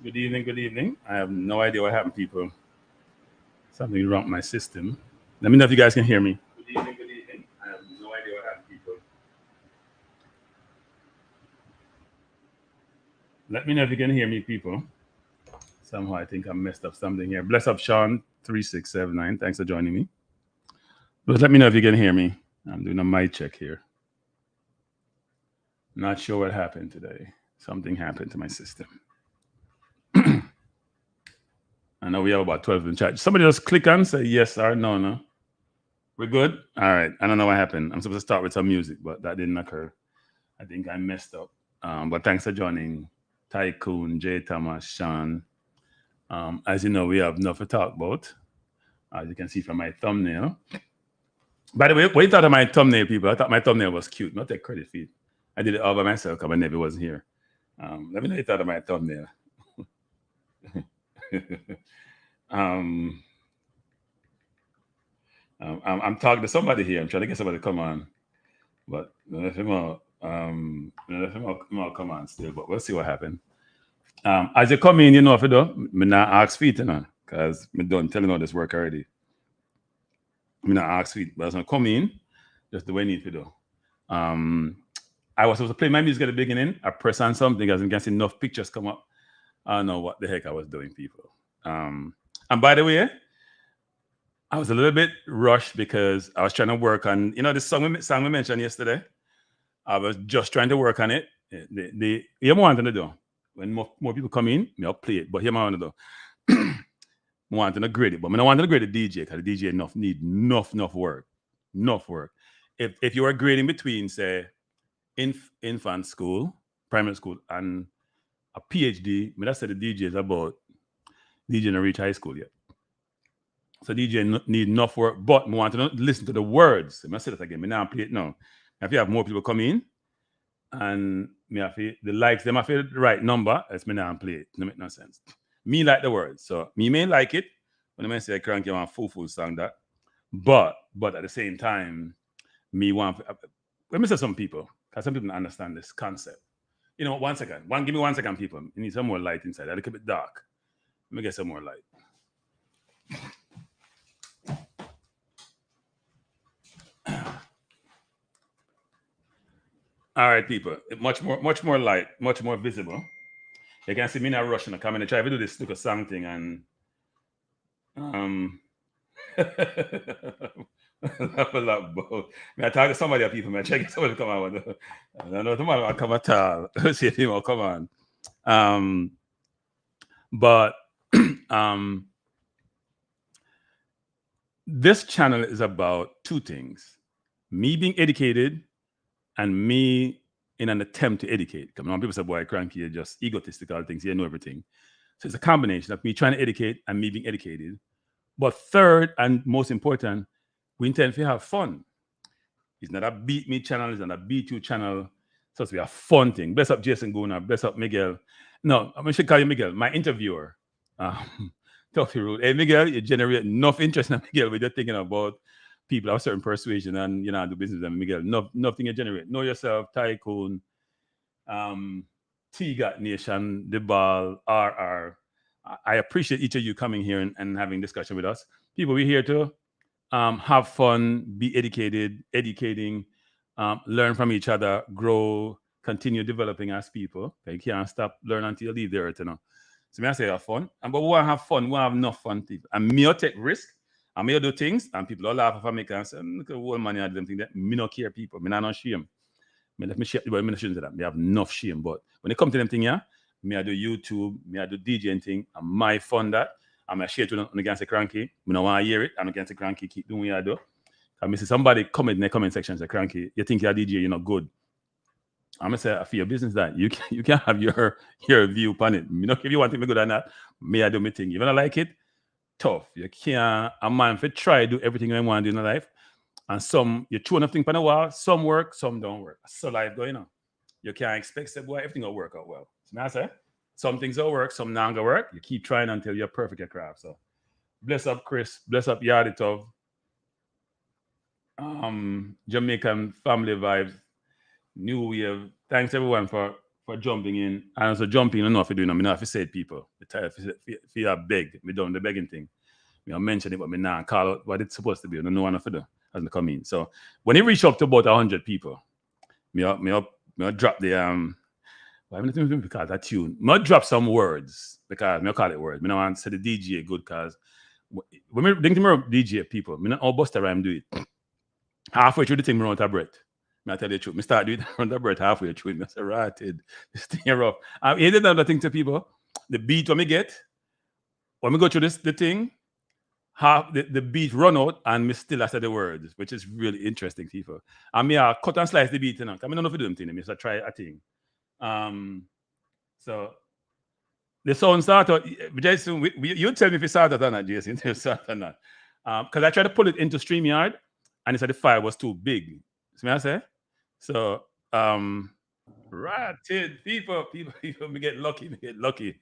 Good evening, good evening. I have no idea what happened, people. Something wrong with my system. Let me know if you guys can hear me. Good evening, good evening. I have no idea what happened, people. Let me know if you can hear me, people. Somehow I think I messed up something here. Bless up, Sean3679. Thanks for joining me. But let me know if you can hear me. I'm doing a mic check here. Not sure what happened today. Something happened to my system. I know we have about 12 in chat. Somebody just click on, say yes or no, no. We're good? All right. I don't know what happened. I'm supposed to start with some music, but that didn't occur. I think I messed up. But thanks for joining. Tycoon, J. Thomas, Sean. As you know, we have enough to talk about. As you can see from my thumbnail. By the way, what you thought of my thumbnail, people? I thought my thumbnail was cute. Not take credit for it. I did it all by myself because my nephew wasn't here. Let me know what you thought of my thumbnail. I'm talking to somebody here. I'm trying to get somebody to come on, but none of them all come on still. But we'll see what happens. As you come in, you know if you do, me not ask feet, you know, because me done telling all this work already. Me not ask feet, but as I come in, just the way I need to do. I was supposed to play my music at the beginning. I press on something, as you can see, enough pictures come up. I don't know what the heck I was doing, people. And by the way, I was a little bit rushed because I was trying to work on, you know, the song we mentioned yesterday. I was just trying to work on it. Here's what I wanted to do. When more people come in, I'll play it. But here's what I want to do. I wanted to grade it, but I don't want to grade the DJ because the DJ need enough work. Enough work. If you were grading between, say, infant school, primary school, and a PhD, I said the DJ is about DJ not reach high school yet. So DJ need enough work, but I want to listen to the words. I say that again. I now play it now. If you have more people come in, and me have the likes, them I feel the right number, it's me now play it. No make no sense. Me like the words. So me may like it when I say Kranky want full song that. But at the same time, me want let me say some people, because some people don't understand this concept. You know, 1 second. Give me 1 second, people. You need some more light inside. A little bit dark. Let me get some more light. All right, people. Much more light, much more visible. You can see me now rushing. I come in and try to do this look of something and laugh a lot, both. I talk to somebody of people, I check somebody to come on. I don't know tomorrow I'll come at all. See if he will come on. But this channel is about two things: me being educated and me in an attempt to educate. Because when people say, boy, Kranky, you're just egotistical things, you know everything. So it's a combination of me trying to educate and me being educated. But third, and most important, we intend to have fun. It's not a beat me channel, it's not a beat you channel. So it's a fun thing. Bless up Jason Guna, bless up Miguel. No, I should call you Miguel, my interviewer. Toughy rude. Hey, Miguel, you generate enough interest in Miguel when you're thinking about people of a certain persuasion and you know do business with them. Miguel, nothing you generate. Know yourself, Tycoon, T-Got Nation, The Ball, RR. I appreciate each of you coming here and having discussion with us. People, we're here to have fun, be educating, learn from each other, grow, continue developing as people. You can't stop learning until you leave the earth, you know. So I say have fun. But we want to have fun. We want to have enough fun, people. And me will take risk. And me will do things. And people will laugh if I make and say, look at all money I do them things. Me not care, people. Me not shame. Me let me share, but me not shame to that. Me have enough shame. But when it comes to them things, yeah, me I do YouTube, me I do DJing thing. And my fun that. I'm going to share it on against the Kranky. Me don't want to hear it. I'm against the Kranky. Keep doing what I do. And me see somebody comment in the comment section and say, Kranky, you think you're a DJ, you're not good. I'm gonna say for your business that you can have your view upon it. You know, if you want to be good or not, me I do my thing. If you don't like it, tough. You can't a man for try do everything you want to do in life. And some you throw nothing for a while, some work, some don't work. So life going on. You can't expect that boy, everything will work out well. So I say some things will work, some not gonna work. You keep trying until you're perfect at craft. So bless up Chris, bless up Yarditov. Jamaican family vibes. New Wave. Thanks everyone for for jumping in. And also jumping, I don't know if you're doing, I know if you said people. If you are beg, we done the begging thing. I mentioned it, but me now call out what it's supposed to be. I don't know one of them as they come in. So when it reached up to about 100 people, me drop the why am I because that tune? Me drop some words because me call it words. Me don't want to say the DJ good because when me think tomorrow DJ people, me not all bust around do it. Halfway through the thing, me run out of breath. I tell you the truth. Me start doing it run out of breath halfway through it. Me say, right, this thing rough. I did another thing to people. The beat when me get, when me go through the thing, half the beat run out and me still I say the words, which is really interesting, people. And me cut and slice the beat, you know. I mean, I don't know if you do them thing. Me just try a thing. So the sound started. Jason, you tell me if it started or not, Jason. If it started or not. Because I tried to pull it into StreamYard, and it said the file was too big. See what I say? So, right, people, me get lucky.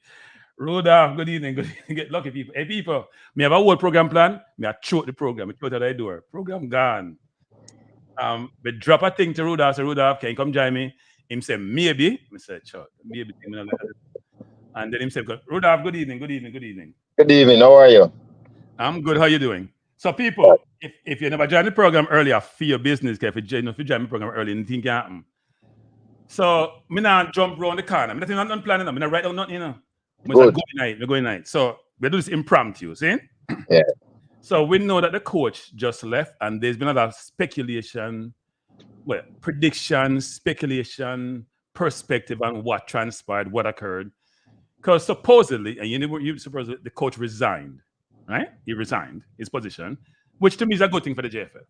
Rudolph, good evening, get lucky, people. Hey, people, me have a whole program plan. Me I choke the program. Me choke it out the door. Program gone. But drop a thing to Rudolph. So Rudolph, can you come join me? Him say maybe. I said, sure, maybe. And then him say, Rudolph, good evening. Good evening. How are you? I'm good. How you doing? So people, if you never joined the program earlier, for your business, if you join the program early, anything can happen. So me now jump around the corner. I'm not planning. I'm not write down nothing, you know. We're going night. So we do this impromptu, see? Yeah. So we know that the coach just left, and there's been a lot of speculation, prediction, speculation, perspective on what transpired, what occurred. Because supposedly, and you supposedly the coach resigned, right? He resigned his position, which to me is a good thing for the JFF.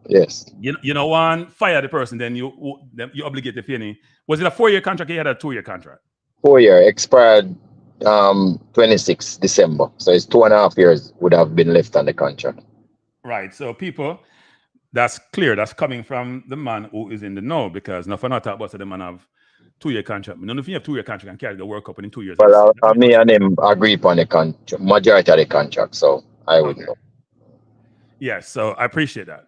Yes. You know, one fire the person, then you obligate the penny. Was it a 4-year contract? He had a 2-year contract. 4-year expired 26 December. So it's 2.5 years would have been left on the contract. Right. So people, that's clear. That's coming from the man who is in the know, because now for not talk about the man have 2-year contract. I don't know if you have 2-year contract and carry the World Cup in 2 years. Well, me and him agree upon the contract, majority of the contract, so I would know. Yes, so I appreciate that.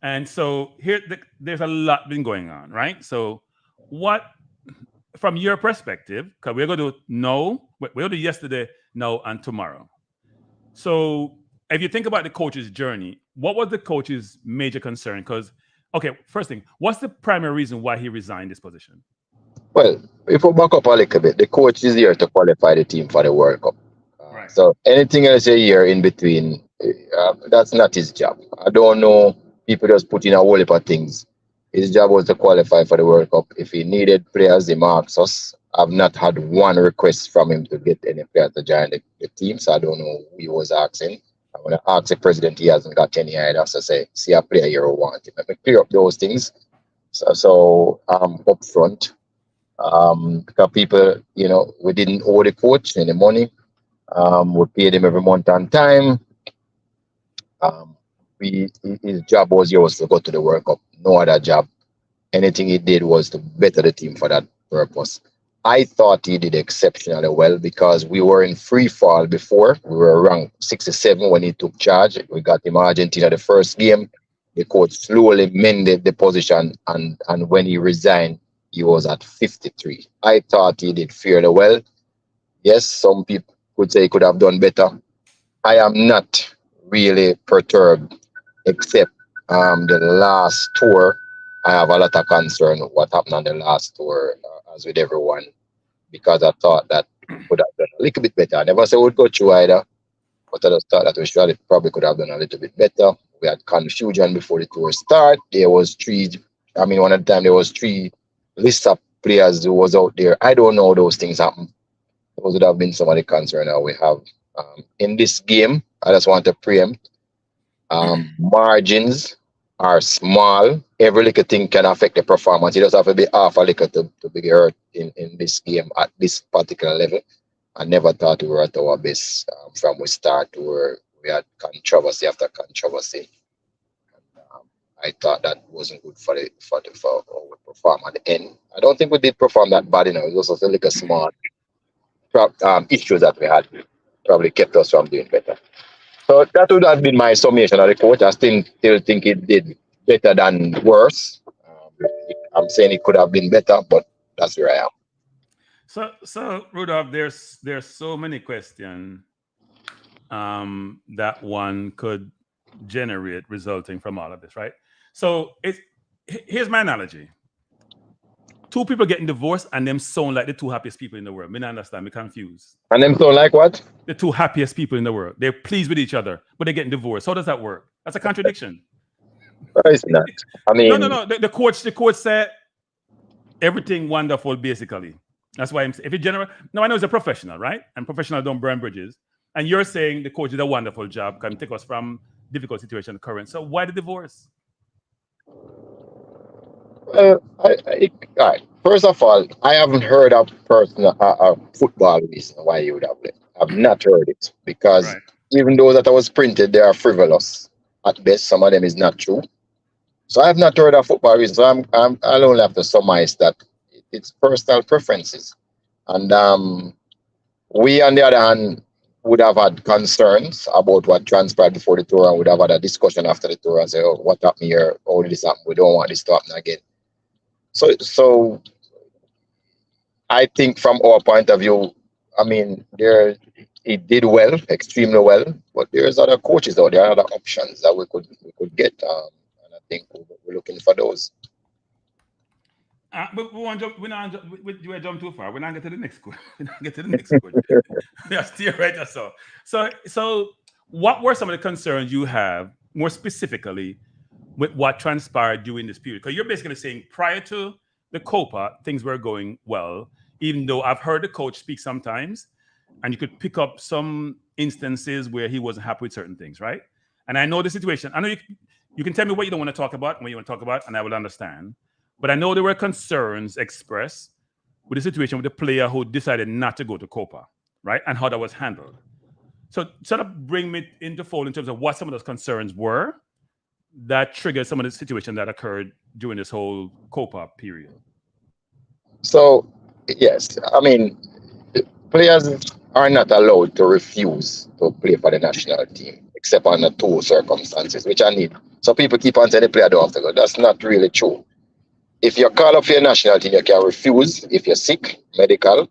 And so here, there's a lot been going on, right? So what, from your perspective, because we're going to know, we're going to do yesterday, now, and tomorrow. So if you think about the coach's journey, what was the coach's major concern? Because, okay, first thing, what's the primary reason why he resigned this position? Well, if we back up a little bit, the coach is here to qualify the team for the World Cup. Right. So anything else a year in between, that's not his job. I don't know. People just put in a whole heap of things. His job was to qualify for the World Cup. If he needed players, he marks us. I've not had one request from him to get any players to join the team, so I don't know who he was asking. I'm going to ask the president, he hasn't got any either, so say, see a player you want. Let me clear up those things. So up front, because people, you know, we didn't owe the coach any money. We paid him every month on time. His job was to go to the World Cup. No other job. Anything he did was to better the team for that purpose. I thought he did exceptionally well because we were in free fall before. We were ranked 67 when he took charge. We got him Argentina the first game. The coach slowly mended the position, and when he resigned, he was at 53. I thought he did fairly well. Yes, some people could say he could have done better. I am not really perturbed, except the last tour. I have a lot of concern with what happened on the last tour, as with everyone, because I thought that we could have done a little bit better. I never said we'd go through either, but I just thought that we probably could have done a little bit better. We had confusion before the tour start. There was one at the time there was 3 lists of players who was out there. I don't know how those things happen. Those would have been some of the concern that we have. In this game, I just want to preempt. Margins are small. Every little thing can affect the performance. You just have to be half a little to be hurt in this game at this particular level. I never thought we were at our best from the start. We had controversy after controversy. I thought that wasn't good for our perform at the end. I don't think we did perform that bad, you know. It was just a little small issues that we had probably kept us from doing better. So that would have been my summation of the coach. I still think it did better than worse. I'm saying it could have been better, but that's where I am. So Rudolph, there's so many questions that one could generate resulting from all of this, right? So here's my analogy. Two people getting divorced and them sound like the two happiest people in the world. Me not understand, me confused. And them sound like what? The two happiest people in the world. They're pleased with each other, but they're getting divorced. How does that work? That's a contradiction. No, it's not. I mean, no. The coach said everything wonderful, basically. That's why if you general. Now I know he's a professional, right? And professionals don't burn bridges. And you're saying the coach did a wonderful job, can take us from difficult situation to current. So why the divorce? all right. First of all, I haven't heard of a football reason why you would have left. I've not heard it because even those that was printed, they are frivolous at best. Some of them is not true. So I have not heard of football reasons. So I'll only have to surmise that it's personal preferences, and we on the other hand would have had concerns about what transpired before the tour, and would have had a discussion after the tour and say, "Oh, what happened here? How did this happen? We don't want this to happen again." So I think from our point of view, I mean, he did well, extremely well, but there's other coaches out there, other options that we could get, and I think we're looking for those. But we jump too far. We're not get to the next question. Yeah, still right. So what were some of the concerns you have more specifically with what transpired during this period? Because you're basically saying prior to the COPA, things were going well, even though I've heard the coach speak sometimes, and you could pick up some instances where he wasn't happy with certain things, right? And I know the situation. I know you can tell me what you don't want to talk about, and what you want to talk about, and I will understand. But I know there were concerns expressed with the situation with the player who decided not to go to COPA, right? And how that was handled. So sort of bring me into fold in terms of what some of those concerns were that triggered some of the situation that occurred during this whole COPA period. So, yes, I mean, players are not allowed to refuse to play for the national team, except under two circumstances, which I need. So people keep on saying the player don't have to go. That's not really true. If you call up for your national team, you can refuse if you're sick, medical,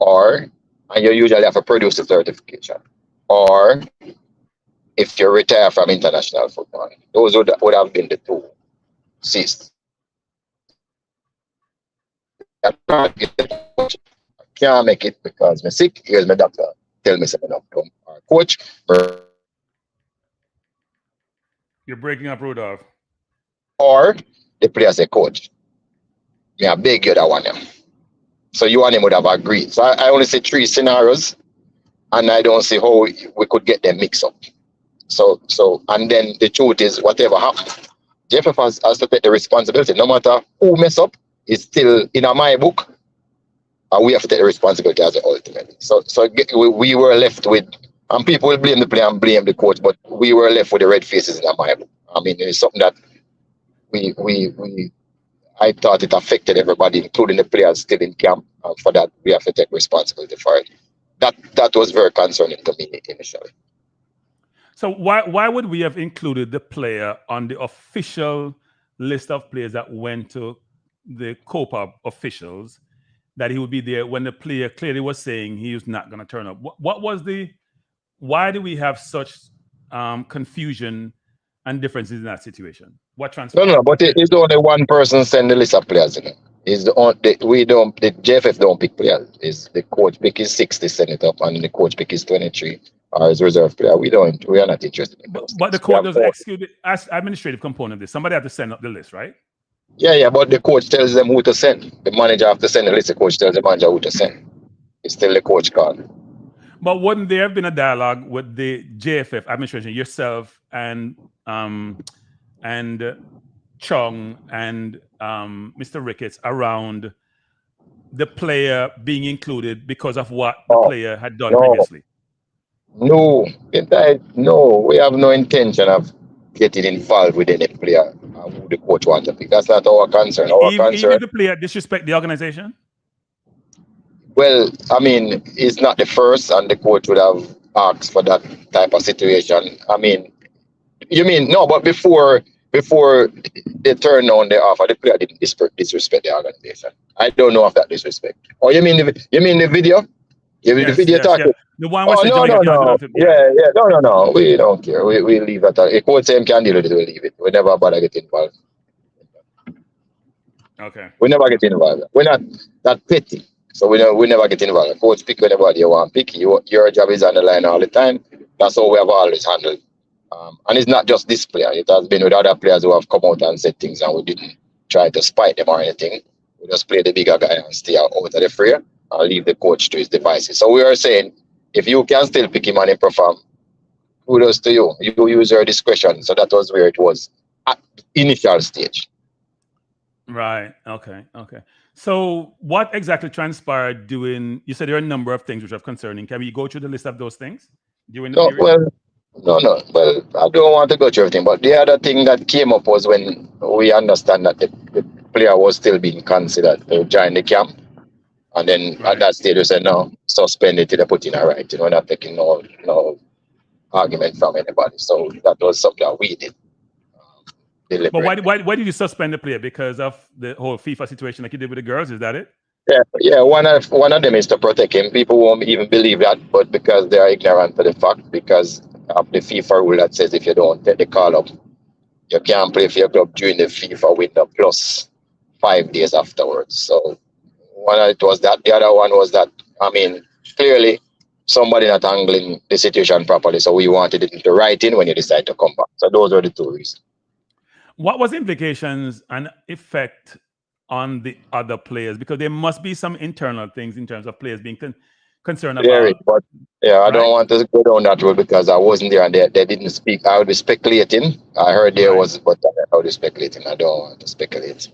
and you usually have to produce a certification, or if you retire from international football. Those would have been the two ceased. I can't make it because I'm sick. Here's my doctor. Tell me something up. Our coach. You're breaking up, Rudolph. Or the player say, "Coach, I beg you that one." So you and him would have agreed. So I only see three scenarios, and I don't see how we could get them mixed up. So and then the truth is, whatever happened, JFF has to take the responsibility. No matter who mess up, it's still in my book, and we have to take the responsibility as the ultimate. So we were left with, and people will blame the player and blame the coach, but we were left with the red faces in my book. I mean, it's something that I thought it affected everybody, including the players still in camp. And for that, we have to take responsibility for it. That was very concerning to me initially. So why would we have included the player on the official list of players that went to the COPA officials, that he would be there when the player clearly was saying he was not going to turn up? Why do we have such confusion and differences in that situation? What transpired? No, but it's only one person send the list of players in it. Is the JFF don't pick players. Is the coach pick his 60, send it up, and the coach pick his 23 or his reserve player. We are not interested in those. But the coach does execute the administrative component of this. Somebody have to send up the list, right? Yeah, but the coach tells them who to send. The manager have to send the list. The coach tells the manager who to send. It's still the coach call. But wouldn't there have been a dialogue with the JFF administration, yourself and Chung and Mr. Ricketts, around the player being included because of what the player had done previously? No, we have no intention of getting involved with any player who the coach wants to pick. That's not our concern. Even if the player disrespect the organization? Well, I mean, it's not the first, and the coach would have asked for that type of situation. I mean, you mean, no, but before before they turn on the offer, the player didn't disrespect the organization. I don't know of that disrespect. Oh, you mean the video? You mean the video talking? The one Oh was no, Jamaica no, can't do no. nothing. Yeah. No. We don't care. We leave that. If coach say can deal with it, we leave it. We never bother get involved. Okay. We never get involved. We're not that petty. So we never get involved. Coach pick anybody you want pick. Your job is on the line all the time. That's how we have always handled. And it's not just this player. It has been with other players who have come out and said things, and we didn't try to spite them or anything. We just play the bigger guy and stay out of the fray and leave the coach to his devices. So we are saying, if you can still pick him and he perform, kudos to you. You use your discretion. So that was where it was at the initial stage. Right. Okay. So what exactly transpired doing, you said there are a number of things which are concerning. Can we go through the list of those things during the period? No. Well, I don't want to go through everything, but the other thing that came up was when we understand that the player was still being considered to join the camp. And then at that stage, we said, no, suspend it till they put in a right. We're not taking no argument from anybody. So that was something that we did. But why did you suspend the player? Because of the whole FIFA situation like you did with the girls? Is that it? Yeah. One of them is to protect him. People won't even believe that, but because they are ignorant to the fact, because of the FIFA rule that says if you don't take the call up, you can't play for your club during the FIFA window plus 5 days afterwards. So it was that. The other one was that, clearly somebody not handling the situation properly. So we wanted it to write in when you decide to come back. So those were the two reasons. What was implications and effect on the other players? Because there must be some internal things in terms of players being concerned about. But I don't want to go down that road because I wasn't there and they didn't speak. I would be speculating. I heard there was, but I would be speculating. I don't want to speculate.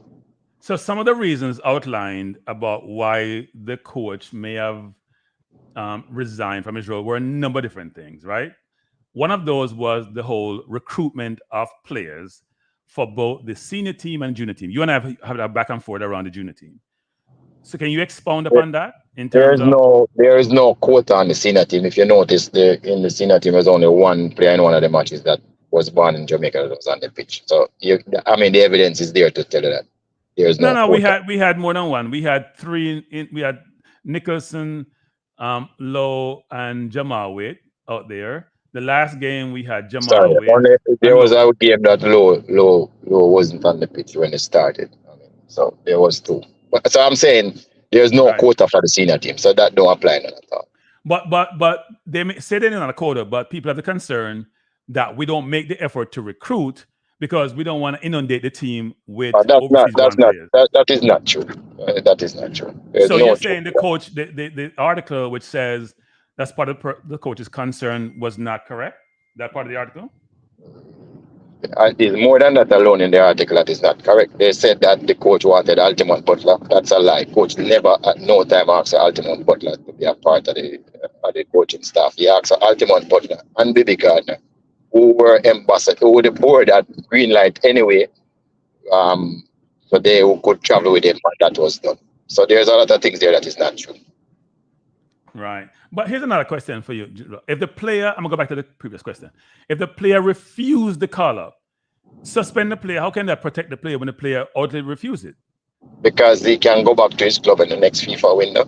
So some of the reasons outlined about why the coach may have resigned from his role were a number of different things, right? One of those was the whole recruitment of players for both the senior team and junior team. You and I have that back and forth around the junior team. So can you expound upon that? There is no quota on the senior team. If you notice, in the senior team, there's only one player in one of the matches that was born in Jamaica that was on the pitch. So the evidence is there to tell you that there's no. No. We had more than one. We had three. We had Nicholson, Lowe, and Jamal Wade out there. The last game we had Jamal Wade. There was a game that Lowe wasn't on the pitch when it started. So there was two. So I'm saying there's no quota for the senior team, so that don't apply at all. But they may say they're not a quota, but people have the concern that we don't make the effort to recruit because we don't want to inundate the team with overseas players. That is not true. That is not true. So you're saying the coach, the article which says that's part of the coach's concern was not correct? That part of the article? There's more than that alone in the article that is not correct. They said that the coach wanted Altamont Butler. That's a lie. Coach never at no time asked Altamont Butler to be a part of the coaching staff. He asked Altamont Butler and Bibi Gardner, who were ambassadors, who were the board at Greenlight anyway, so they could travel with him, and that was done. So there's a lot of things there that is not true. Right. But here's another question for you. If the player, I'm going to go back to the previous question. If the player refused the call-up, suspend the player, how can that protect the player when the player outright refuses it? Because he can go back to his club in the next FIFA window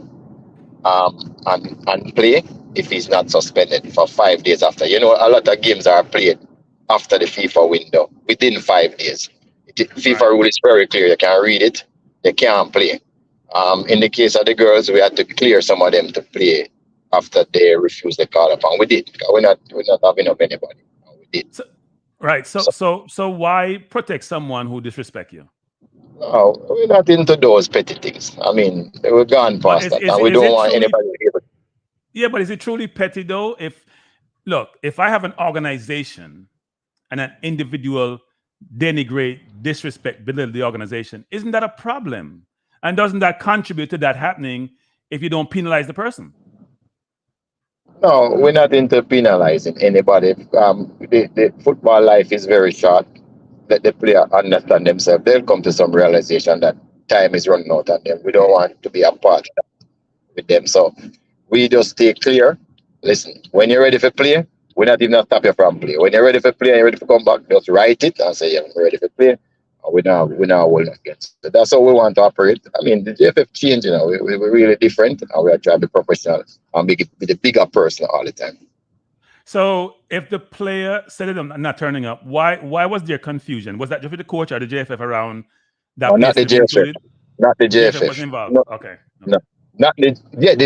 and play if he's not suspended for 5 days after. A lot of games are played after the FIFA window, within 5 days. FIFA rule is very clear. You can read it. They can't play. In the case of the girls, we had to clear some of them to play after they refused the call up, and we did. We're not having up anybody. We did. So why protect someone who disrespects you? No, we're not into those petty things. We're gone past that, and we don't want anybody to hear it. Yeah, but is it truly petty though? If I have an organization and an individual denigrate, disrespect, belittle the organization, isn't that a problem? And doesn't that contribute to that happening if you don't penalize the person? No, we're not into penalizing anybody. The football life is very short. Let the player understand themselves. They'll come to some realization that time is running out on them. We don't want to be a part of that with them. So we just stay clear. Listen, when you're ready for play, We're not even stop you from play. When you're ready for play and you're ready to come back, just write it and say, yeah, I'm ready for play. And we're now holding against. So that's how we want to operate. I mean, the JFF change, we're really different, and we are trying to be professional and be the bigger person all the time. So if the player said I'm not turning up, why was there confusion? Was that just with the coach or the JFF around that? No, not the JFF. Not the JFF. Was involved. No, Okay. no, not the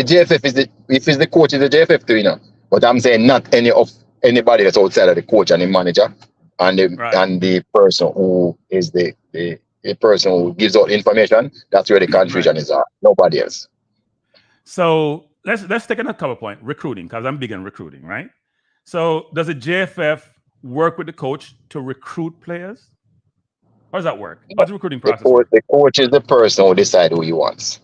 JFF is if it's the coach is the JFF too, But I'm saying not anybody that's outside of the coach and the manager and the person who is the person who gives out information. That's where the confusion is at. Nobody else. So let's take another cover point, recruiting, because I'm big in recruiting, right? So does the JFF work with the coach to recruit players? How does that work? What's the recruiting process? The coach is the person who decides who he wants.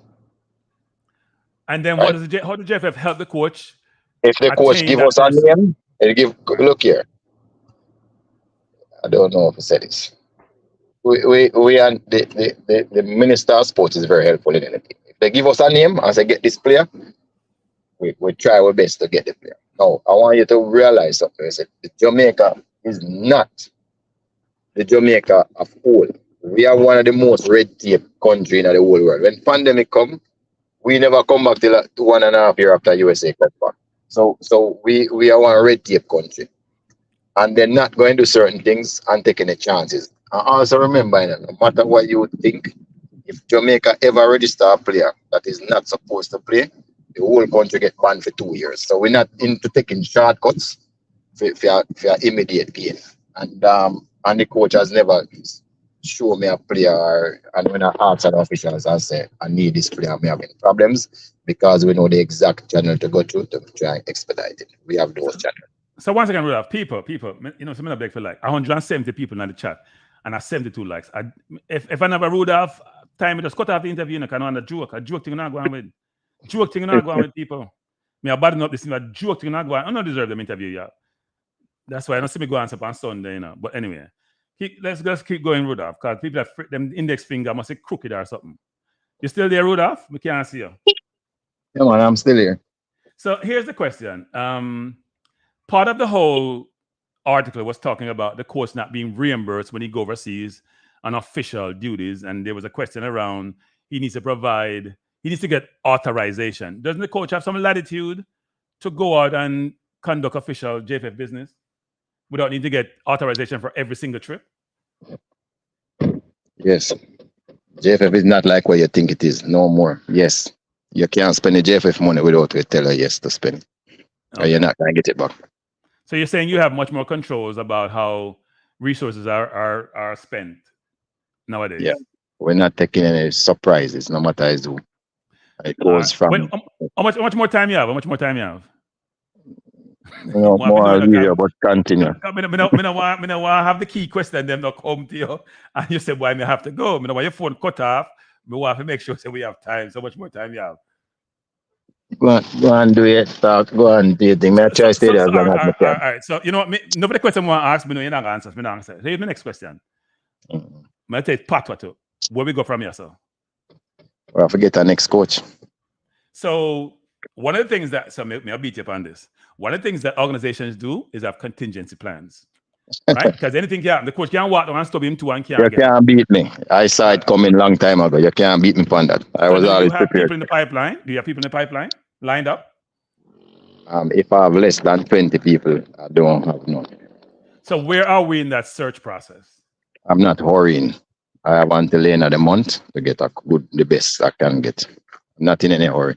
And then how does the JFF help the coach? If the coach give us a name, look here. I don't know if I said this. We and the Minister of Sports is very helpful in anything. If they give us a name and say get this player, we try our best to get the player. Now, I want you to realize something. I said Jamaica is not the Jamaica of old. We are one of the most red tape country in the whole world. When pandemic come, we never come back till 1.5 years after USA come back. So we are one red tape country. And they're not going to do certain things and taking the chances. And also remember, no matter what you think, if Jamaica ever register a player that is not supposed to play, the whole country get banned for 2 years. So we're not into taking shortcuts for immediate gain. And the coach has never shown me a player, and when I ask the officials, I say, I need this player, I'm having problems, because we know the exact channel to go to try and expedite it. We have those channels. So once again, we have people, some of beg for like 170 people in the chat, and I 72 likes. If I never Rudolph, time me just cut off the interview, and I can a joke thing not going with. Joke thing not going with people. Me a bad enough this thing, a joke thing not going. I don't deserve them interview, yeah. That's why I don't see me go answer on Sunday, But anyway, let's just keep going, Rudolph, because people have them index finger must be crooked or something. You still there, Rudolph? We can't see you. Yeah, man, I'm still here. So here's the question. Part of the whole article was talking about the coach not being reimbursed when he go overseas on official duties, and there was a question around he needs to get authorization. Doesn't the coach have some latitude to go out and conduct official JFF business without needing to get authorization for every single trip? Yes. JFF is not like what you think it is, no more. Yes. You can't spend the JFF money without we tell her yes to spend it. Okay. Or you're not going to get it back. So you're saying you have much more controls about how resources are spent nowadays? Yeah. We're not taking any surprises, no matter who. It goes from... How much more time you have? How much more time you have? More video, but continue. I want to have the key question, them not come to you, and you say, why me have to go? I want your phone cut off. I want to make sure that we have time. So much more time you have. Go and do it. Go and do it. I try to stay there as long as I can. All right. So, nobody question I want to ask me, you're not going to answer. So here's my next question. I'm going to take part two. Where we go from here, sir? Well, forget our next coach. So one of the things that, I'll beat you up on this. One of the things that organizations do is have contingency plans, right? Because anything can happen. The coach can't walk down and stop him too and can't. You can't beat me. I saw it coming long time ago. You can't beat me on that. I was always prepared. People in the pipeline? Do you have people in the pipeline lined up? If I have less than 20 people, I don't have none. So where are we in that search process? I'm not hurrying. I have until the end of the month to get the best I can get. I'm not in any hurry.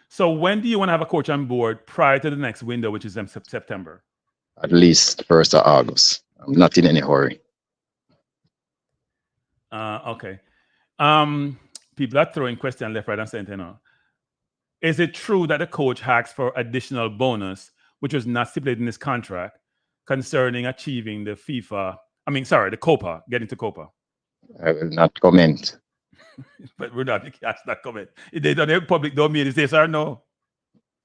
So when do you want to have a coach on board prior to the next window, which is in September? At least 1st of August. I'm not in any hurry. Okay. People are throwing questions left, right, and center. Is it true that the coach asked for additional bonus, which was not stipulated in his contract, concerning achieving the the COPA, getting to COPA? I will not comment. But we're not. You can't not comment. If they don't have public domain, is yes or no?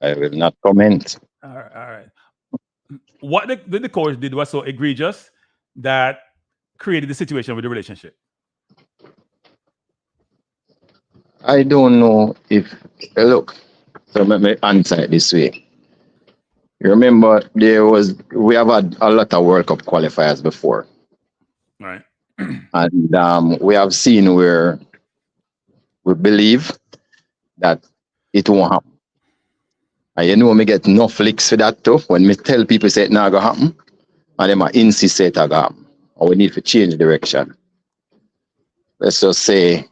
I will not comment. All right. What the coach did was so egregious that created the situation with the relationship. I don't know if look. So let me answer it this way. You remember we have had a lot of World Cup qualifiers before. Right. And we have seen where we believe that it won't happen. And you know me get enough licks for that too. When me tell people say it not gonna happen, and them insist say it gonna happen. Or we need to change direction. Let's just say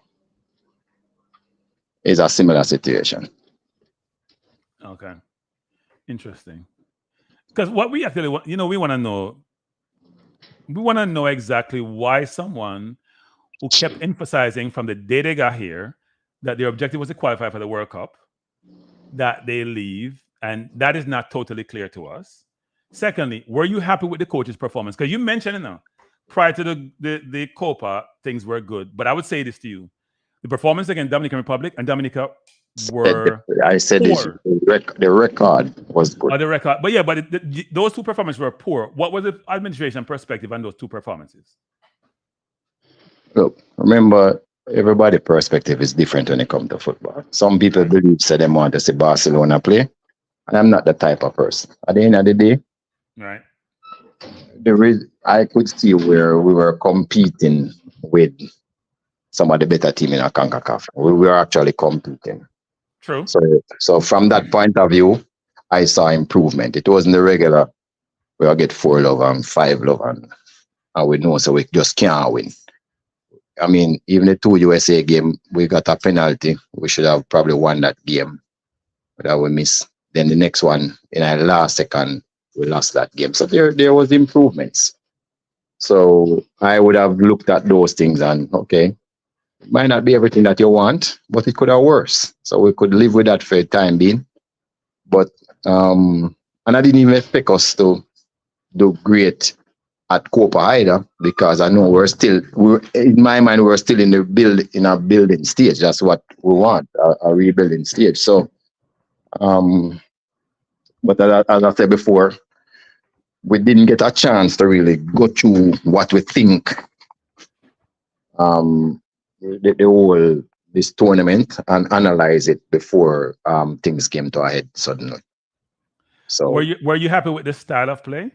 it's a similar situation. Okay. Interesting. Because what we actually want, we want to know exactly why someone who kept emphasizing from the day they got here that their objective was to qualify for the World Cup, that they leave, and that is not totally clear to us. Secondly, were you happy with the coach's performance? Because you mentioned it now. Prior to the COPA, things were good. But I would say this to you. The performance against Dominican Republic and Dominica were I said poor. The record was good. The record. But yeah, but those two performances were poor. What was the administration perspective on those two performances? Look, remember, everybody's perspective is different when it comes to football. Some people believe say they want to see Barcelona play, and I'm not the type of person. At the end of the day, right, I could see where we were competing with some of the better team in a CONCACAF. We were actually competing. True. So from that point of view, I saw improvement. It wasn't the regular. We'll get 4 love and 5 love, and we know so we just can't win. I mean, even the 2 USA game, we got a penalty. We should have probably won that game, but that we missed. Then the next one, in our last second, we lost that game. So there was improvements. So I would have looked at those things and, okay, it might not be everything that you want, but it could have worse. So we could live with that for a time being. But, and I didn't even expect us to do great at COPA either, because I know in my mind, we're still in a building stage. That's what we want, a rebuilding stage. So, but as I said before, we didn't get a chance to really go through what we think this tournament and analyze it before things came to a head suddenly. So were you happy with the style of play?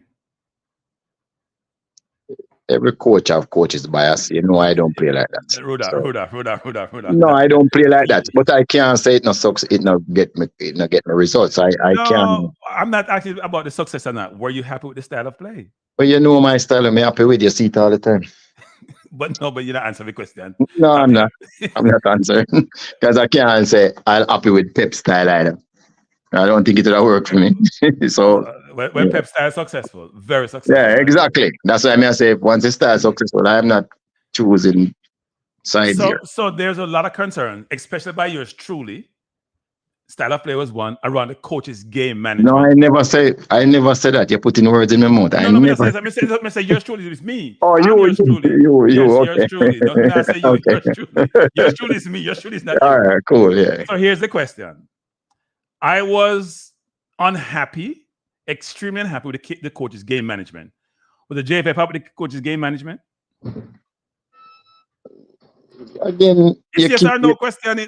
Every coach have coaches bias. I don't play like that. Ruda. No, I don't play like that. But I can't say it not sucks. It not get me results. I can't. I'm not asking about the success or not. Were you happy with the style of play? Well, you know my style. I'm happy with. You see it all the time. But you're not answering the question. No, I'm not. I'm not answering because I can't say I'm happy with Pep style either. I don't think it will work for me. So when Pep style is successful, very successful. Yeah, exactly. That's why I say once it starts successful, I am not choosing sides here. So there's a lot of concern, especially by yours truly. Style of play was one around the coach's game management. No, I never say that. You're putting words in my mouth. I say yours truly is me. Oh, yours truly. Okay. Yours truly. Don't say you. Okay. Yours truly. Yours truly is me. Yours truly is not you. All right, cool. Yeah. So here's the question. I was unhappy, extremely unhappy with the coach's game management. Was the JFF happy with the coach's game management? Again, yes or no question. I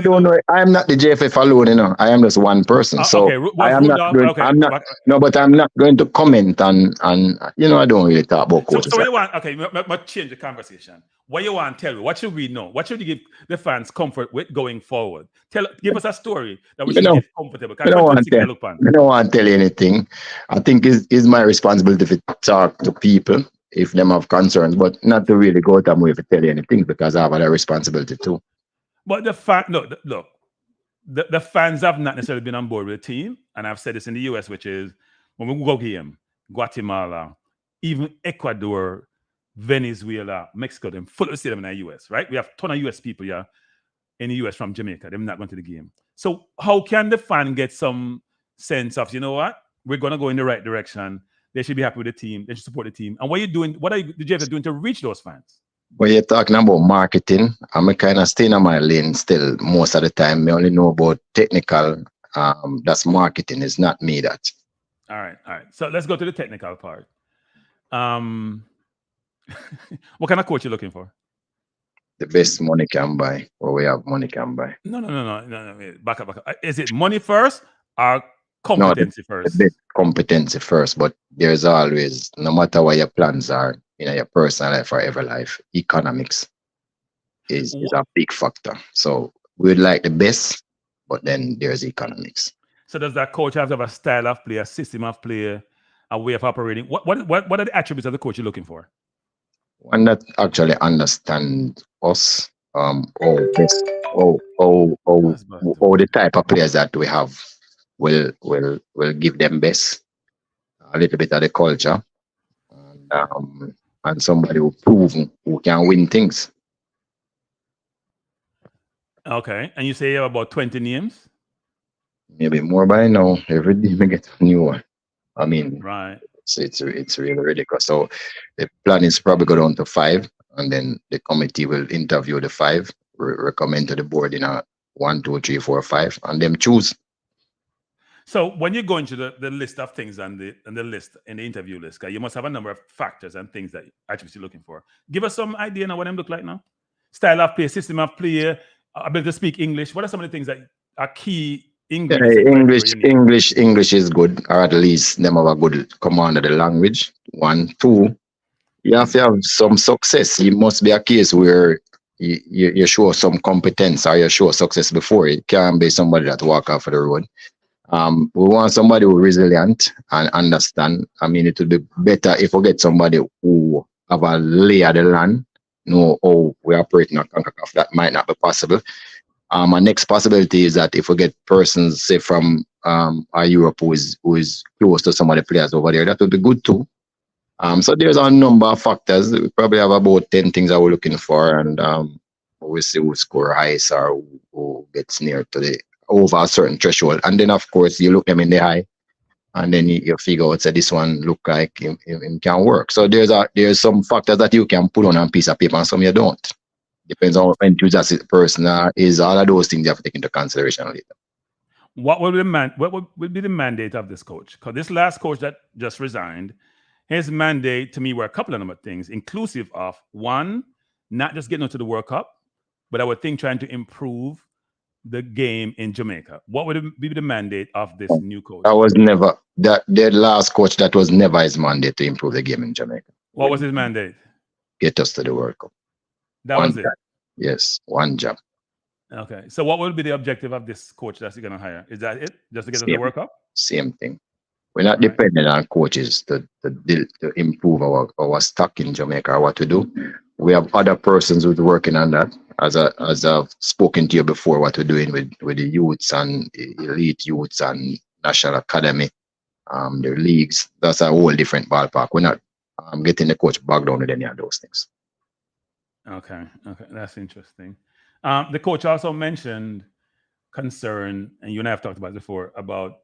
don't know. I'm not the JFF alone, I am just one person. So I am not going. I'm not. No, but I'm not going to comment on. I don't really talk about coaches. So what you want? Okay, let's change the conversation. What you want? Tell me. What should we know? What should you give the fans comfort with going forward? Give us a story that we should get comfortable. I don't want to tell you anything. I think it's my responsibility to talk to people if them have concerns, but not to really go out way to tell you anything because I have a responsibility too. But the fans have not necessarily been on board with the team, and I've said this in the US, which is when we go game, Guatemala, even Ecuador, Venezuela, Mexico, them full of them in the US, right? We have a ton of US people here in the US from Jamaica. They're not going to the game. So how can the fan get some sense of, we're going to go in the right direction? They should be happy with the team. They should support the team. And what are the JFF doing to reach those fans? Well, you're talking about marketing. I'm kind of staying on my lane still most of the time. I only know about technical. That's marketing. It's not me that. All right. So let's go to the technical part. What kind of coach are you looking for? The best money can buy, or we have money can buy. No. Back up. Is it money first or Competency the first. best competency first, but there's always, no matter what your plans are in your personal life or ever life, economics is a big factor. So we'd like the best, but then there's economics. So does that coach have to have a style of play, a system of play, a way of operating? What are the attributes of the coach you're looking for? One that actually understand us, all the type of players that we have will give them best, a little bit of the culture, and somebody who prove who can win things. Okay, and you say you have about 20 names? Maybe more by now. Every day we get a new one. I mean, right. It's really ridiculous. So the plan is probably go down to 5, and then the committee will interview the 5, recommend to the board in a 1, 2, 3, 4, 5, and them choose. So when you go into the list of things and the list in the interview list, you must have a number of factors and things that actually you're looking for. Give us some idea now what them look like now. Style of play, system of play, ability to speak English. What are some of the things that are key ingredients? English is good, or at least them have a good command of the language. 1, 2, you have to have some success. It must be a case where you show some competence or you show success before. It can't be somebody that walk off of the road. We want somebody who is resilient and understand. I mean, it would be better if we get somebody who have a lay of the land, know how we operate in a CONCACAF. That might not be possible. Our next possibility is that if we get persons, say from Europe, who is close to some of the players over there, that would be good too. So there's a number of factors. We probably have about 10 things that we're looking for, and we'll see who score highest or who gets near to the over a certain threshold. And then of course you look them in the eye, and then you figure out that this one look like him can work. So there's some factors that you can put on a piece of paper and some you don't. Depends on how enthusiastic the person is. All of those things you have to take into consideration later. What will be the mandate of this coach? Because this last coach that just resigned, his mandate to me were a couple of number of things, inclusive of 1, not just getting into the World Cup, but I would think trying to improve the game in Jamaica. What would be the mandate of this new coach? That was never the last coach. That was never his mandate to improve the game in Jamaica. What was his mandate? Get us to the World Cup. That was it. Yes, one job. Okay. So what will be the objective of this coach that you're going to hire? Is that it? Just to get us to the World Cup? Same thing. We're not dependent on coaches to improve our stock in Jamaica or what to do. We have other persons who's working on that. As I've spoken to you before, what we're doing with the youths and elite youths and national academy, their leagues. That's a whole different ballpark. We're not getting the coach bogged down with any of those things. Okay, that's interesting. The coach also mentioned concern, and you and I have talked about it before, about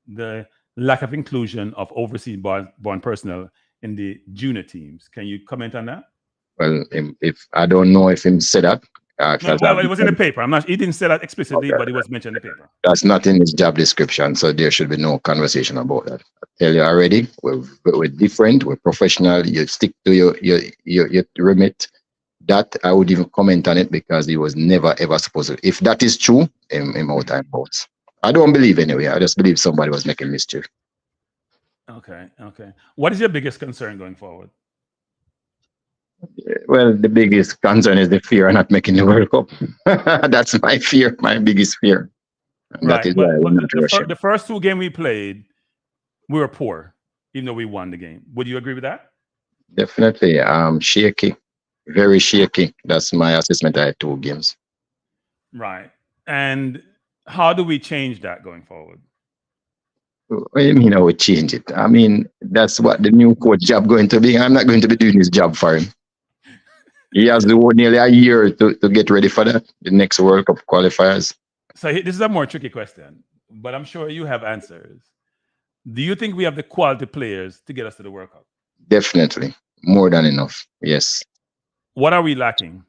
the lack of inclusion of overseas born personnel in the junior teams. Can you comment on that? Well, if I don't know if him said that. Well, it was in the paper. He didn't say that explicitly, but it was mentioned in the paper. That's not in his job description, so there should be no conversation about that. I tell you already, we're different, we're professional. You stick to your remit. That I would even comment on it because he was never ever supposed to. If that is true, him out time out. I don't believe anyway. I just believe somebody was making mischief. Okay. What is your biggest concern going forward? Well, the biggest concern is the fear of not making the World Cup. That's my fear, my biggest fear. And right. That is why the first 2 games we played, we were poor, even though we won the game. Would you agree with that? Definitely. Shaky. Very shaky. That's my assessment. I had 2 games. Right. And how do we change that going forward? What do you mean I would change it? I mean, that's what the new coach job going to be. I'm not going to be doing his job for him. He has nearly a year to get ready for that, the next World Cup qualifiers. So this is a more tricky question, but I'm sure you have answers. Do you think we have the quality players to get us to the World Cup? Definitely. More than enough. Yes. What are we lacking?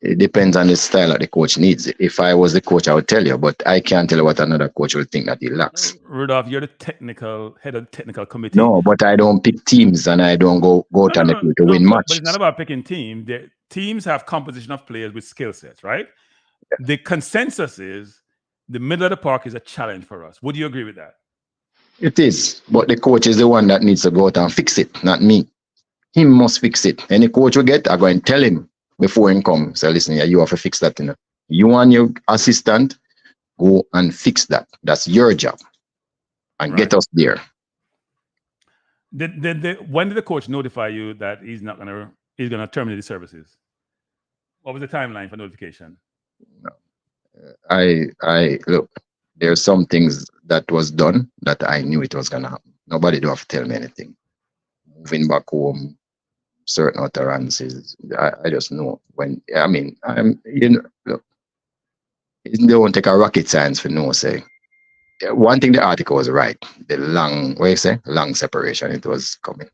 It depends on the style that the coach needs. If I was the coach, I would tell you, but I can't tell you what another coach will think that he lacks. Rudolph, you're the head of the technical committee. No, but I don't pick teams and I don't go out on the field to win matches. But it's not about picking teams. Teams have composition of players with skill sets, right? Yeah. The consensus is the middle of the park is a challenge for us. Would you agree with that? It is, but the coach is the one that needs to go out and fix it, not me. He must fix it. Any coach we get, I go and tell him before he come. So listen, yeah, you have to fix that. You know, you and your assistant go and fix that. That's your job, and get us there. When did the coach notify you that he's gonna terminate the services? What was the timeline for notification? I look. There's some things that was done that I knew it was gonna happen. Nobody do have to tell me anything. Moving back home, certain utterances, I just know when. I mean, look, it don't take a rocket science for no say. One thing the article was right. The long separation, it was coming.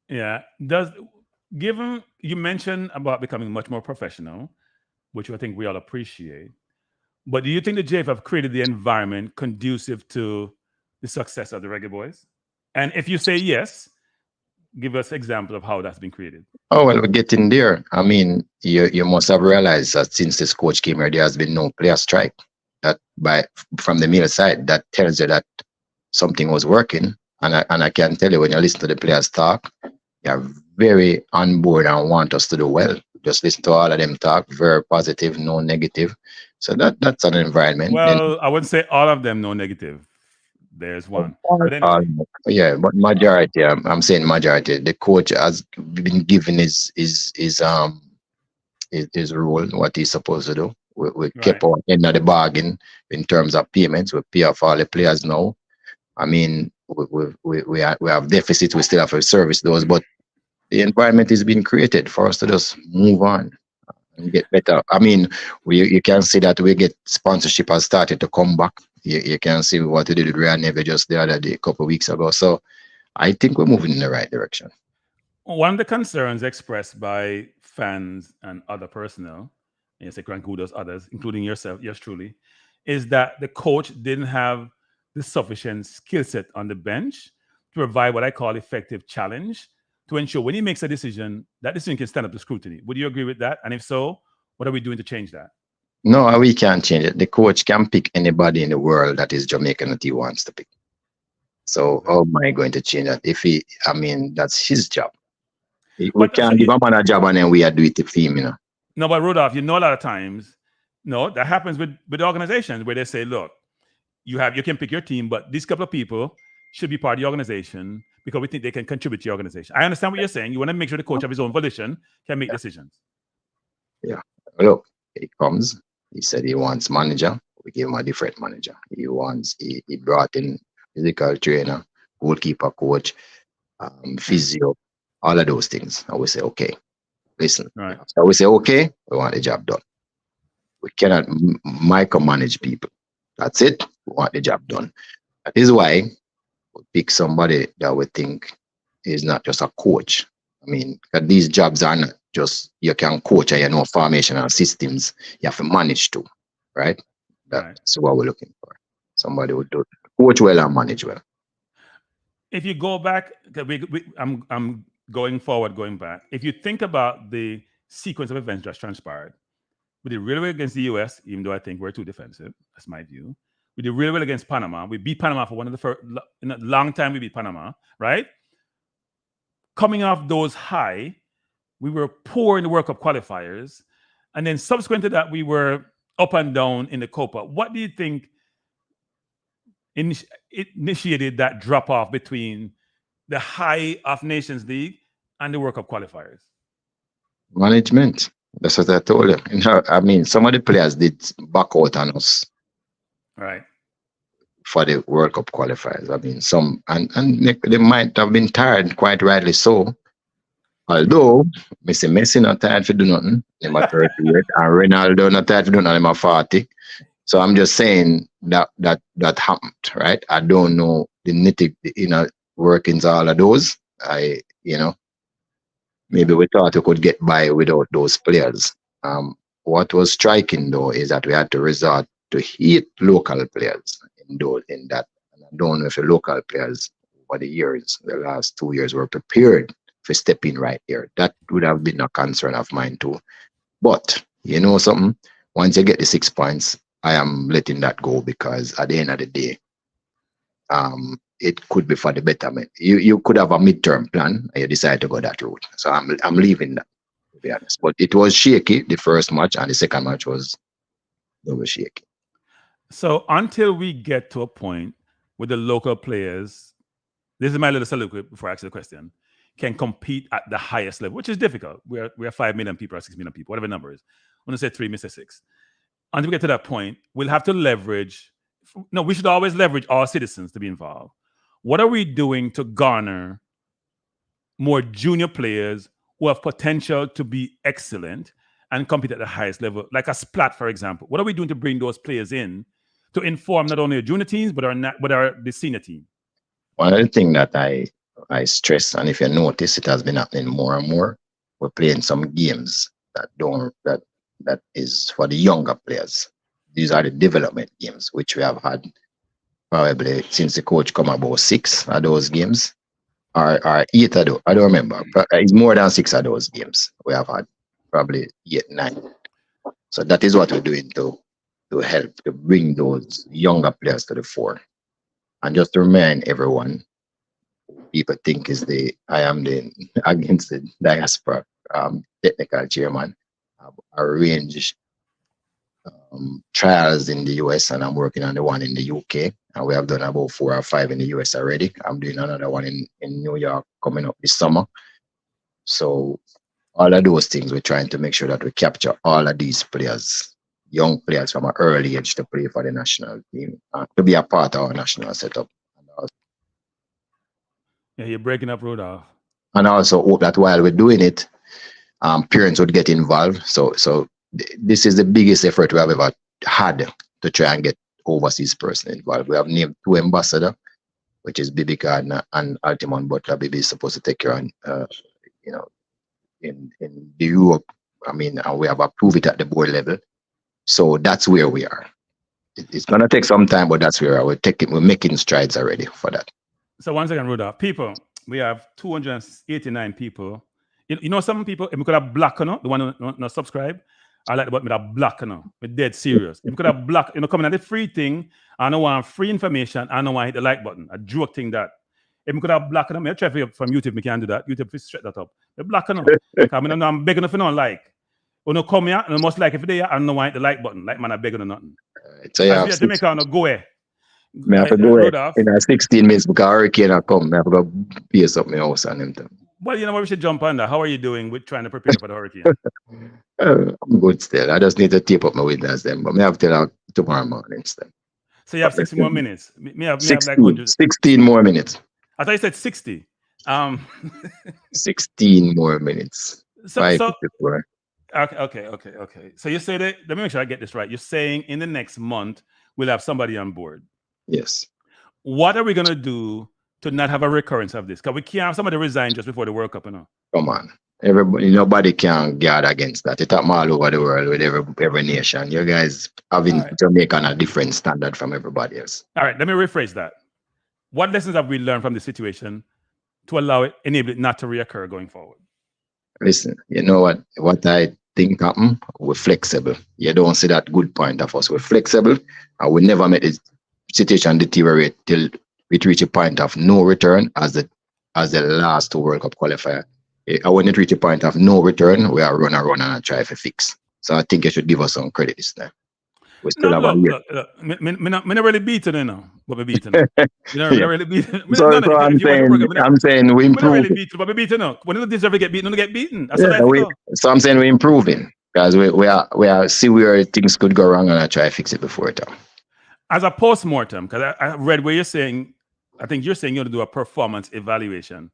Yeah. Given you mentioned about becoming much more professional, which I think we all appreciate, but do you think the JFF created the environment conducive to the success of the Reggae Boyz? And if you say yes, give us examples of how that's been created. Oh, well, we're getting there. I mean, you must have realized that since this coach came here, there has been no player strike. That from the male side, that tells you that something was working. And I can tell you, when you listen to the players talk, they're very on board and want us to do well. Just listen to all of them talk, very positive, no negative. So that's an environment. Well, I wouldn't say all of them no negative. There's one. But anyway. Yeah, but majority, I'm saying majority. The coach has been given his role, what he's supposed to do. We kept our end of the bargain in terms of payments. We pay off all the players now. I mean, we have deficits. We still have to service those, but the environment is being created for us to just move on and get better. I mean, you can see that we get sponsorship has started to come back. You can see what we did with Ryan Neve just the other day, a couple of weeks ago. So I think we're moving in the right direction. One of the concerns expressed by fans and other personnel, and you say Kranky, those others, including yourself, yours truly, is that the coach didn't have the sufficient skill set on the bench to provide what I call effective challenge to ensure when he makes a decision, that decision can stand up to scrutiny. Would you agree with that? And if so, what are we doing to change that? No, we can't change it. The coach can pick anybody in the world that is Jamaican that he wants to pick. So how am I going to change that? That's his job. We can't give a man a job and then we are doing it to him, you know. No, but Rudolph, a lot of times, that happens with organizations where they say, look, you can pick your team, but these couple of people should be part of the organization because we think they can contribute to your organization. I understand what you're saying. You want to make sure the coach of his own volition can make decisions. Yeah. Look, he comes. He said he wants manager. We gave him a different manager. He brought in physical trainer, goalkeeper coach, physio, all of those things. And we say, okay, listen. Right. So we say, okay, we want the job done. We cannot micromanage people. That's it. We want the job done. That is why we pick somebody that we think is not just a coach. I mean, because these jobs are not just you can coach and formation and systems. You have to manage too, right? That's what we're looking for. Somebody who do coach well and manage well. If you go back, I'm going back. If you think about the sequence of events that transpired, we did really well against the US, even though I think we're too defensive. That's my view. We did really well against Panama. We beat Panama for one of the first in a long time. We beat Panama, right? Coming off those high, we were poor in the World Cup qualifiers, and then subsequent to that, we were up and down in the Copa. What do you think initiated that drop off between the high of Nations League and the World Cup qualifiers? Management. That's what I told you. Some of the players did back out on us. Right. For the World Cup qualifiers. Some and they might have been tired, quite rightly so. Although Messi not tired for do nothing, I'm 38, and Ronaldo not tired for do nothing, I'm 40. So I'm just saying that happened, right? I don't know the workings all of those. Maybe we thought we could get by without those players. What was striking though is that we had to resort to hit local players in that. And I don't know if the local players over the last 2 years were prepared for stepping right there. That would have been a concern of mine too. But you know something? Once you get the 6 points, I am letting that go because at the end of the day, it could be for the betterment. You could have a midterm plan and you decide to go that route. So I'm leaving that, to be honest. But it was shaky the first match, and the second match was shaky. So until we get to a point where the local players, this is my little soliloquy before I ask the question, can compete at the highest level, which is difficult. We're 5 million people or 6 million people, whatever the number is. I'm going to say 3, Mr. 6. Until we get to that point, we'll have to leverage. No, we should always leverage all citizens to be involved. What are we doing to garner more junior players who have potential to be excellent and compete at the highest level, like a Splat, for example? What are we doing to bring those players in to inform not only the junior teams, but the senior team? One of the things that I stress, and if you notice, it has been happening more and more. We're playing some games that is for the younger players. These are the development games, which we have had probably since the coach come about 6 of those games, or 8 of those. I don't remember. It's more than 6 of those games we have had, probably 8, 9. So that is what we're doing to help to bring those younger players to the fore. And just to remind everyone, people think I am the against the diaspora technical chairman. I arrange trials in the US, and I'm working on the one in the UK. And we have done about 4 or 5 in the US already. I'm doing another one in New York coming up this summer. So all of those things, we're trying to make sure that we capture all of these players, young players from an early age, to play for the national team, to be a part of our national setup. Yeah, you're breaking up, Rudolph. And I also hope that while we're doing it, parents would get involved. So this is the biggest effort we have ever had to try and get overseas person involved. We have named 2 ambassadors, which is Bibi Gardner and Altimon Butler. Bibi is supposed to take care of, in the Europe. I mean, and we have approved it at the board level. So that's where we are. It's going to take some time, but that's where we're making strides already for that. So once again, Rudolph, people, we have 289 people. You know, some people, if we could have black, the one who not subscribe, I like about me that black, we're dead serious. If we could have black, coming at the free thing, I don't want free information, I don't want to hit the like button. A joke thing that. If we could have black, I try from YouTube, we can do that. YouTube, please straight that up. The black, I'm begging if you don't like. When you come here, and most like if they I don't want to hit the like button. Like, man, I'm begging or nothing. So yeah, Jamaica, no go away. I have to go in 16 minutes because hurricane will come. I have to go piece up my house and them. Well, you know what, we should jump on that. How are you doing with trying to prepare for the hurricane? I'm good still. I just need to tape up my windows then, but I have to tomorrow morning instead. So you have 60 more minutes. Me have 16 more minutes. I thought you said 60. 16 more minutes. Okay. So you say that, let me make sure I get this right. You're saying in the next month, we'll have somebody on board. Yes. What are we going to do to not have a recurrence of this? Because we can't have somebody resign just before the World Cup, Come on. Nobody can guard against that. It's happening all over the world with every nation. You guys having Jamaica on a different standard from everybody else. All right, let me rephrase that. What lessons have we learned from this situation to enable it not to reoccur going forward? Listen, you know what I think happen? We're flexible. You don't see that good point of us. We're flexible, and we never make the situation deteriorate till we reach a point of no return as the last World Cup qualifier. When it reach a point of no return, we are run and try to fix. So I think you should give us some credit this time. We still have a year. Me not really beaten, but we beaten. Really beaten. I'm saying we improve. Really beaten, but we beaten. When you deserve to get beaten, you get beaten. So I'm saying we're improving because we are see where things could go wrong and I try to fix it before it. As a post-mortem, because I read where you're saying, I think you're saying you're going to do a performance evaluation.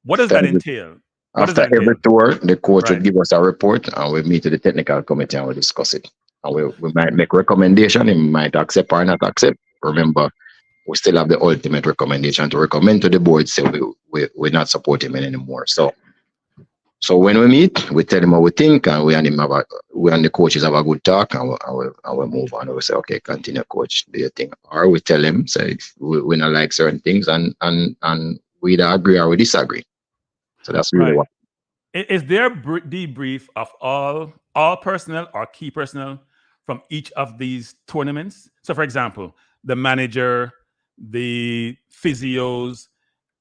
What does that entail? After every tour, the coach would give us a report and we meet with the technical committee and we discuss it. And we might make recommendation, he might accept or not accept. Remember, we still have the ultimate recommendation to recommend to the board, say we're not supporting him anymore. So when we meet, we tell him what we think, and we and the coaches have a good talk, and we move on. We say, okay, continue, coach, do your thing. Or we tell him, say, we don't like certain things, and we either agree or we disagree. So that's really what. Is there a debrief of all personnel or key personnel from each of these tournaments? So, for example, the manager, the physios,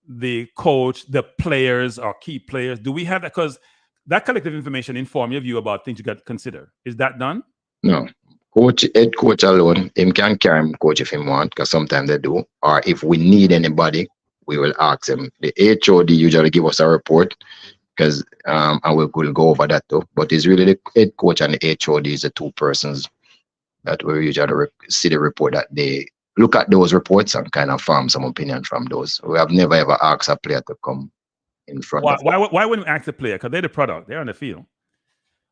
the coach, the players or key players. Do we have that? Because that collective information inform your view about things you got to consider. Is that done? No. Head coach alone, him can carry him coach if he want, because sometimes they do. Or if we need anybody, we will ask him. The HOD usually give us a report, because and we'll go over that too. But it's really the head coach and the HOD is the two persons that we usually see the report, that they look at those reports and kind of form some opinion from those. We have never ever asked a player to come in front of us. Why wouldn't we ask the player? Because they're the product, they're on the field.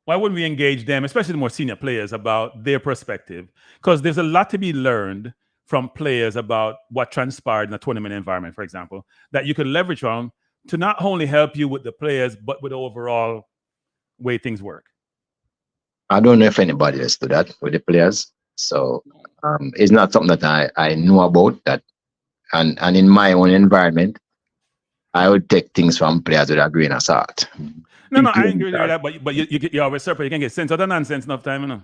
Why wouldn't we engage them, especially the more senior players, about their perspective? Because there's a lot to be learned from players about what transpired in a tournament environment, for example, that you could leverage from to not only help you with the players, but with the overall way things work. I don't know if anybody else do that with the players. So it's not something that I know about that. And in my own environment, I would take things from players with a grain of salt. No, I agree with that. But you always surprised. You can get sense of the nonsense enough time, you know.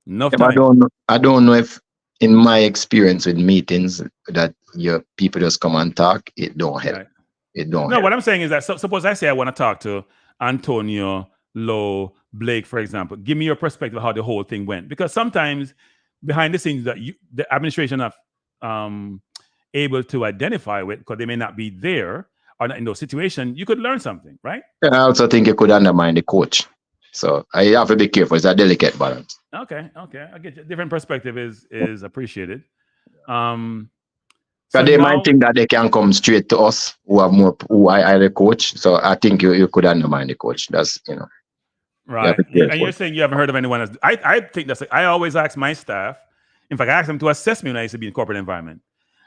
Enough time. I don't know if, in my experience with meetings, that your people just come and talk. It don't help. Right. It don't. No, what I'm saying is that suppose I say I want to talk to Antonio, Lowe, Blake, for example. Give me your perspective of how the whole thing went, because sometimes behind the scenes that the administration are able to identify with, because they may not be there or not in those situations, you could learn something, right? I also think you could undermine the coach. So I have to be careful. It's a delicate balance. Okay. I get you. Different perspective is appreciated. So they might think that they can come straight to us who are the coach. So I think you could undermine the coach. That's, you know. Right. And you're saying you haven't heard of anyone else. I think that's I always ask my staff. In fact, I ask them to assess me when I used to be in corporate environment,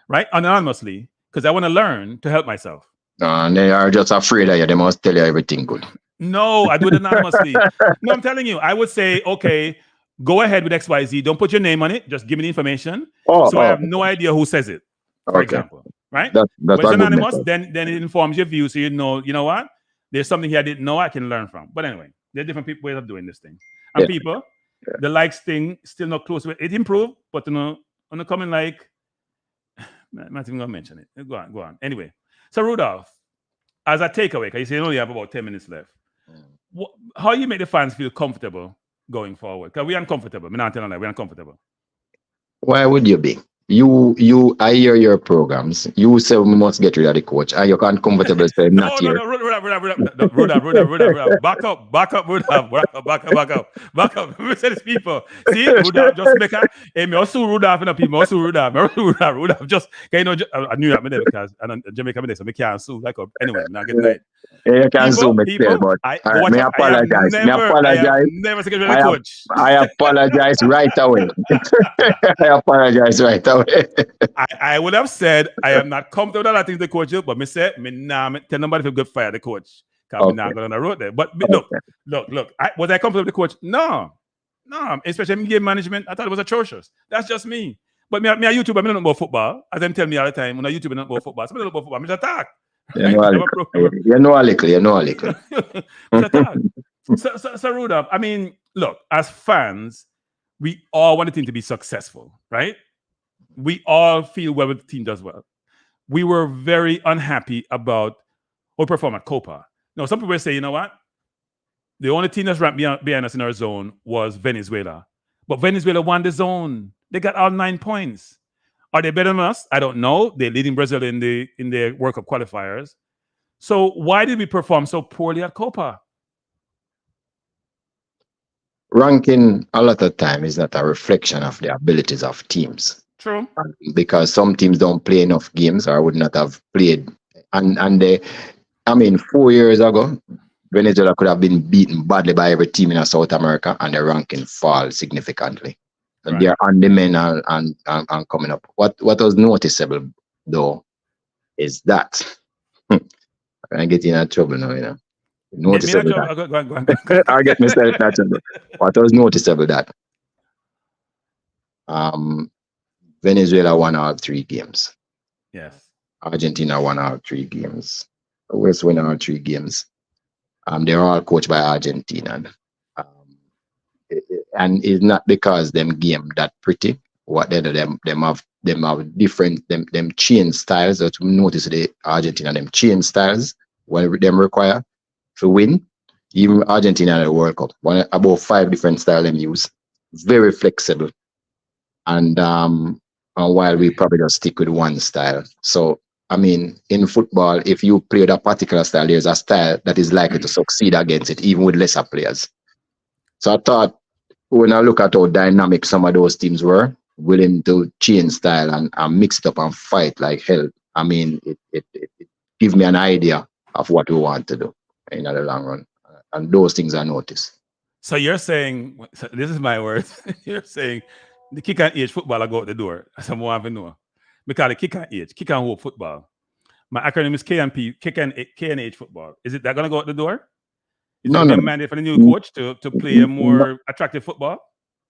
right? Anonymously, because I want to learn to help myself. And they are just afraid of you. They must tell you everything good. No, I do it anonymously. No, I'm telling you. I would say, okay, go ahead with XYZ. Don't put your name on it. Just give me the information. I have no idea who says it, for example. Right? That's when it's anonymous, then it informs your view. So you know what? There's something here I didn't know I can learn from. But anyway, there are different ways of doing this thing. And people, the likes thing, still not close with it. Improved, but on the coming like, I'm not even going to mention it. Go on. Anyway. So Rudolph, as a takeaway, because you say you only have about 10 minutes left, how you make the fans feel comfortable going forward? Because we're uncomfortable. I'm not telling you that. We're uncomfortable. Why would you be? I hear your programs. You say we must get rid of the coach. Are you uncomfortable say not here? No, Rudolph. Back up, Rudolph. Back up. We say these people. See, Rudolph just make a. Hey, me also Rudolph and people. Also Rudolph. Just, you know, I knew that because and Jamaica me so me can't sue. Like anyway, now good night. You can sue me, but I apologize. Never second the coach. I apologize right away. I apologize right away. I would have said I am not comfortable with that things the coach do, but me say me tell nobody to go fire the coach. Because I'm not going on the road there. But look. Was I comfortable with the coach? No. Especially in game management, I thought it was atrocious. That's just me. But me a YouTuber, I don't know about football. As them tell me all the time, when I YouTube, I don't know about football. So I don't know about football. I'm just attack. You know a little. So Rudolph, I mean, look, as fans, we all want the team to be successful, right? We all feel well when the team does well. We were very unhappy about how we performed at COPA. Now, some people say, you know what? The only team that's ranked behind us in our zone was Venezuela. But Venezuela won the zone. They got all 9 points. Are they better than us? I don't know. They're leading Brazil in their World Cup qualifiers. So why did we perform so poorly at COPA? Ranking a lot of time is not a reflection of the abilities of teams. True. Because some teams don't play enough games or would not have played. And 4 years ago, Venezuela could have been beaten badly by every team in South America and their ranking fall significantly. And they're on the men and coming up. What was noticeable though is that I get in trouble now, you know. Noticeable that. I get myself in trouble. What was noticeable that Venezuela won all 3 games. Yes. Argentina won all 3 games. West won all 3 games. They're all coached by Argentina. and it's not because them game that pretty. What they do, them have different them chain styles. That we notice the Argentina them chain styles when them require to win. Even Argentina in the World Cup, about 5 different styles them use. Very flexible, and while we probably just stick with one style. So I mean, in football, if you play that particular style, there's a style that is likely to succeed against it, even with lesser players. So I thought when I look at how dynamic some of those teams were, willing to change style and mix it up and fight like hell, I mean, it gives me an idea of what we want to do in the long run. And those things I noticed. So you're saying, so this is my words, you're saying the kick and age football I go out the door. Someone want to know. Because the kick and age, kick and hope football. My acronym is KNP, kick and age football. Is it that going to go out the door? Is it a mandate for the new coach to play a more attractive football?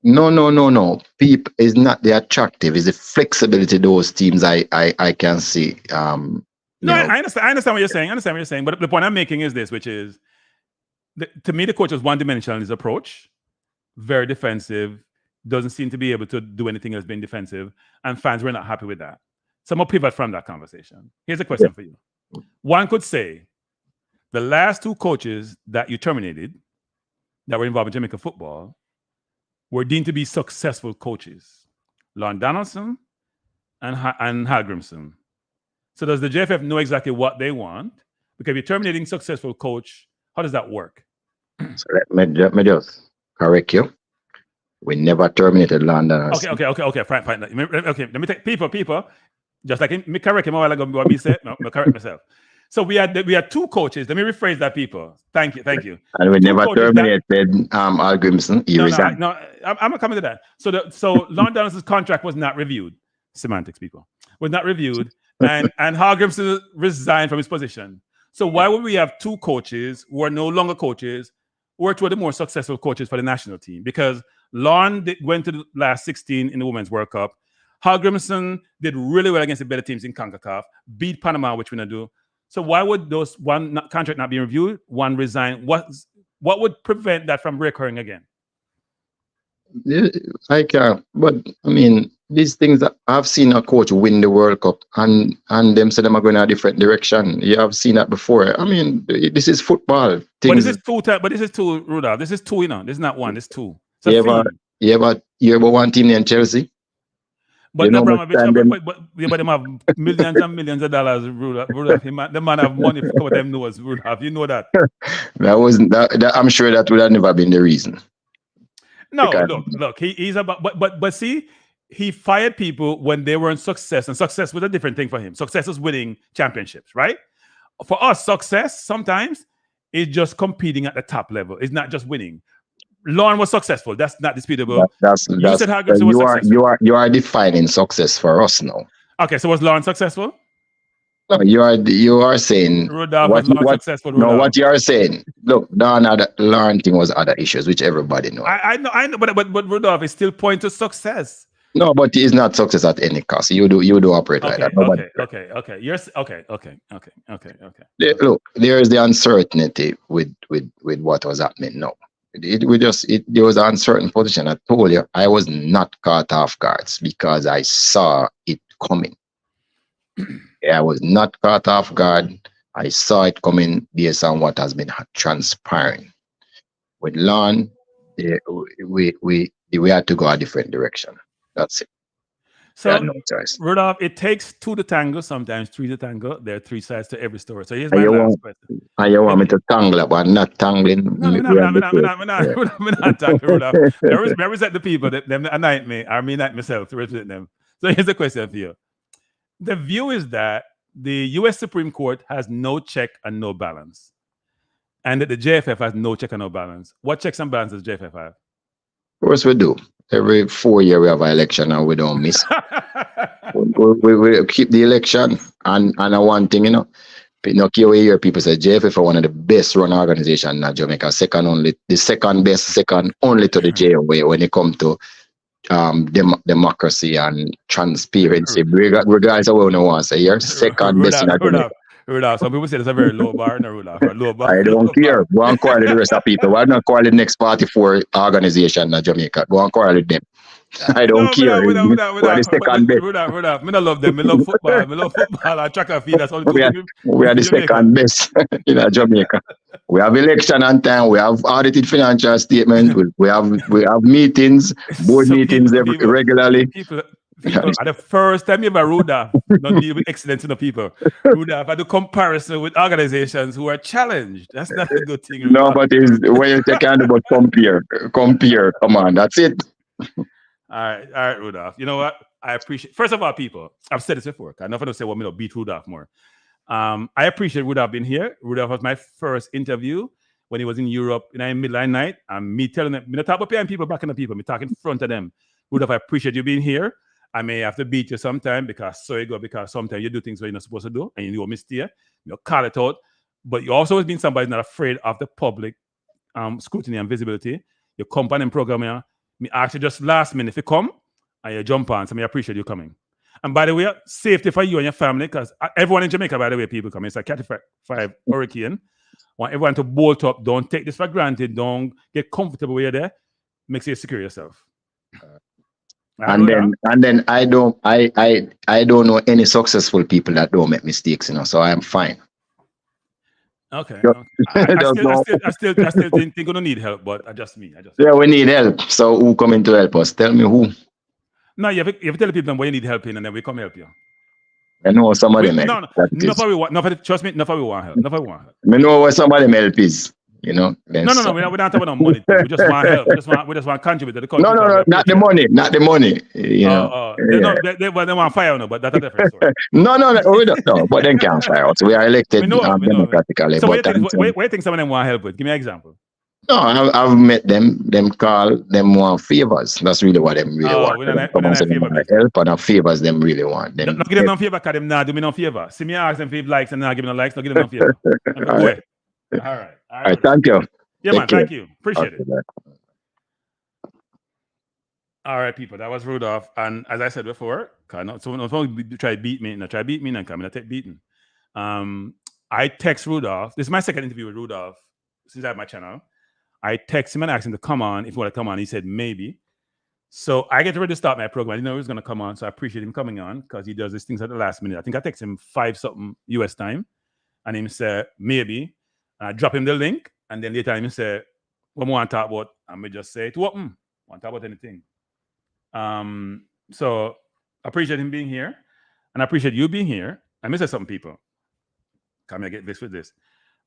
No. Peep is not the attractive. It's the flexibility those teams I can see. I understand what you're saying. But the point I'm making is this, which is, to me, the coach was one-dimensional in his approach, very defensive, doesn't seem to be able to do anything else being defensive, and fans were not happy with that. So I'm going to pivot from that conversation. Here's a question for you. One could say the last 2 coaches that you terminated that were involved in Jamaica football were deemed to be successful coaches. Lon Donaldson and Hal Grimson. So does the JFF know exactly what they want? Because if you're terminating successful coach, how does that work? So let me just correct you. We never terminated Lon Donaldson. Okay, fine. Okay, let me take people. Just like me correct him a while ago, what me said, no, correct myself. So we had 2 coaches. Let me rephrase that, people. Thank you. And we never terminated Al Grimson. He resigned. No, I'm coming to that. So Lon Donaldson's contract was not reviewed. Semantics, people. Was not reviewed. And Hal Grimson resigned from his position. So why would we have 2 coaches who are no longer coaches, who are 2 of the more successful coaches for the national team? Because Lon went to the last 16 in the Women's World Cup. Hal Grimson did really well against the better teams in CONCACAF, beat Panama, which we're going to do. So why would those contract not be reviewed, one resign? What would prevent that from recurring again? But I mean, these things that I've seen a coach win the World Cup and them say them are going in a different direction. You have seen that before. I mean, this is football. But this is 2, Rudolph. This is 2, This is not 1. This is 2. So you ever one team named Chelsea? But them have millions and millions of dollars, Rudolph. The man have money for them knows, Rudolph. You know that. That wasn't that. I'm sure that would have never been the reason. No, look. He's about, but see, he fired people when they were in success, and success was a different thing for him. Success is winning championships, right? For us, success sometimes is just competing at the top level. It's not just winning. Lon was successful. That's not disputable. You are defining success for us now. Okay, so was Lon successful? No, you are saying Rudolph was successful. No, what you are saying. Look, Lon thing was other issues, which everybody knows. I know, but Rudolph is still pointing to success. No, but it's not success at any cost. You do operate like that. Okay. Okay. Look, there is the uncertainty with what was happening now. There was an uncertain position. I told you I was not caught off guard because I saw it coming. I was not caught off guard. I saw it coming based on what has been transpiring. With Lon, we had to go a different direction. That's it. So, no choice. Rudolph, it takes 2 to tango, sometimes 3 to tango. There are 3 sides to every story. So here's my last question. And you want me to tangle up? I'm not tangling. No, we're not tangling, Rudolph. I represent the people that them anoint me, or me anoint myself to represent them. So here's the question for you. The view is that the U.S. Supreme Court has no check and no balance, and that the JFF has no check and no balance. What checks and balances does JFF have? Of course we do. Every 4 years we have an election and we don't miss. we keep the election and one thing, you hear people say JFF are one of the best run organizations in Jamaica, second only to the JFF when it comes to democracy and transparency. Regardless of what we want to say, you're second best in Jamaica. Rudolph, some people say it's a very low bar, no Rudolph, a low bar. I don't Low care. bar. Go and quarrel with the rest of people. Why not quarrel the next 44 organization in Jamaica? Go and quarrel with them. I don't No, care. We're the second best. Rudolph, me not love them. Me love football. Me love football and track and field. That's all the two We are, things we are in the Jamaica. second best in Jamaica. We have election on time. We have audited financial statement. We have meetings, board So meetings regularly. people, at the first time you ever Rudolph, not deal with excellence in the people. Rudolph had the comparison with organizations who are challenged. That's not a good thing. No, but when you take on about compare. Come on, that's it. All right, Rudolph. You know what? I appreciate. First of all, people, I've said this before. I'm not going to say what me to beat Rudolph more. I appreciate Rudolph being here. Rudolph was my first interview when he was in Europe in midline night. And me telling them, me not talk about paying people back in the people. Me talking in front of them. Rudolph, I appreciate you being here. I may have to beat you sometime because sometimes you do things where you're not supposed to do and you do a mistake. You call it out. But you also has been somebody not afraid of the public scrutiny and visibility. Your company and program here. Me ask you just last minute if you come and you jump on. So me appreciate you coming. And by the way, safety for you and your family, because everyone in Jamaica, by the way, people come. It's a Cat 5 hurricane. Want everyone to bolt up. Don't take this for granted. Don't get comfortable where you're there. Make sure you secure yourself. And then I don't know any successful people that don't make mistakes, so I'm fine. Okay. I still think you're gonna need help, but yeah, we need help. So who coming to help us? Tell me who. No, you have to tell people where you need help in, and then we come help you. I know some of them. Trust me, nobody want help. Nobody want help. I know what some of them help is. No, we're not talking about money. We just want help. We just want to contribute to the country. No, not the money. They want fire, but that's a different story. No, we don't know. But they can't fire us. We are elected democratically. So what do you think some of them want help with? Give me an example. No, I've met them. Them call them want favors. That's really what them really want. Help and favors them really want. Not give them no favor because them not do me no favor. See me ask them for likes and not give me no likes. Not give them no favor. All right. Thank you. Yeah, man. Thank you. Appreciate it. All right, people. That was Rudolph. And as I said before, someone try to beat me. And try to beat me and come and take beating. I text Rudolph. This is my second interview with Rudolph since I have my channel. I text him and asked him to come on. If you want to come on, he said maybe. So I get ready to start my program. I didn't know he was going to come on, so I appreciate him coming on because he does these things at the last minute. I think I text him 5-something US time, and he said maybe. I drop him the link, and then later he said, "What we want to talk about?" And we just say, "To open, want to talk about anything." So I appreciate him being here, and I appreciate you being here. I miss something, people. Come here, get this with this.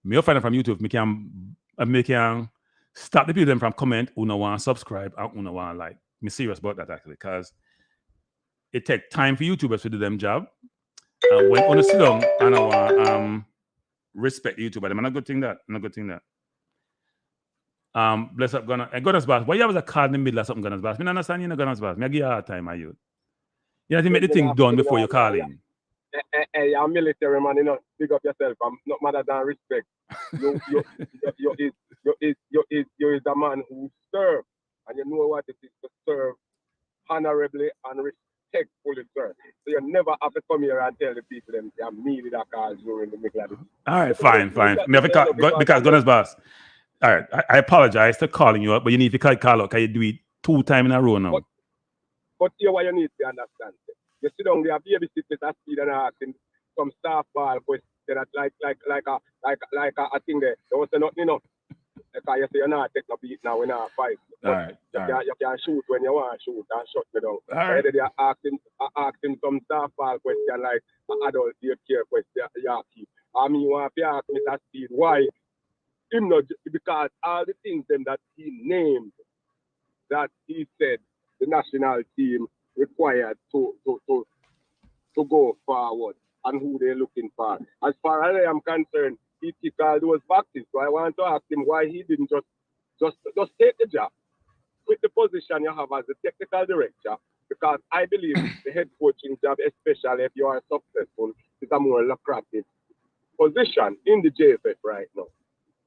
Me find it from YouTube. Me can stop the people from comment who no want to subscribe and who no want to like. Me serious about that actually, because it take time for YouTubers to do them job. And when on a sit down, I don't want respect the YouTuber. I'm not good thing that. Bless up Gunners Boss. Why you have a card in the middle of something Gunners Boss? I understand you know Gunners Boss. I give you a hard time, you. You have to make the thing done before you call in. Hey, you're military man, big up yourself. I'm not matter than respect. You is the man who serve, and you know what it is to serve honorably and respectfully, sir. So you never have to come here and tell the people them they are me with a call during the middle of the All right, fine. Because Gunners Boss. All right, I apologize for calling you up, but you need to call out because you do it 2 times in a row now. But here what you need to understand. You sit down there, babysit Mr. Speed and asking some staff ball question that like a thing there. Don't say nothing, Because you say you're not taking a beat now, we're not fight. You can shoot when you want to shoot and shut me down. Right. They are asking some staff ball question like an adult daycare question. I mean, you want to ask Mr. Speed why him not, because all the things them that he named, that he said the national team required to go forward and who they're looking for. As far as I am concerned, he ticked all those boxes. So I want to ask him why he didn't just take the job. With the position you have as the technical director, because I believe the head coaching job, especially if you are successful, is a more lucrative position in the JFF right now.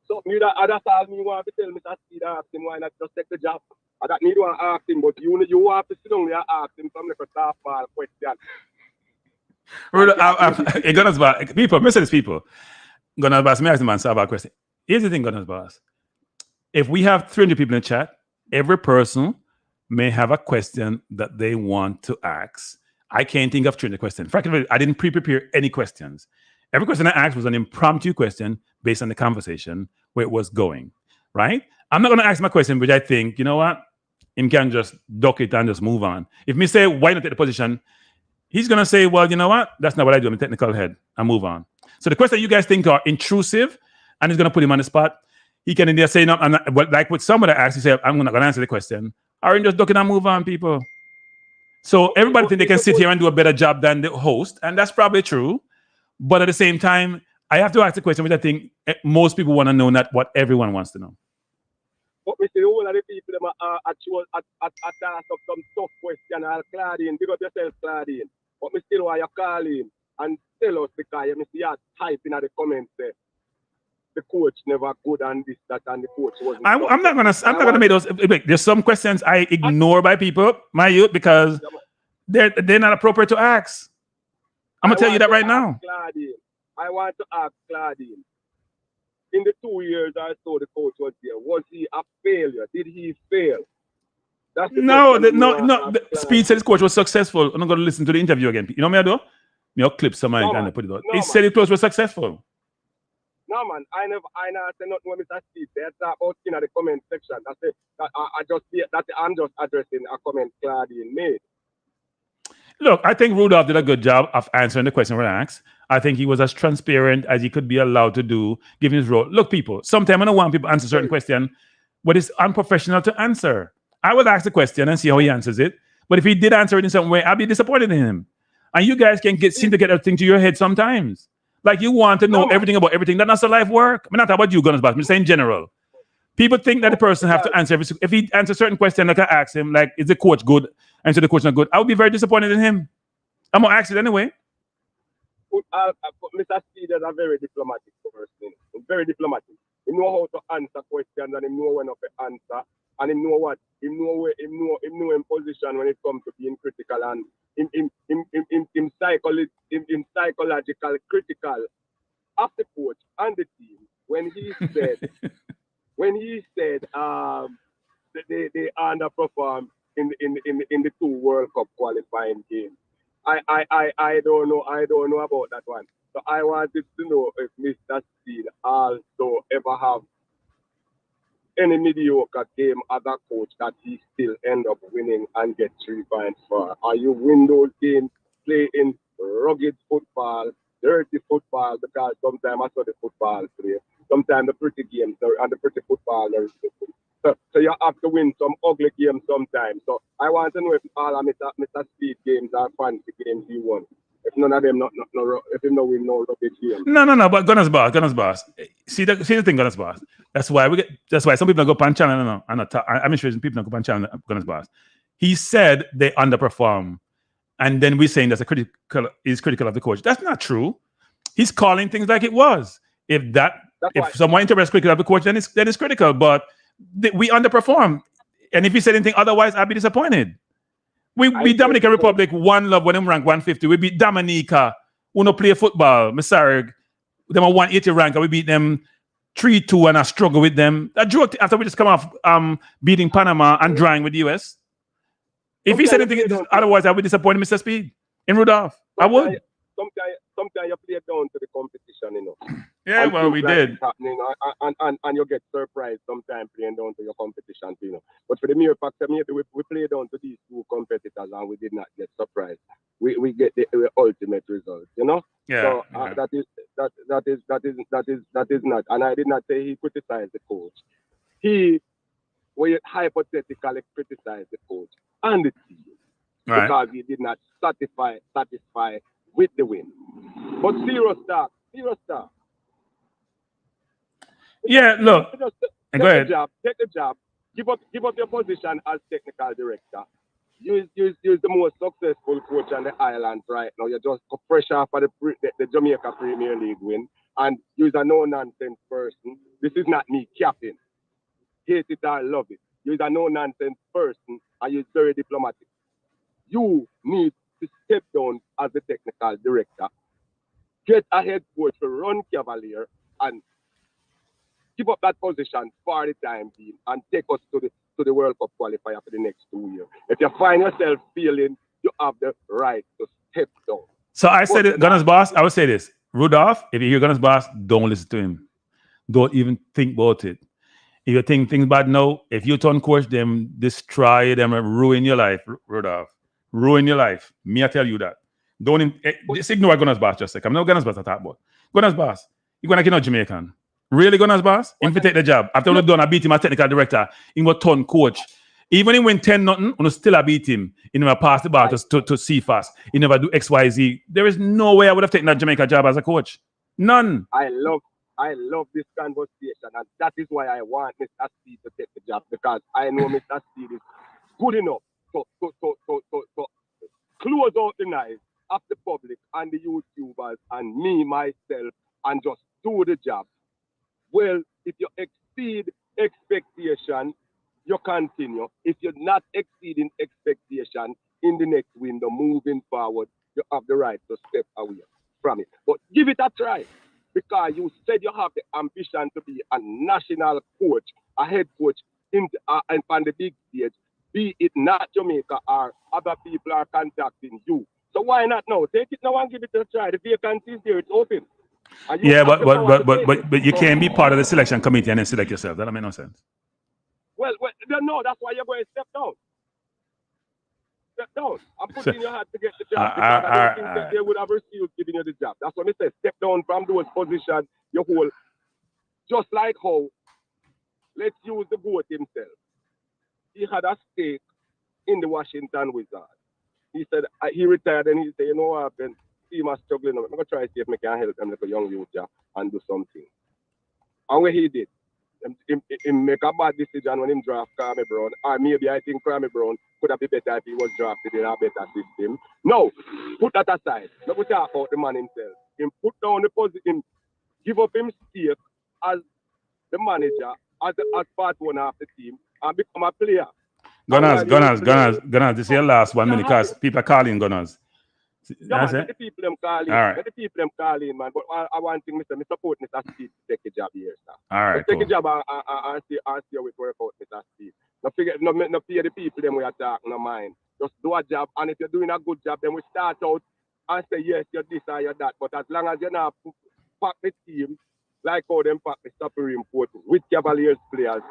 So that's all me want to tell Mr. Speed, ask him why not just take the job. I don't need to ask him, but you have to sit down there and ask him some like a softball question. Gunners Boss, people, Mr. People, Gunners Boss, me ask the man a question. Here's the thing, Gunners Boss. If we have 300 people in the chat, every person may have a question that they want to ask. I can't think of 300 questions. Frankly, I didn't pre-prepare any questions. Every question I asked was an impromptu question based on the conversation where it was going, right? I'm not going to ask my question, which I think, you know what? Him can just duck it and just move on. If me say, why not take the position? He's going to say, well, you know what? That's not what I do. I'm a technical head. I move on. So the questions you guys think are intrusive and it's going to put him on the spot, he can either say, no, I'm not, but like with somebody asks, he said, I'm not going to answer the question. Or just duck it and move on, people. So everybody think they can sit here and do a better job than the host. And that's probably true. But at the same time, I have to ask the question, which I think most people want to know, not what everyone wants to know. But we see all of the people them at ask up some tough question. I'll Claudine, big up yourself, Claudine. But me still want you call in and tell us because you see us typing at the comments there. The coach never good and this, that, and the coach wasn't. I'm not gonna make those. There's some questions I ignore by people, my youth, because they're not appropriate to ask. I'm gonna tell you that right now. Claudine, I want to ask Claudine. In the 2 years I saw the coach was there, was he a failure? Did he fail? That's the Speed said his coach was successful. I'm not going to listen to the interview again. You know what I do? I'll clip somebody and put it out. He said his coach was successful. No man, I never say nothing when Mr. Speed. They talk about in the comment section. I'm just addressing a comment Claudine made. Look, I think Rudolph did a good job of answering the question when asked. I think he was as transparent as he could be allowed to do, given his role. Look, people, sometimes I don't want people to answer a certain question, but it's unprofessional to answer. I would ask the question and see how he answers it. But if he did answer it in some way, I'll be disappointed in him. And you guys can seem to get everything to your head sometimes. Like you want to know everything about everything. That's not life work. I'm not talking about you, Gunners Boss. I'm just saying in general. People think that the person have to answer every. If he answers a certain question, like I ask him, like, is the coach good? Answer the coach not good. I would be very disappointed in him. I'm gonna ask it anyway. Mr. Speed is a very diplomatic person. Very diplomatic. He know how to answer questions and he know when to answer. And he know what? He know in position when it comes to being critical and in psychological critical of the coach and the team when he said they underperformed in the 2 World Cup qualifying games. I don't know about that one. So I wanted to know if Mr. Speed also ever have any mediocre game as a coach that he still end up winning and get 3 points for. Are you win those games playing rugged football, dirty football, because sometimes I saw the football play. Sometimes the pretty games and the pretty football are so you have to win some ugly games sometimes. So I want to know if all of Mr. Speed games are fancy games he won. If none of them if him no win no rubbish games. No. But Gunners Boss. See the thing, Gunners Boss. That's why some people don't go pan channel. I'm sure people don't go pan channel. Gunners Boss. He said they underperform, and then we're saying that's critical of the coach. That's not true. He's calling things like it was. If someone interprets critical of the coach, then it's critical. But we underperform, and if he said anything otherwise, I'd be disappointed. We beat Dominican Republic 1-0 when them rank 150. We beat Dominica, who no play football. I'm sorry, them a 180 rank, and we beat them 3-2, and I struggle with them. That joke after we just come off beating Panama and drawing with the US. If he said anything otherwise, I would be disappointed, Mr. Speed. In Rudolph, I would. Sometimes you play down to the competition, you know. Yeah, and well, we did. And you get surprised sometimes playing down to your competition, you know. But for the mere fact that we play down to these 2 competitors and we did not get surprised. We get the ultimate result, you know. Yeah. So that is not. And I did not say he criticized the coach. He hypothetically criticized the coach and the team because he did not satisfy with the win. But zero star. Yeah, look. Go ahead. Take the job. Give up your position as technical director. Use the most successful coach on the island right now. You just go fresh off of the Jamaica Premier League win and use a no-nonsense person. This is not me capping. Hate it or love it. Use a no-nonsense person and use very diplomatic. You need to step down as the technical director, get a head coach to run Cavalier, and give up that position for the time being and take us to the World Cup qualifier for the next 2 years. If you find yourself feeling you have the right to step down. So I said it, Gunner's boss, I would say this. Rudolph, if you hear Gunner's boss, don't listen to him. Don't even think about it. If you think things bad now, if you turn coach them, destroy them, ruin your life, Rudolph. Ruin your life. Me, I tell you that. Don't just ignore Gunner's boss just a second. I'm not Gunner's boss I talk about. Gunner's boss, you're going to get Jamaican. Really, Gunner's boss? Him to take the job. After we done, I beat him as technical director. He was turn coach. Even when he win 10-0, we still I beat him. He never passed the ball to CFAS. He never do XYZ. There is no way I would have taken that Jamaica job as a coach. None. I love this conversation, and that is why I want Mr. Steve to take the job, because I know Mr. Steve is good enough to close out the knife of the public and the YouTubers and me, myself, and just do the job. Well, if you exceed expectation, you continue. If you're not exceeding expectation in the next window, moving forward, you have the right to step away from it. But give it a try, because you said you have the ambition to be a national coach, a head coach on the big stage, be it not Jamaica or other people are contacting you. So why not now? Take it now and give it a try. The vacancy is there, it's open. Yeah, but you can't be part of the selection committee and then select yourself. That don't make no sense. Well, no, that's why you're going to step down. Step down. I'm putting your hat to get the job. I don't think that they would have refused giving you the job. That's what I said. Step down from those positions you hold. Just like how, let's use the GOAT himself. He had a stake in the Washington Wizards. He said, he retired and he said, you know what happened? Team are struggling. I'm going to try to see if I can help them like a young youth and do something. And what he did, he make a bad decision when he draft Kwame Brown. Or maybe I think Kwame Brown could have been better if he was drafted in a better system. No, put that aside. Let me talk about the man himself. He put down the position, give up his stake as the manager, as part one of the team, and become a player. Gunners, this is your last 1 minute because people are calling Gunners. Yeah, man, the people them calling. All right. The people them calling, man. But I want to Mr. Support Mr. Steve to take a job here, sir. All right, take a job and see we work out Mr. Steve. No fear the people them we attack, no mind. Just do a job, and if you're doing a good job, then we start out and say yes, you're this or you're that. But as long as you're not pack the team like how them pack the Supreme Court with Cavaliers players,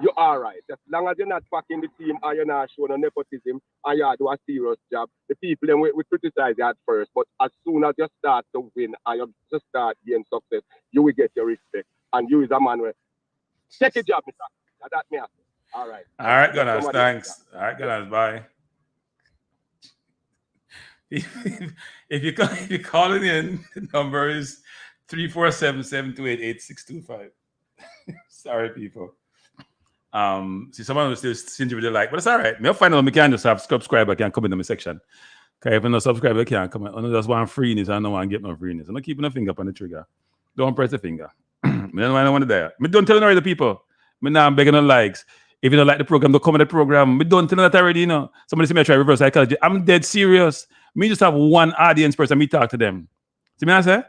you're all right. As long as you're not packing the team and you're not showing no nepotism and you do a serious job, the people then we criticize you at first. But as soon as you start to win and you just start getting success, you will get your respect. And you is a man where take a job, Mr. That's me. All right. All right, Gunners. Thanks. All right, Gunners. Bye. If you're calling in, the number is 347-728-8625. Sorry, people. See, someone was still stingy with the like, but it's all right. I'll find out I can just have subscriber can come in the section. Okay, if no subscriber can't come in, I just want freeness. I don't want to get no freeness. I'm not keeping a finger up on the trigger. Don't press the finger. I don't want to die. I don't tell the people. I'm begging on likes. If you don't like the program, don't come in the program. I don't tell that already, you know. Somebody see me try reverse psychology. I'm dead serious. Me just have one audience person, me talk to them. See me I say?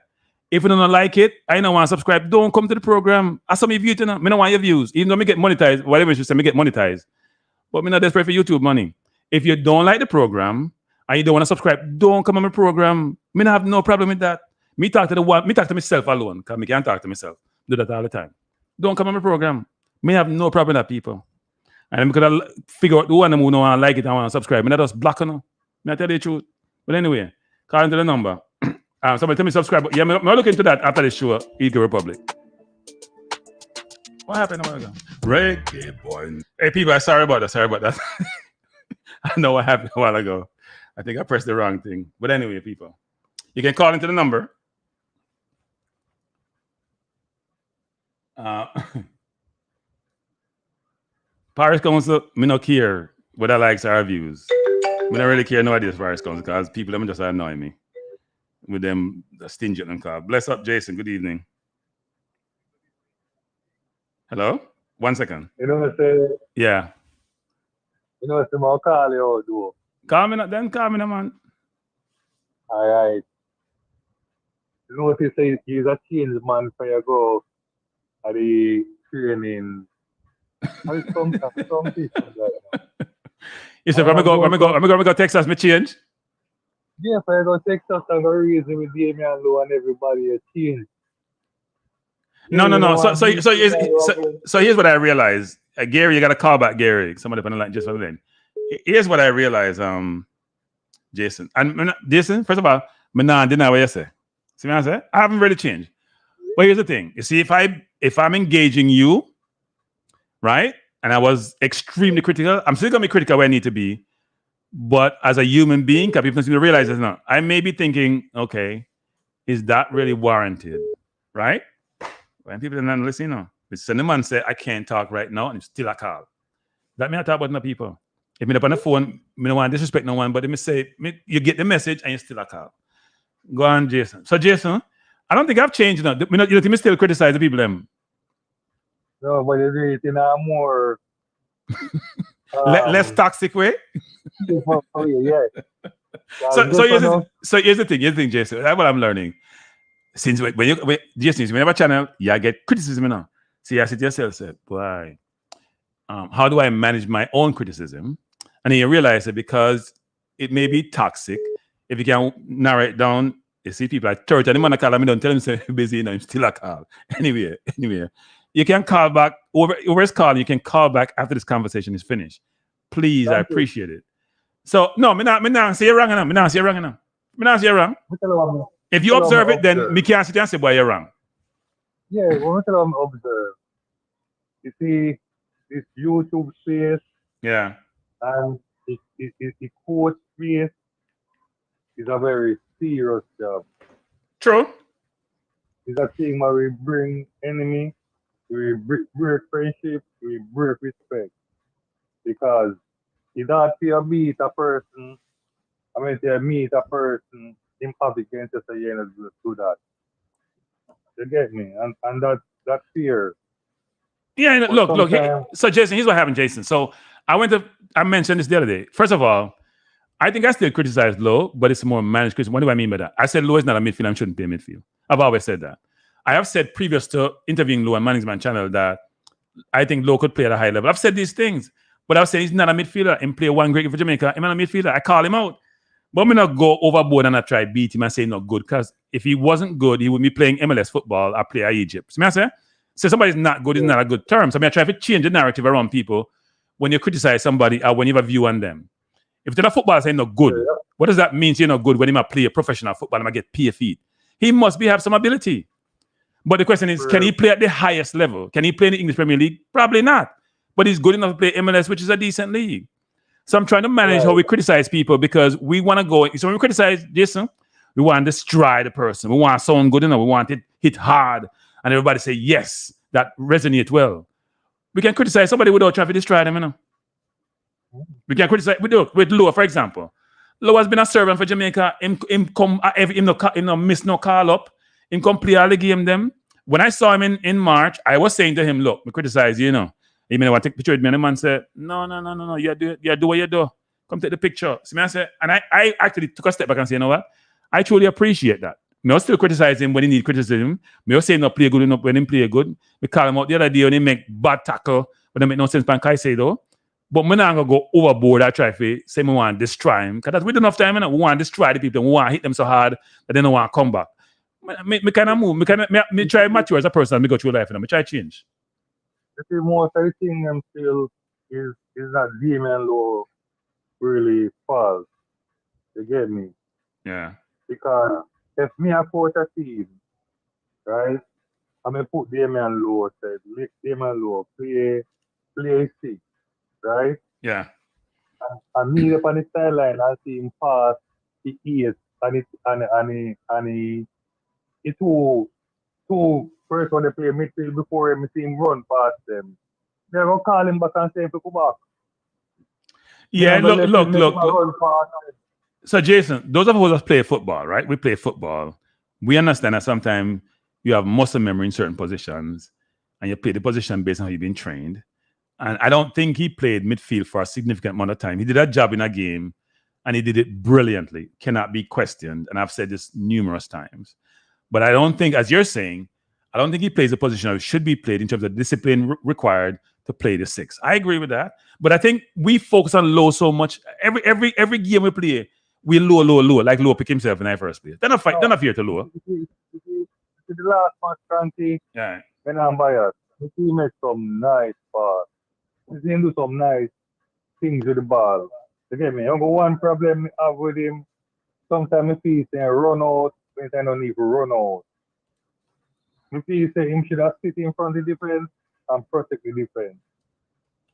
If you don't like it, I don't want to subscribe. Don't come to the program. As some of you, I don't want your views. Even though me get monetized, whatever you say, me get monetized. But me not desperate for YouTube money. If you don't like the program and you don't want to subscribe, don't come on my program. Me not have no problem with that. Me talk to myself alone, because me can't talk to myself. Do that all the time. Don't come on my program. Me have no problem with that, people. And I'm gonna figure out the one who don't want to like it and want to subscribe. Me not just block on. Me I tell you the truth. But anyway, call into the number. Somebody tell me subscribe. Yeah, I'm looking into that after the show. Eagle Republic. What happened a while ago? Reggae Boyz. Hey, people, sorry about that. I know what happened a while ago. I think I pressed the wrong thing. But anyway, people, you can call into the number. Paris Council, me no care whether I likes our views. Me don't really care no idea Paris Council because people them just annoy me with them stingy and call. Bless up, Jason. Good evening. Hello? 1 second. You know what I say? Yeah. You know what I'm call you out, do? Call me, man. All right. Notice he's a change man for your go at the training. And some people like You said, when I go Texas, me change. yeah, for you go Texas and go reason with Damian Lowe and everybody a change. No. So here's what I realized. Gary, you got to call back Gary. Somebody on the line just for the line. Here's what I realized, Jason. And Jason, first of all, I didn't know what you say. See what I say? I haven't really changed. But here's the thing. You see, if I'm engaging you, right, and I was extremely critical, I'm still gonna be critical where I need to be. But as a human being, because people seem to realize it's not. I may be thinking, okay, is that really warranted, right? When people don't listen, if the man say I can't talk right now, and still a call. That means I talk about no people. If me up on the phone, me don't want to disrespect no one, but if me say you get the message and you still a call. Go on, Jason. So Jason, I don't think I've changed now. You don't think me still criticize the people them? No, but you do it in a more less toxic way. Yeah. So here's the thing, Jason. That's what I'm learning. Since Jason, when you have a channel, you get criticism now. So you ask it yourself, say, boy, how do I manage my own criticism? And then you realize that because it may be toxic, if you can narrow it down, you see people like church, and the man call me, don't tell him say busy, I'm still a call. Anyway, you can call back over his call. You can call back after this conversation is finished. Please, I appreciate it. So no, me not say you're wrong enough. Me not say you're wrong enough. Me not say you're wrong. If you observe it, then me can't sit and say, boy, you're wrong. Yeah, when I observe, you see this YouTube space, yeah, and the coach space is a very serious job. True. It's a thing where we bring enemy, we break friendship, we break respect. Because you don't meet a person, meet a person in public and just say, yeah, let's do that. You get me? And that fear. Yeah, look. So Jason, here's what happened, Jason. So I mentioned this the other day. First of all, I think I still criticize Lowe, but it's more managed criticism. What do I mean by that? I said Lowe is not a midfield and shouldn't be a midfield. I've always said that. I have said previous to interviewing Lowe on Management Channel that I think Lowe could play at a high level. I've said these things, but I've said he's not a midfielder and play one great game for Jamaica. He's not a midfielder. I call him out. But I'm not go overboard and I try beat him and say not good, because if he wasn't good, he would be playing MLS football or play at Egypt. So I say somebody's not good is not a good term. So I try to change the narrative around people when you criticize somebody or when you have a view on them. If they're not football saying not good, what does that mean? You're not good when he might play a professional football and might get paid feet. He must have some ability. But the question is, can he play at the highest level? Can he play in the English Premier League? Probably not. But he's good enough to play MLS, which is a decent league. So I'm trying to manage how we criticize people, because we want to go. So when we criticize Jason, we want to destroy the person. We want someone good enough. We want it hit hard. And everybody say, yes, that resonates well. We can criticize somebody without trying to destroy them, We can criticize with Lowe, for example. Lowe has been a servant for Jamaica. Him no miss no call up. Him come play all the game them. When I saw him in March, I was saying to him, look, we criticize you, He may want to take a picture with me, and the man said, no, you do what you do. Come take the picture. So I said, and I actually took a step back and said, you know what? I truly appreciate that. Me still criticize him when he need criticism. Me say not play good enough when he play good. We call him out the other day when he make bad tackle, but they make no sense when Kai say though. But me not gonna go overboard. I try to say me want to destroy him, because we don't have time. We want to destroy the people. We want to hit them so hard that they don't want to come back. Me kind of move. Me try to mature as a person. Me go through life and me try to change. The most I think I'm still is that Damian Lowe really false. You get me? Yeah. Because if me a coach a team, right? I'm gonna put Damian Lowe, Damian Lowe play 6, right? Yeah. And me up on the sideline and see him pass the 8 and he two first when they play midfield before him see him run past them. They're gonna call him back and say to come back. Yeah, look. So Jason, those of us that play football, right? We play football. We understand that sometimes you have muscle memory in certain positions and you play the position based on how you've been trained. And I don't think he played midfield for a significant amount of time. He did that job in a game and he did it brilliantly. Cannot be questioned. And I've said this numerous times. But I don't think, as you're saying, I don't think he plays the position that should be played in terms of discipline required to play the 6. I agree with that. But I think we focus on low so much. Every game we play, we low, like Low pick himself in the first place. They're not fear to low. The last match, Kranky, Yeah. when I'm biased, he made some nice pass. He do some nice things with the ball. You get me? Only one problem I have with him, sometimes he say run out, when I don't need to run out. If he say him should have sit in front of the defense and protect the defense.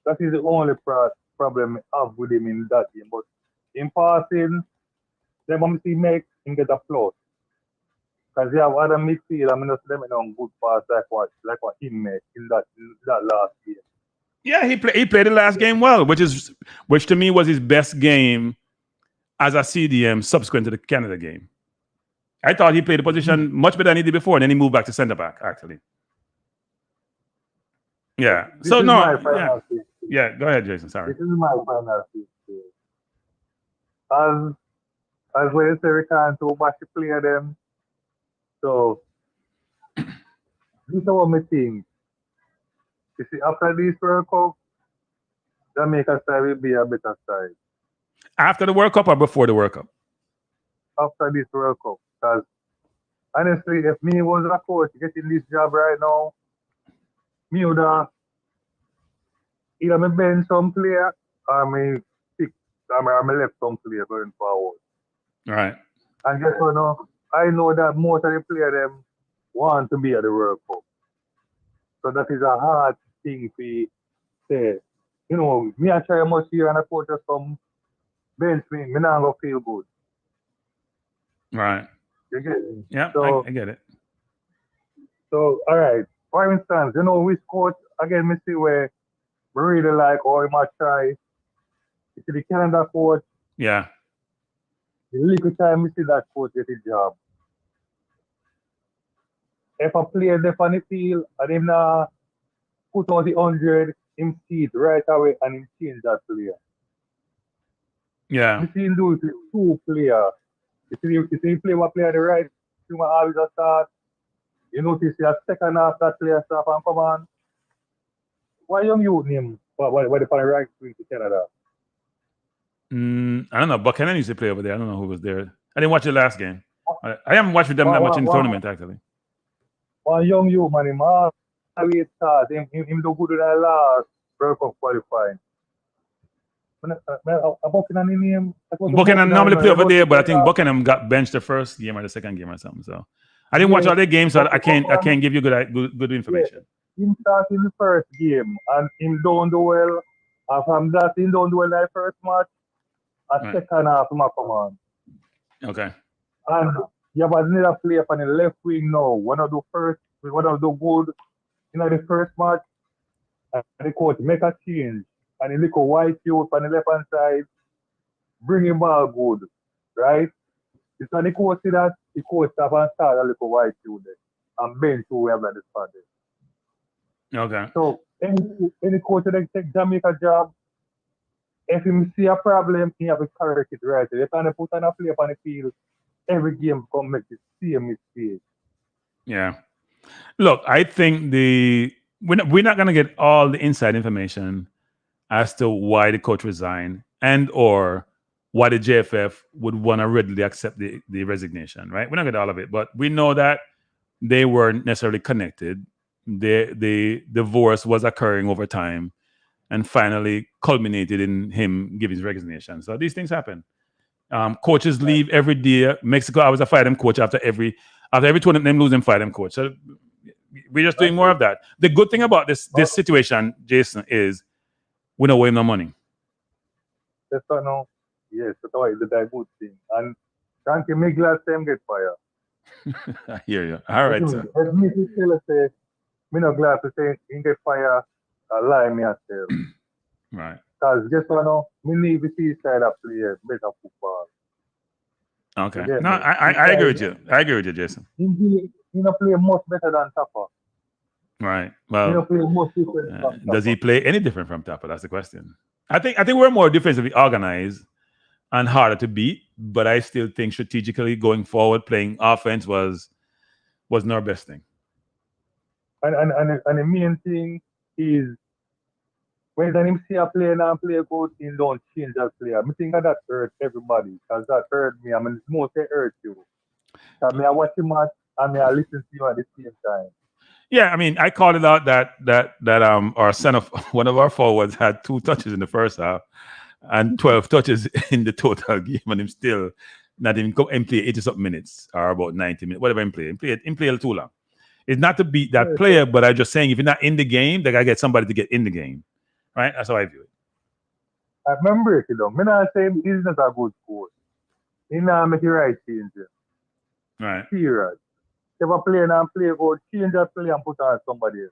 That is the only problem I have with him in that game. But in passing, then when he make him get a plus. Because he have other midfield, I mean, not them on good pass like what he made in that last game. Yeah, he played the last game well, which to me was his best game as a CDM subsequent to the Canada game. I thought he played the position much better than he did before, and then he moved back to centre back, actually. Yeah. This so is no, my final pick. yeah. Go ahead, Jason. Sorry. This is my final pick. As well as we can't too much to play them. So this is what I think. You see, after this World Cup, Jamaica side will be a better side. After the World Cup or before the World Cup? After this World Cup. Because honestly, if me was a coach getting this job right now, me would have either me bench some player or me pick or me left some player going forward. All right. And guess what now? I know that most of the players them want to be at the World Cup. So that is a hard thing to say. You know, me I try much here and a coach just come bench me not gonna feel good. Right. You get it? Yeah, so, I get it. So, all right. For instance, you know, which coach, again, me see where we really like or he might try. You see the Canada coach. Yeah. The little time we see that coach get his job. If a player left on the field and him not put on the 100, him see it right away and him change that player. Yeah. We see him do it with 2 players. You see him play one player on the right, you might always start. You notice the second half that player start and come on. Why young youth name? What the right wing to Canada? I don't know. Buchanan used to play over there. I don't know who was there. I didn't watch the last game. I haven't watched with them that much in the tournament, actually. One young youth, man, him always start. Him do good in the last World Cup qualifying. Buchanan normally play over there, but I think Buchanan got benched the first game or the second game or something. So I didn't watch all the games, so I can't give you good information. Yeah. Him start in the first game and him don't do well. And from that, him don't do well in the first match. And second half, him come on. Okay. And you have another player on the left wing now. One of the do good in the first match. And the coach make a change. And he look a white youth on the left hand side. Bring him ball good. Right? It's when the coach see that, the coach stop and start a little white youth there. And bench who we have at the spot there. Okay. So any coach that take Jamaica job, if he see a problem, he have to correct it right. If he put on a player on the field, every game come make the same mistake. Yeah. Look, I think we're not gonna get all the inside information as to why the coach resigned and or why the JFF would want to readily accept the resignation, right? We're not getting all of it, but we know that they weren't necessarily connected. The divorce was occurring over time and finally culminated in him giving his resignation. So these things happen. Coaches leave every day. Mexico, I was a fire them coach after every tournament, them losing fire them coach. So we're just doing more of that. The good thing about this situation, Jason, is we don't owe him no money. That's no. Yes, that's why the good thing. And can't you make glad them get fired? I hear you. All right, sir. As me still say, me not glad to say he get fired. I lie me as well. Right. Because guess what now? Me need to see side of players better football. Okay. No, I agree with you. I agree with you, Jason. He not play much better than Tapa. Right. He Well, not play much different from does he Tapa. play any different from Tapa? That's the question. I think we're more defensively organized and harder to beat. But I still think strategically going forward, playing offense was not our best thing. And the main thing is when him see a player and play good, he don't change that player. I think that hurt everybody because that hurt me. I mean, it's mostly hurt you. I mean, I watch him match and I listen to you at the same time. Yeah, I mean, I called it out that our center, one of our forwards had 2 touches in the first half and 12 touches in the total game, and him still not even go and play 80-something minutes or about 90 minutes, whatever him play. Him play a little too long. It's not to beat that player, but I'm just saying if you're not in the game, they gotta get somebody to get in the game. Right? That's how I view it. I remember it, I'm not saying he's not a good coach. He not make the right changes. Right. Period. If a player and play good, change that player and put on somebody else.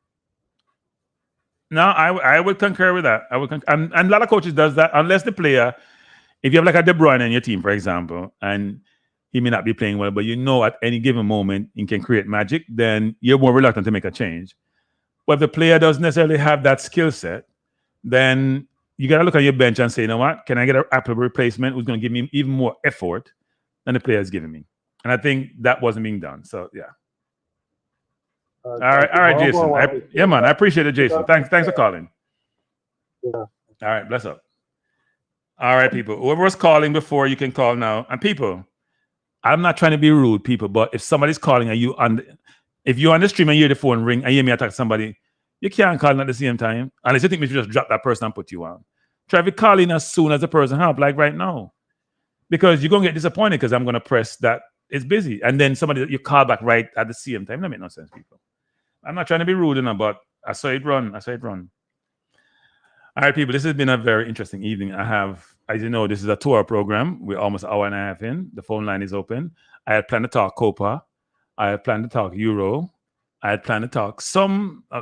No, I would concur with that. And a lot of coaches does that unless the player, if you have like a De Bruyne in your team, for example, and he may not be playing well, but you know at any given moment he can create magic, then you're more reluctant to make a change. But if the player doesn't necessarily have that skill set, then you got to look at your bench and say, you know what, can I get an Apple replacement who's going to give me even more effort than the player is giving me? And I think that wasn't being done. So, yeah. All right, Jason. I appreciate it, Jason. Thanks for calling. Yeah. All right, bless up. All right, people. Whoever was calling before, you can call now. And people, I'm not trying to be rude, people, but if somebody's calling and if you're on the stream and you hear the phone ring and you hear me attack somebody, you can't call in at the same time. Unless you think we should just drop that person and put you on. Try to call in as soon as the person help, like right now. Because you're going to get disappointed because I'm going to press that it's busy. And then somebody, you call back right at the same time. That makes no sense, people. I'm not trying to be rude enough, but I saw it run. All right, people, this has been a very interesting evening. I have, as you know, this is a 2-hour program. We're almost an hour and a half in. The phone line is open. I had planned to talk COPA. I had planned to talk Euro. I had planned to talk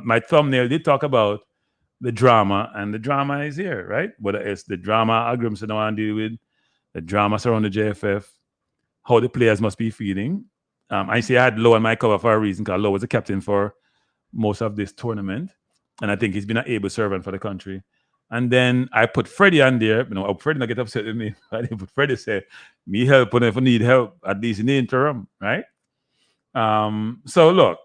my thumbnail did talk about the drama, and the drama is here, right? Whether it's the drama agreements I don't want to deal with, the drama surrounding the JFF, how the players must be feeling. I see I had Lowe on my cover for a reason, because Lowe was the captain for most of this tournament, and I think he's been an able servant for the country. And then I put Freddie on there. Freddie not get upset with me. I didn't put Freddie say, me help when if I need help, at least in the interim, right? So look,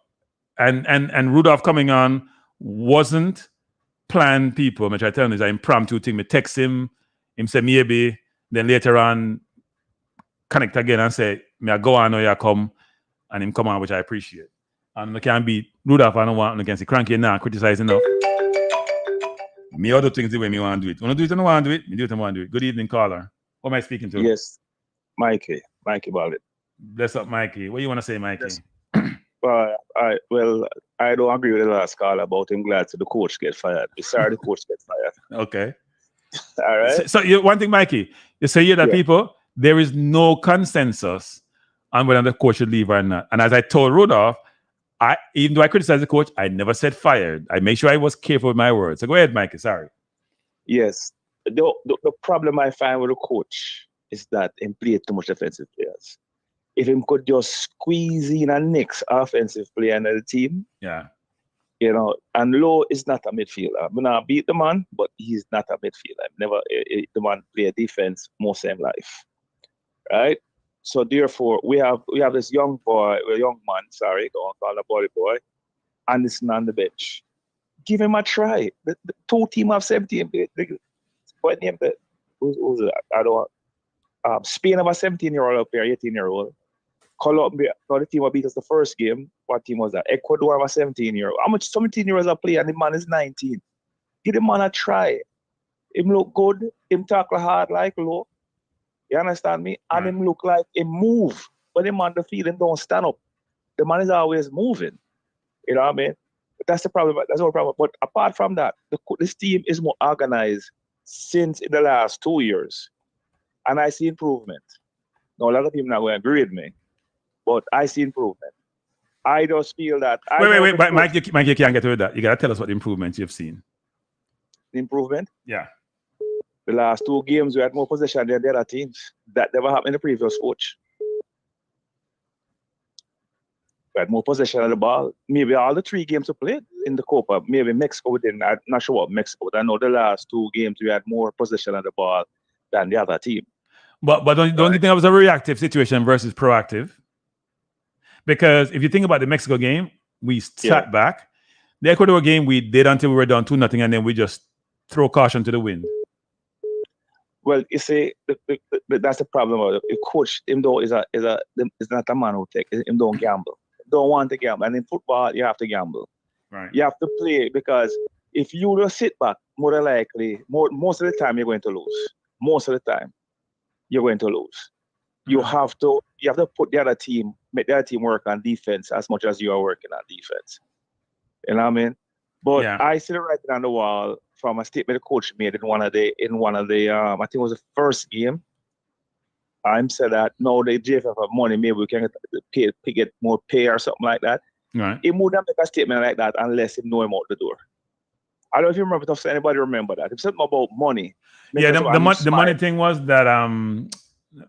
and Rudolph coming on wasn't planned, people. I try to tell him it's an impromptu thing. I text him say maybe, then later on connect again and say, me I go on or you come, and him come on, which I appreciate. And I can't beat Rudolph. I don't want against the Kranky now, criticizing enough. Me other things the way me want to do it. When I do it, I don't want to do it. Me do it, I want to do it. Good evening, caller. Who am I speaking to? Yes, Mikey Ballet. Bless up, Mikey. What do you want to say, Mikey? Yes. I don't agree with the last call about him glad to the coach get fired. He's sorry the coach get fired. Okay. All right. So one thing, Mikey, you say here that people, there is no consensus on whether the coach should leave or not. And as I told Rudolph, even though I criticized the coach, I never said fired. I make sure I was careful with my words. So go ahead, Mikey. Sorry. Yes. The problem I find with the coach is that he played too much defensive players. If he could just squeeze in a next offensive player in the team, and Lowe is not a midfielder. I'm gonna beat the man, but he's not a midfielder. The man play defense most of his life, right? So therefore, we have this young man, don't call a boy, Anderson on the bench. Give him a try. The 2 team of 17. What name that? Who's that? I don't know. Spain have a 17-year-old up here, 18-year-old. Colombia, the team that beat us the first game. What team was that? Ecuador have a 17-year-old. How much 17-year-olds are playing and the man is 19? Give the man a try. Him look good. Him tackle hard like Lowe. You understand me? And him look like him move. But him on the field, him don't stand up. The man is always moving. You know what I mean? That's the problem. That's the problem. But apart from that, this team is more organized since in the last 2 years. And I see improvement. Now, a lot of people not going to agree with me, but I see improvement. I just feel that... Wait. Mike, you can't get to that. You got to tell us what improvements you've seen. The improvement? Yeah. The last 2 games, we had more possession than the other teams. That never happened in the previous coach. We had more possession of the ball. Maybe all the 3 games we played in the COPA. Maybe Mexico, we didn't. I'm not sure what Mexico, but I know the last 2 games we had more possession of the ball than the other team. But don't you think that was a reactive situation versus proactive? Because if you think about the Mexico game, we sat back. The Ecuador game, we did until we were down 2-0, and then we just throw caution to the wind. Well, you see, that's the problem. The coach, him though, is not a man who take. Him don't gamble. Don't want to gamble. And in football, you have to gamble. Right. You have to play, because if you just sit back, more than likely, most of the time you're going to lose. Most of the time, you're going to lose. You have to put the other team, make the other team work on defense as much as you are working on defense. You know what I mean? But I see the writing on the wall from a statement the coach made in one of the I think it was the first game. I said that no, the JFF have money, maybe we can get more pay or something like that. Right. He wouldn't make a statement like that unless he know him out the door. I don't know if you remember, if anybody remember that. It's something about money. Yeah, the money thing was that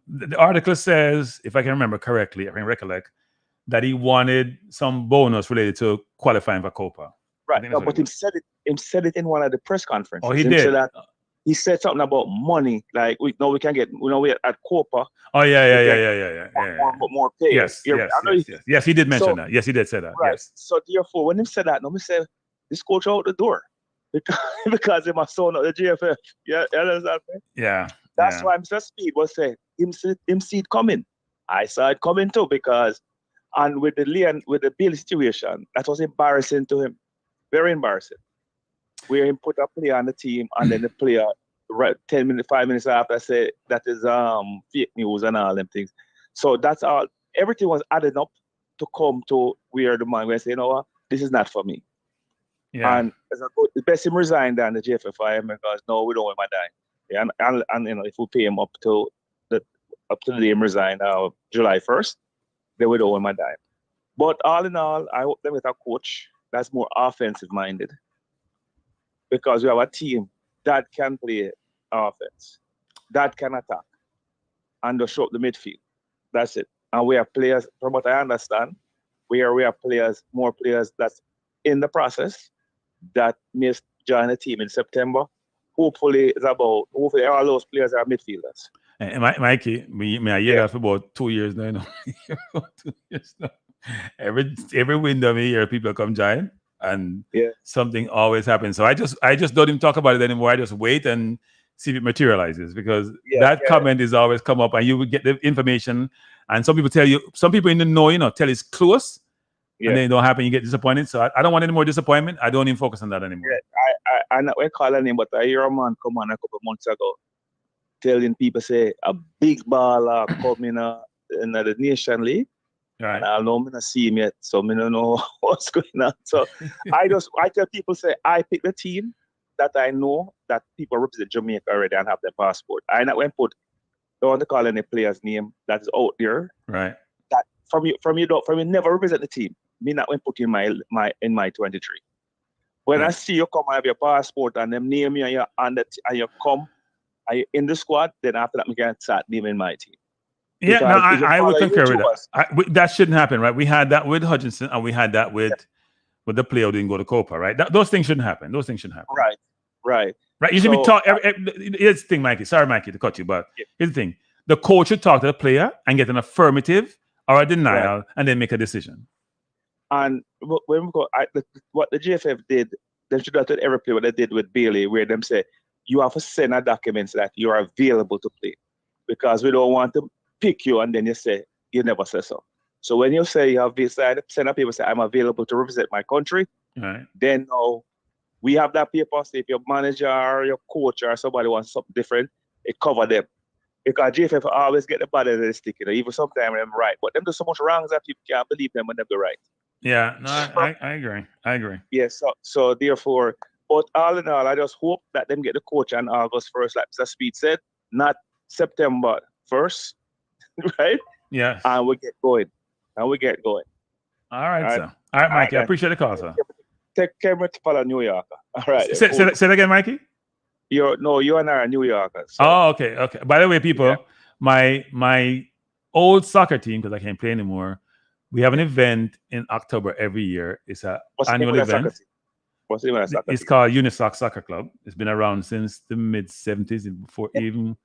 the article says, if I can remember correctly, I can recollect, that he wanted some bonus related to qualifying for COPA. Right. No, but he said it in one of the press conferences. Oh, he did. He said something about money, like we can get, we're at COPA. Oh yeah. More pay. Yes. Yes, he did mention that. Yes, he did say that. Right. Yes. So therefore, when he said that, we said this coach out the door because he must own the JFF. Yeah, you understand me? Yeah. That's why Mr. Speed was saying him see it coming. I saw it coming too, because and with the Bill situation, that was embarrassing to him. Very embarrassing. Where he put a player on the team, and then the player, 5 minutes after, said that is fake news and all them things. So that's all. Everything was adding up to come to where the man will say, you know what, this is not for me. Yeah. And the best him resign than the JFF, because no, we don't want my dime. Yeah, and if we pay him up to the day him resign, July 1st, then we don't want my dime. But all in all, I hope they get a coach that's more offensive minded, because we have a team that can play offense, that can attack, and just show up the midfield. That's it. And we have players, from what I understand, we have more players that's in the process that may join the team in September. Hopefully all those players are midfielders. And Mikey, I hear that for about 2 years now. 2 years now. Every window me hear people come join, and something always happens. So I just don't even talk about it anymore. I just wait and see if it materializes, because that comment is always come up, and you would get the information. And some people in the know, tell it's close, and then it don't happen. You get disappointed. So I don't want any more disappointment. I don't even focus on that anymore. Yeah, I'm not calling him, but I hear a man come on a couple of months ago telling people, say, a big baller coming in the Nation League. Right. And I know me not see him yet, so I don't know what's going on. So I tell people, say, I pick the team that I know that people represent Jamaica already and have their passport. I not when don't want to call any player's name that is out there. Right. That from you never represent the team. Me not when put in my 23. When I see you come and have your passport and them name you and you come, are you in the squad? Then after that, we can start naming my team. Yeah, no, I would concur with that. That shouldn't happen, right? We had that with Hutchinson, and we had that with the player who didn't go to COPA, right? Those things shouldn't happen. Right. You should be talk. Here's the thing, Mikey. Sorry, Mikey, to cut you, but here's the thing: the coach should talk to the player and get an affirmative or a denial, and then make a decision. And when we go, what the JFF did, they should have done every player what they did with Bailey, where them say you have to send a document that you are available to play, because we don't want to pick you and then you say you never say so. So when you say you have decided, send a paper say I'm available to represent my country, then we have that paper. Say if your manager or your coach or somebody wants something different, it cover them. Because JFF always get the body of the stick, even sometimes them right. But them do so much wrongs that people can't believe them when they're right. Yeah, no, I agree. Yeah, so therefore, but all in all, I just hope that them get the coach on August 1st, like Mr. Speed said, not September 1st. Right? Yes. And we get going. All right, sir. All right, Mikey. I appreciate the call, sir. Take care of New Yorker. All right. Say that again, Mikey. You and I are New Yorkers. So. Oh, okay. By the way, people, my old soccer team, because I can't play anymore, we have an event in October every year. It's an annual event. What's the name of that soccer team? It's called Unisoc Soccer Club. It's been around since the mid-70s, before even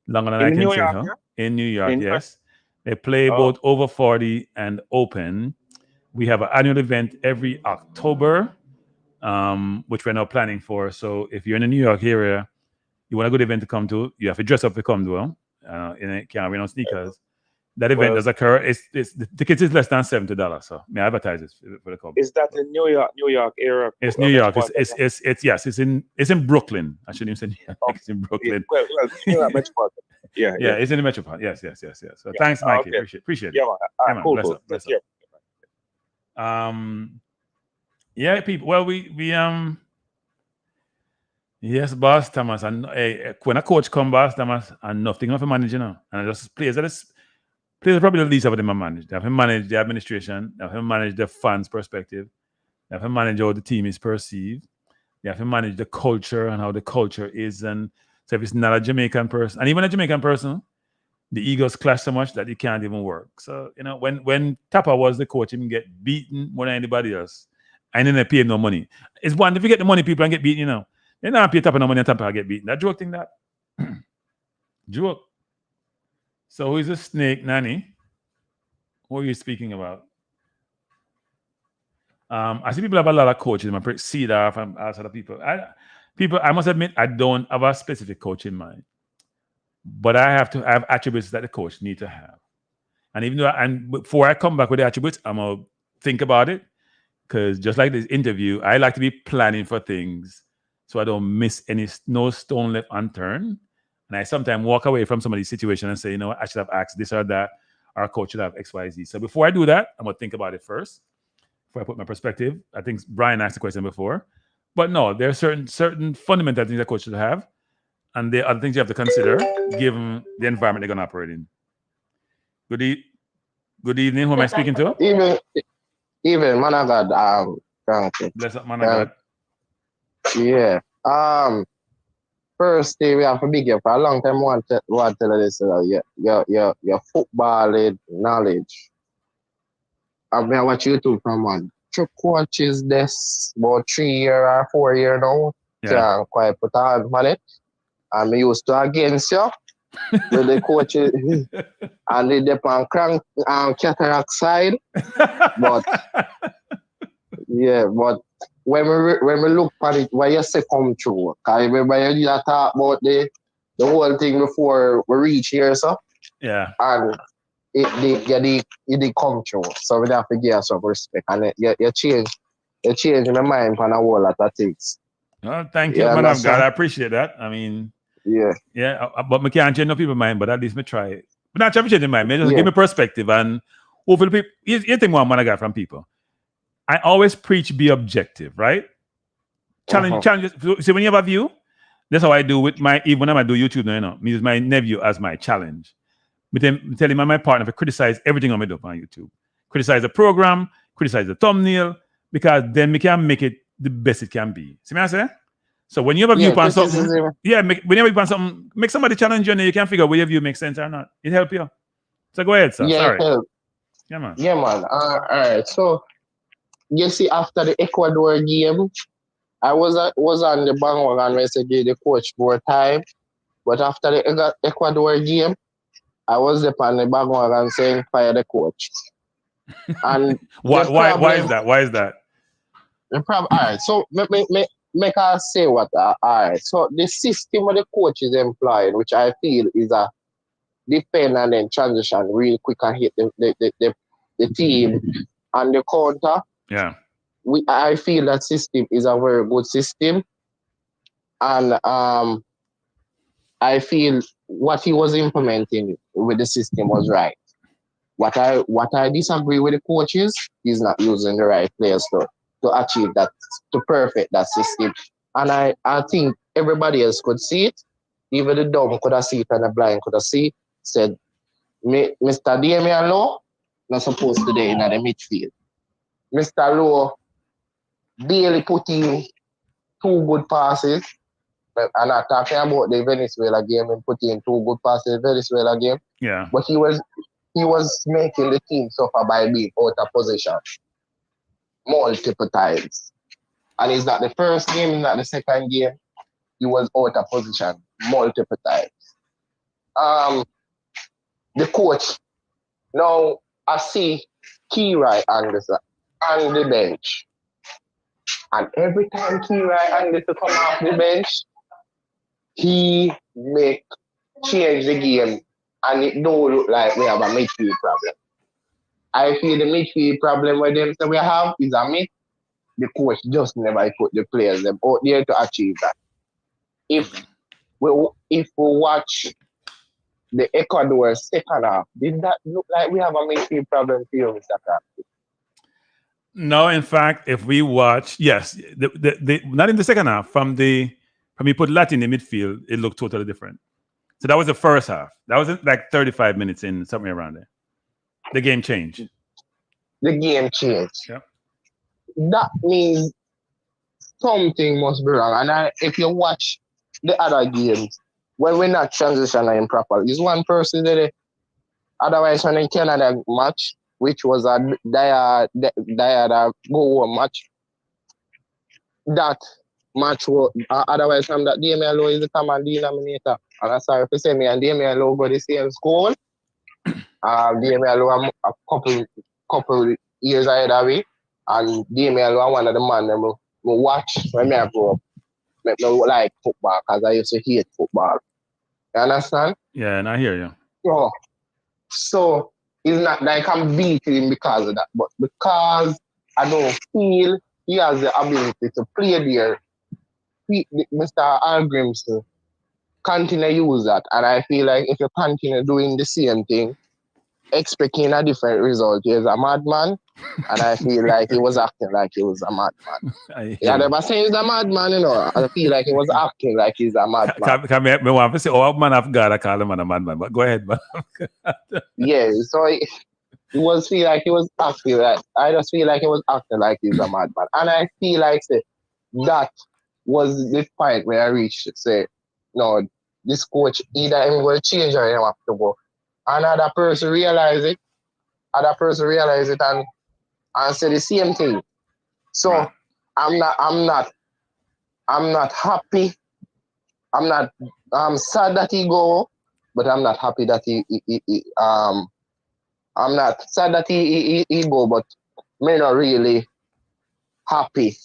Longer than I In can New say, York, huh? yeah? In New York, In yes. They play Oh. both over 40 and open. We have an annual event every October, which we're now planning for. So if you're in the New York area, you want a good event to come to, you have to dress up to come to. Can't wear no sneakers. That event Well, does occur. It's the tickets is less than $70. So may I advertise this for the club? is that in New York area? It's New York. It's in Brooklyn. I shouldn't even say New York. It's in Brooklyn. Well, New York metropolitan. Yeah. It's in the metropolitan. Yes. So thanks, Mikey. Okay. Appreciate it. Yeah, man. Yeah, man. Cool. Bless up. Yeah, people. Well, we yes, boss Thomas. And when a coach come, boss Thomas, and nothing of a manager, and just players are probably the least of them I manage. They have to manage the administration. They have to manage the fans' perspective. They have to manage how the team is perceived. They have to manage the culture and how the culture is. And so if it's not a Jamaican person, and even a Jamaican person, the egos clash so much that it can't even work. So, when Tapa was the coach, he can get beaten more than anybody else. And then they pay no money. It's one, if you get the money, people and get beaten, They don't pay Tapa no money and Tapa get beaten. That joke thing that. Joke. So who is a snake, Nanny? What are you speaking about? I see people have a lot of coaches. I see that from outside people. I must admit, I don't have a specific coach in mind. But I have to have attributes that the coach need to have. And even though, and before I come back with the attributes, I'm going to think about it. Because just like this interview, I like to be planning for things so I don't miss no stone left unturned. And I sometimes walk away from somebody's situation and say, I should have asked this or that. Our coach should have X, Y, Z. So before I do that, I'm going to think about it first. Before I put my perspective. I think Brian asked the question before. But no, there are certain fundamental things that coach should have. And there are other things you have to consider given the environment they're going to operate in. Good evening. Who am I speaking to? Even man of God, Kranky. Bless up, man of God. Yeah. First we have to big you for a long time. Want to tell you this, your football knowledge. I've been watching YouTube from one. Two coaches this about 3 year or 4 year now. Yeah. Can't quite put on it. I'm used to against you with the coaches and they dip on cataract side. But yeah, but when we look at it, what you say come true. Cause remember you talk about the whole thing before we reach here, so yeah. And it did come true. So we have to give some respect. And you change my mind on a whole lot of things. Well, thank you, man of God. I appreciate that. I mean, yeah. But I can't change no people's mind, but at least me try it. But not try to change your mind. Me just give me perspective and hopefully people. You think what man I got from people. I always preach be objective, right? Challenge. So when you have a view, that's how I do with even when I do YouTube now, me use my nephew as my challenge. But then tell him my partner to criticize everything I do on YouTube. Criticize the program, criticize the thumbnail, because then we can make it the best it can be. See what I say? So when you have a view on something, when you have a view on something, make somebody challenge you and you can figure out where your view makes sense or not. It help you. So go ahead, sir. Yeah, sorry. Yeah, man. Yeah, man. All right. So you see, after the Ecuador game, I was on the bandwagon when I gave the coach more time. But after the Ecuador game, I was on the bandwagon saying fire the coach. And why is that? Why is that? The problem. All right. So make us say what. All right. So the system of the coach is employed, which I feel is a defend and then transition real quick and hit the team and the counter. Yeah. I feel that system is a very good system, and I feel what he was implementing with the system was right. What I disagree with the coaches is not using the right players to achieve that, to perfect that system. And I think everybody else could see it. Even the dumb could have seen it and the blind could have seen it. Said, Mr. Damian Lowe, not supposed to be in the midfield. Mr. Lowe daily put in 2 good passes. And I'm talking about the Venezuela game and put in 2 good passes in the Venezuela game. Yeah. But he was making the team suffer by being out of position multiple times. And it's not the first game, not the second game. He was out of position multiple times. the coach. Now I see Kira Anderson on the bench. And every time Kira Anderson come off the bench, he make change the game, and it don't look like we have a midfield problem. I feel the midfield problem with them that we have is a myth. The coach just never put the players them out there to achieve that. If we watch the Ecuador second half, did that look like we have a midfield problem for you, Mr. Kranky? No, in fact, if we watch, yes, the not in the second half. From you put Latin in the midfield, it looked totally different. So that was the first half. That was like 35 minutes in, somewhere around there. The game changed. The game changed. Yep. That means something must be wrong. And if you watch the other games, when we're not transitioning properly, is one person there. Otherwise, when in Canada match, which was a dire go match, that match was otherwise from that Damian Lowe is the common denominator. And I'm sorry for saying me and Damian Lowe got the same score. Damian Lowe a couple years ahead of me, and Damian Lowe one of the man that I watch when I grow up. Make me like football because I used to hate football. You understand? Yeah, and I hear you. So it's not like I'm beating him because of that, but because I don't feel he has the ability to play there. Mr. Algrimson continue to use that, and I feel like if you continue doing the same thing, expecting a different result, he's a madman, and I feel like he was acting like he was a madman. I never say he's a madman, you know. I feel like he was acting like he's a madman. Can me want to say, oh, man of God, I call him a madman, but go ahead, man. Yeah, so it was feel like he was acting like, I just feel like he was acting like he's a madman, and I feel like that was the point where I reached to say, no, this coach either him will change or he have to go. Another person realize it, and say the same thing. So right. I'm not happy. I'm sad that he go, but I'm not happy that I'm not sad that he go, but me not really happy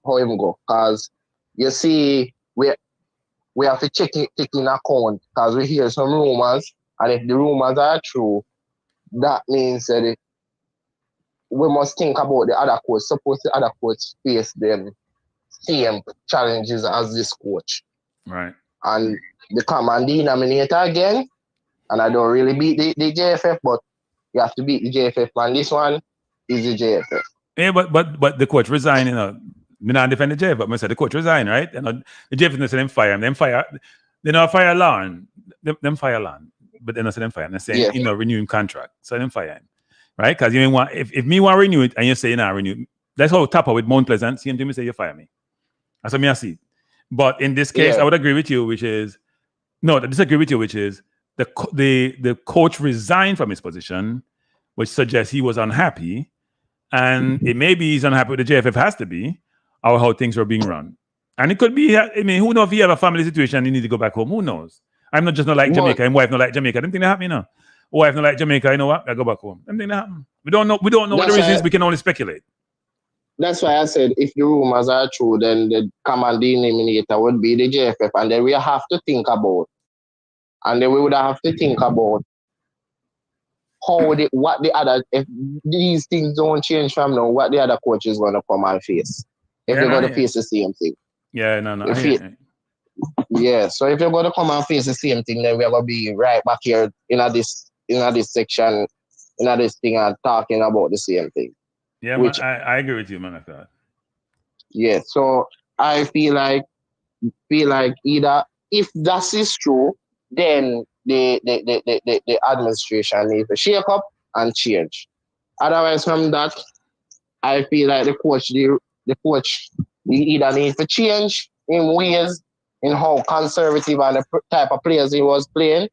how him go, because you see we have to take in account, because we hear some rumors, and if the rumors are true, that means that we must think about the other coach. Suppose the other coach face them same challenges as this coach. Right. And the common denominator again, and I don't really beat the JFF, but you have to beat the JFF, and this one is the JFF. Yeah, but the coach resigned, you know. Me not defend the JFF, but I said the coach resigned, right? You know, the JFF didn't say them fire him. They don't fire Lon. Them fire Lon. But they don't say them fire him. They say, you know, renewing contract. So them fire him. Right? Because you want, if me want to renew it and you say you not renew it, that's how Tapper with Mount Pleasant, same thing, me say you fire me. That's what me I see. But in this case, I would agree with you, which is the coach resigned from his position, which suggests he was unhappy. And it may be he's unhappy with the JFF, has to be, or how things were being run. And it could be, I mean, who knows if you have a family situation and you need to go back home? Who knows? I'm not just not like Jamaica, and wife not like Jamaica. Them things that happen, you know. Wife not like Jamaica, you know what? I go back home. Them things that happen. We don't know what the reason is, we can only speculate. That's why I said if the rumors are true, then the common denominator would be the JFF, and then we have to think about, what the other, if these things don't change from now, what the other coach is going to come and face. If they're going to face the same thing. Yeah, no. So if you're going to come and face the same thing, then we're going to be right back here in this section, in this thing, and talking about the same thing. Yeah, which, I agree with you, man. Like that. Yeah, so I feel like either if that is true, then the administration needs to shake up and change. Otherwise, from that, I feel like the coach either needs to change in ways in how conservative and the type of players he was playing,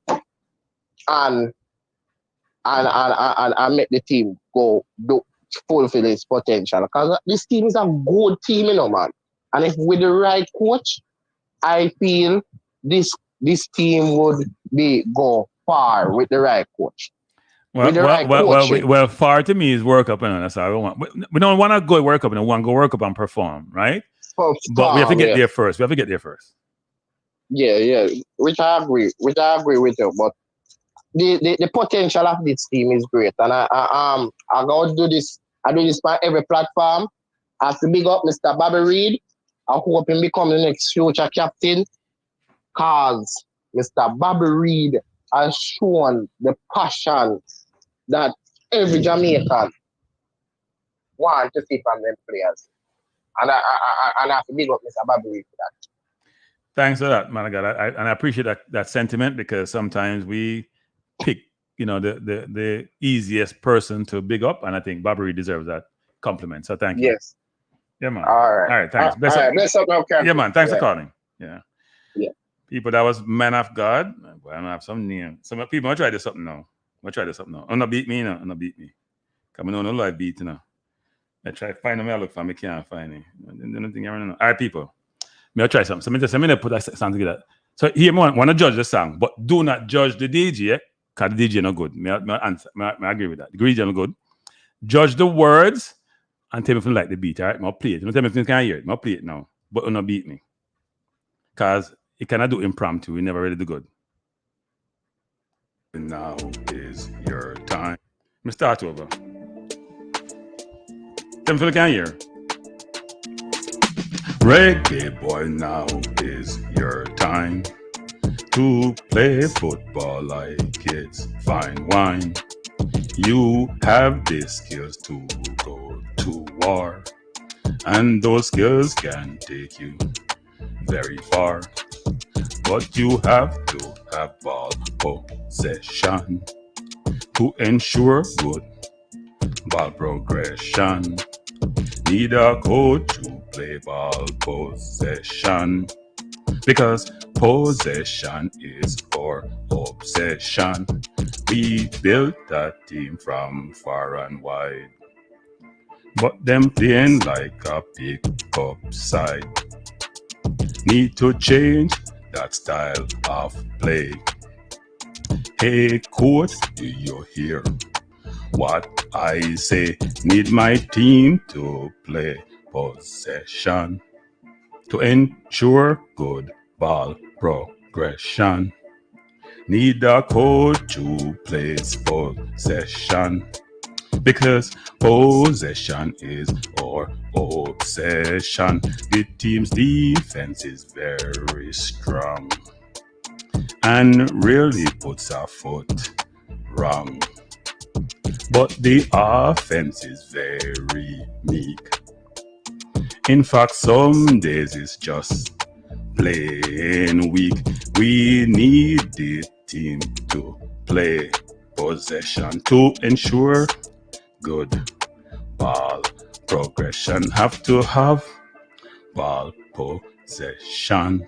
and make the team go fulfill its potential. Because this team is a good team, you know, man. And if with the right coach, I feel this team would go far with the right coach. Far to me is work up, and that's all I want. We don't want to go work up, and we want to go work up and perform, right? But we have to get there first. Yeah, which I agree with you. But the potential of this team is great, and I going to do this. I do this on every platform. I have to big up Mr. Bobby Reid. I hope him become the next future captain, cause Mr. Bobby Reid has shown the passion that every Jamaican want to see from them players. And I have to big up Mr. Bobby Reid for that. Thanks for that, man. I appreciate that sentiment, because sometimes we pick, the easiest person to big up, and I think Bobby Reid deserves that compliment. So thank you. Yes. Yeah, man. All right. Thanks. Bless up now, Kranky. Yeah, man. Thanks for calling. Yeah. Yeah. People that was man of God. Well, I don't have some name. Some people I try this something now. I'm not beat me, I'm not beat me. Come on, no live beat, I try to find them. I look for me, can't find it. All right, people. I'll try something. So I'm going to put that song together. So here, I want to judge the song, but do not judge the DJ, because the DJ not good. I agree with that. The DJ not good. Judge the words and tell me if you like the beat, all right? I'll play it. Don't tell me if you can't hear it. I'll play it now. But don't beat me. Because you cannot do impromptu. You never really do good. Now is your time. I'm start over. Tell me if you can't hear. Reggae boy, now is your time to play football like it's fine wine. You have the skills to go to war, and those skills can take you very far. But you have to have ball possession to ensure good ball progression. Need a coach to play ball possession, because possession is our obsession. We built that team from far and wide, but them playing like a pickup side. Need to change that style of play. Hey coach, do you hear what I say? Need my team to play possession to ensure good ball progression. Need a coach who plays possession, because possession is our obsession. The team's defense is very strong and really puts our foot wrong. But the offense is very meek. In fact, some days it's just plain weak. We need the team to play possession to ensure good ball progression. Have to have ball possession.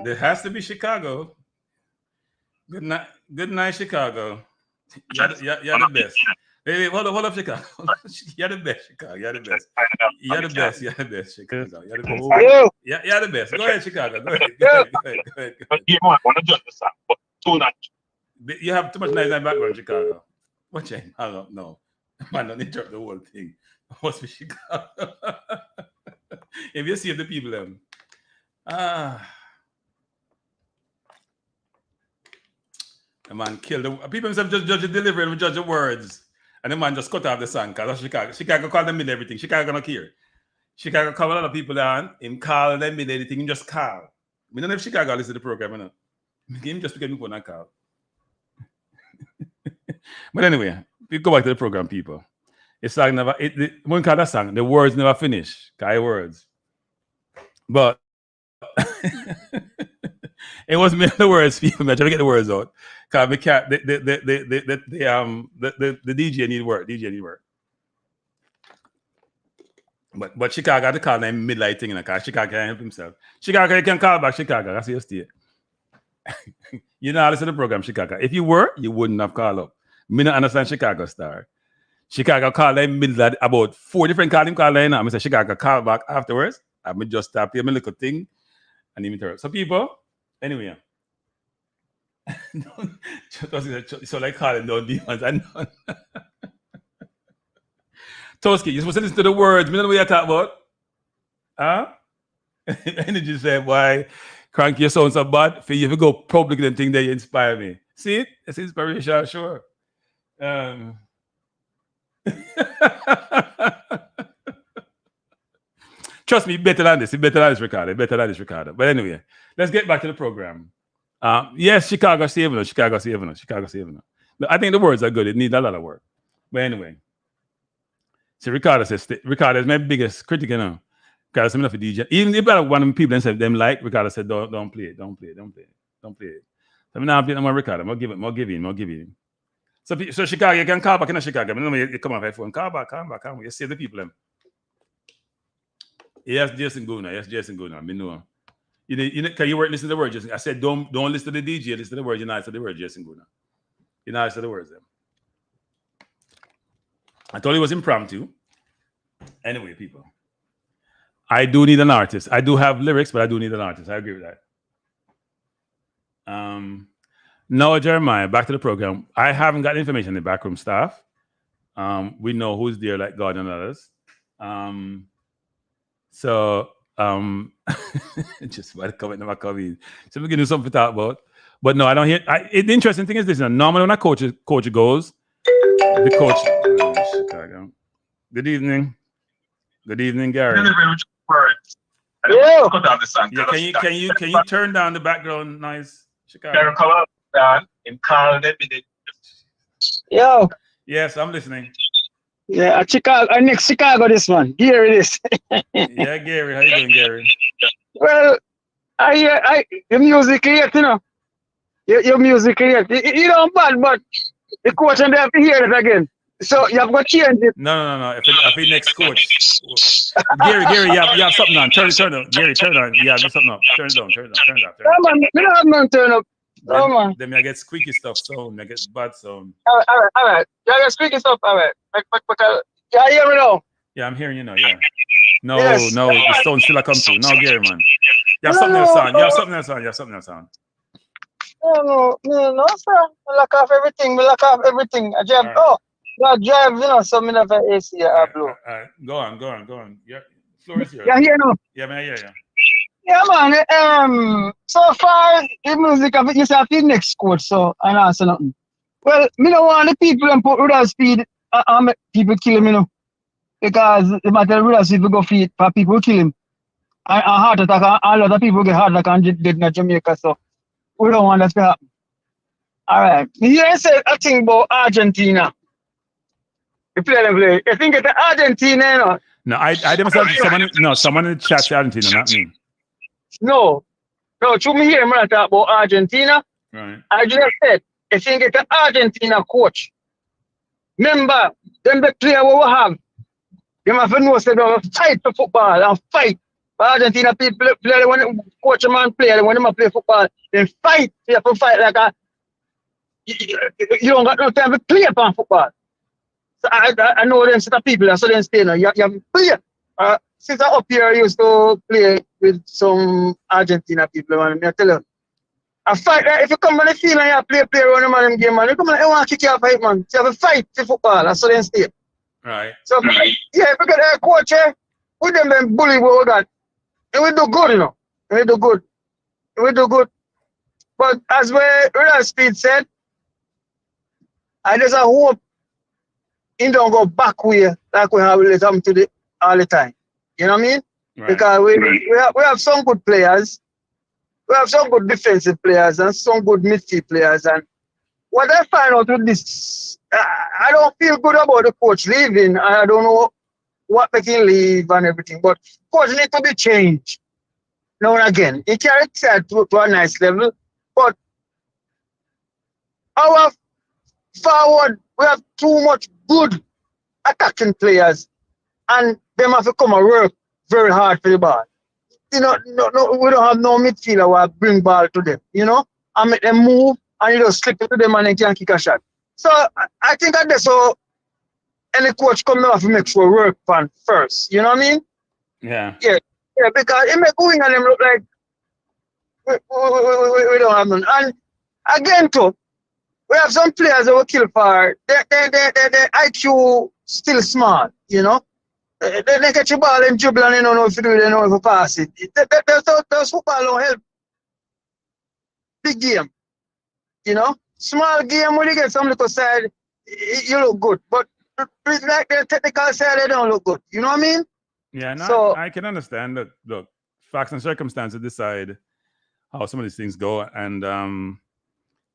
There has to be Chicago. Good night, Chicago. You're the best. Wait, hold up, Chicago. You're the best, Chicago. You're the best, Chicago. You're the best. You're the best. Go ahead, Chicago. Go ahead. You want to judge the song, but do not. You have too much noise in the background, Chicago. Watch it. Hang up. No. Man, don't interrupt the whole thing. Must be Chicago. If you see the people, the man killed the people themselves, just judge the delivery and judge the words. And the man just cut off the song because that's Chicago. Chicago called them in everything. Chicago gonna care. Chicago call a lot of people down. Him call them in anything. Him just call. We don't know if Chicago listen to the program or not. Him just because people not call. But anyway, we go back to the program, people. It's like never. When call that song, the words never finish. Kai words. But it was me the words, people. I try to get the words out. Cause we can't. The DJ need work. But Chicago had to call them midlight thing, because Chicago can't help himself. Chicago can call back Chicago. That's your state. You know, listen to the program, Chicago. If you were, you wouldn't have called up. Me not understand Chicago star. Chicago called them midlight about 4 different calls. Him call them now. I said Chicago call back afterwards. I may just stop here, my little thing, and even turn. So people, anyway. So like calling down demons and none. Toski, you're supposed to listen to the words. Me don't know what you're talking about. Huh? And he just said, why Kranky, you sound so bad? For you to go public and think that you inspire me. See it? It's inspiration, sure. Trust me, better than this. Better than this, Ricardo. Better than this, Ricardo. But anyway, let's get back to the program. Yes, Chicago saving us. Chicago saving us. Chicago saving us. I think the words are good. It needs a lot of work. But anyway. So Ricardo says, Ricardo is my biggest critic, you know. Ricardo said, I'm not a DJ. Even if one of the people said them like, Ricardo said, don't play it. So I'm not playing with Ricardo. I'll give him. So Chicago, you can call back in Chicago. I know you come off phone. Call back. You save the people. Them. Yes, Jason Guna. Me know. You know, can you listen to the words, Jason? I said, don't listen to the DJ. Listen to the words. You're not listen to the words, Jason Guna. You're not listen to the words. Them. I told you it was impromptu. Anyway, people. I do need an artist. I do have lyrics, but I do need an artist. I agree with that. No, Jeremiah, back to the program. I haven't got information on the backroom staff. We know who's there, like God and others. Just about to comment on my comment. So we're gonna do something to talk about. But no, I don't hear. The interesting thing is this: normally when a coach goes, the coach. Chicago. Good evening, Gary. Yeah. Can you turn down the background noise, Chicago? Yo. Yes, I'm listening. Yeah, Chicago. Next Chicago, this one. Gary, this. Yeah, Gary. How you doing, Gary? Well, your music here, you know. Your music here. You know, I'm bad, but the coach and they have to hear it again. So you have got to change it. No. If it next coach, Gary, you have something on. Turn on. Gary, turn on. Yeah, do something up. Turn it down. No, man, we don't have none turn up. No, man. Then I get squeaky stuff sound. I get bad sound. All right. You get squeaky stuff. All right. Yeah, hear me now. Yeah, I'm hearing you now. Yeah. No, Yes. the sound still a come through. No, Gary, man. You have something else on. You have something else on. No, sir. We lock off everything. I drive. Right. Oh, I drive, you know, so I have an AC blue. All right. Go on. Yeah, floor is yours. Yeah, here now. Yeah, man. Yeah. Yeah, man. So far, the music of it, you say the next coach, so I don't say nothing. Well, me don't want the people and put Rudder speed and people kill him, you know. Because the matter Rudder speed will go feed for people kill him. And heart attack, and a lot of people get heart attack and dead in Jamaica, so we don't want that to happen. All right. You said a thing about Argentina. You play. You think it's Argentina, you know? No, I didn't say someone in the chat said Argentina, not me. No, to me here, man, talk about Argentina. Right. I just said, I think it's an Argentina coach. Remember, them the player we have, they have to know say they have to fight for football and fight. For Argentina people play when coach a man play, when they play football, they fight. They have to fight like a you don't got no time to play for football. So I know them set of people, so they stay now. You have to play. Since I up here, I used to play with some Argentina people, man. I tell you, I fight. If you come on the field and you play around the man game, man, you come on, I want to kick you off, man. So you have to fight for football, and so then stay. Right. So, yeah, if you get a coach here, with them and bully what we got, and we do good, you know. We do good. But as Real Speed said, I just hope he don't go back way like we have let him to all the time. You know what I mean? Right. Because we have some good players. We have some good defensive players and some good midfield players. And what I find out with this, I don't feel good about the coach leaving. I don't know what making him leave and everything. But coach need to be changed. Now and again. He carries it to a nice level. But our forward, we have too much good attacking players. And them have to come and work very hard for the ball. You know, no, we don't have no midfielder who bring ball to them, you know, and make them move and you just slip it to them and they can kick a shot. So I think that's so any coach come have to make sure work on first. You know what I mean? Yeah. Yeah. Yeah, because it make wing and them look like we don't have none. And again, too, we have some players that will kill for their IQ still small, you know. They catch a ball and dribble and they don't know if to do it, they don't know if to pass it. Those football don't help big game, you know. Small game, when you get some little side, you look good. But it's like the technical side, they don't look good. You know what I mean? Yeah, no, So, I can understand that. Look, facts and circumstances decide how some of these things go. And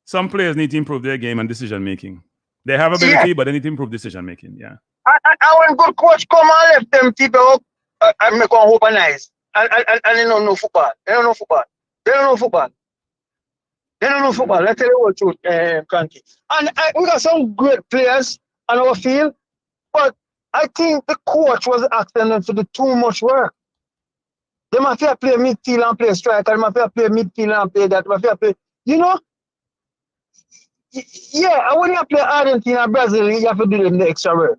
some players need to improve their game and decision making. They have ability, but they need to improve decision making. Yeah. And when good coach come and left them people up and make one organize. And they don't know football. They don't know football. They don't know football. They don't know football. Let's tell you the truth, Kranky. And we got some great players on our field, but I think the coach was asking them to do too much work. They must have play midfield and play striker. They must have play midfield and play that. They must have play, you know? Yeah, and when you play Argentina, Brazil, you have to do them the extra work.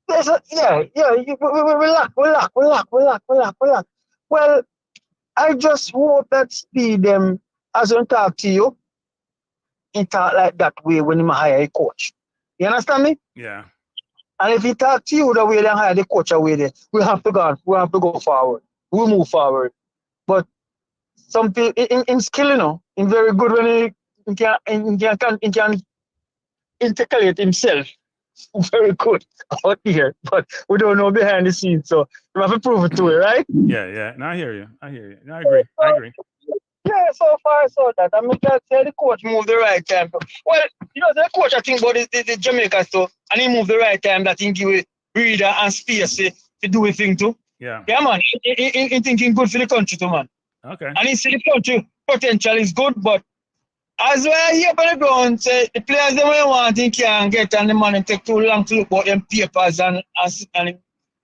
We lack. Well, I just hope that Speed them as I talk to you, he talk like that way when he hire a coach. You understand me? Yeah. And if he talk to you the way they hire the coach away there, we have to go forward. We move forward. But some people in skill, you know, in very good when he can integrate himself. Very good out here, but we don't know behind the scenes, so you have to prove it to it, right? Yeah. No, I hear you. No, I agree. Yeah, so far so that. I mean, that say the coach moved the right time. Well, you know, the coach I think about the Jamaica stuff, and he moved the right time that he give breather and space to do a thing too. Yeah, man. He thinking good for the country too, man. Okay. And he see the country potential is good, but as well here on the ground, say the players they want he can't get, and the man take too long to look about them papers and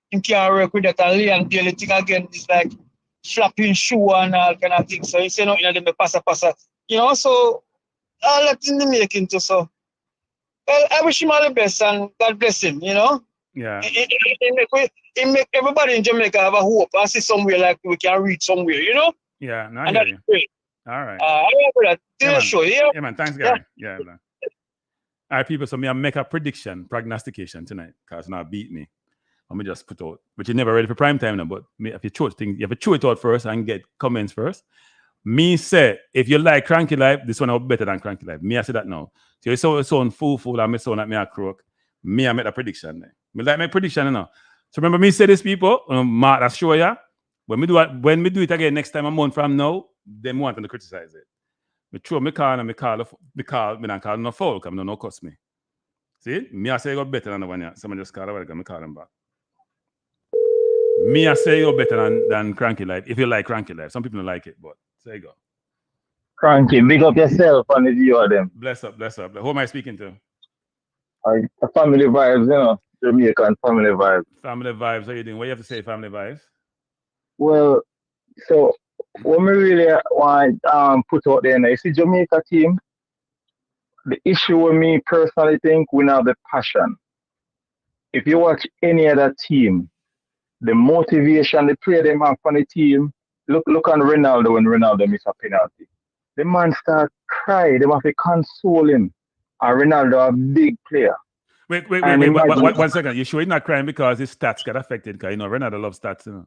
he can't work with that and lay and barely think again. It's like flapping shoe and all kind of things. So he say no, you know, them pass. You know, so all that in the making too. So well, I wish him all the best and God bless him, you know. Yeah. It make everybody in Jamaica have a hope and see somewhere like we can reach somewhere, you know? Yeah, no, I and hear that's you. great. All right. I remember that. Yeah, man. Show, Yeah, man. Thanks, Gary. Yeah, man. All right, people. So me, I make a prognostication tonight, because now beat me. Let me just put out, which is never ready for prime time now, but me, if you throw things, you have to throw it out first and get comments first. Me say, if you like Kranky Life, this one will be better than Kranky Life. Me, I say that now. So you saw it sound fool, and me sound like me a crook. Me, I make a prediction there. Me like my prediction now. So remember me say this, people, Mark, that's sure, yeah? When we do it again next time a month from now, them want to criticize it. Me throw me call and me call no foul, because no cost me. See? Me I say you go better than the one, yeah. Someone just call away, me call them back. Me I say you go better than Kranky Life, if you like Kranky Life. Some people don't like it, but there you go. Kranky, big up yourself and the view of them. Bless up. Who am I speaking to? Family vibes, you know. Jamaican family vibes. Family vibes, how you doing? What you have to say, family vibes? Well, so what we really want put out there now, you see Jamaica team, the issue with me personally think we have the passion. If you watch any other team, the motivation they play them have from the team, look on Ronaldo when Ronaldo miss a penalty. The man start cry, they have to console him. And Ronaldo a big player. Wait, 1 second. You sure he's not crying because his stats got affected? Because, you know, Ronaldo loves stats, you know.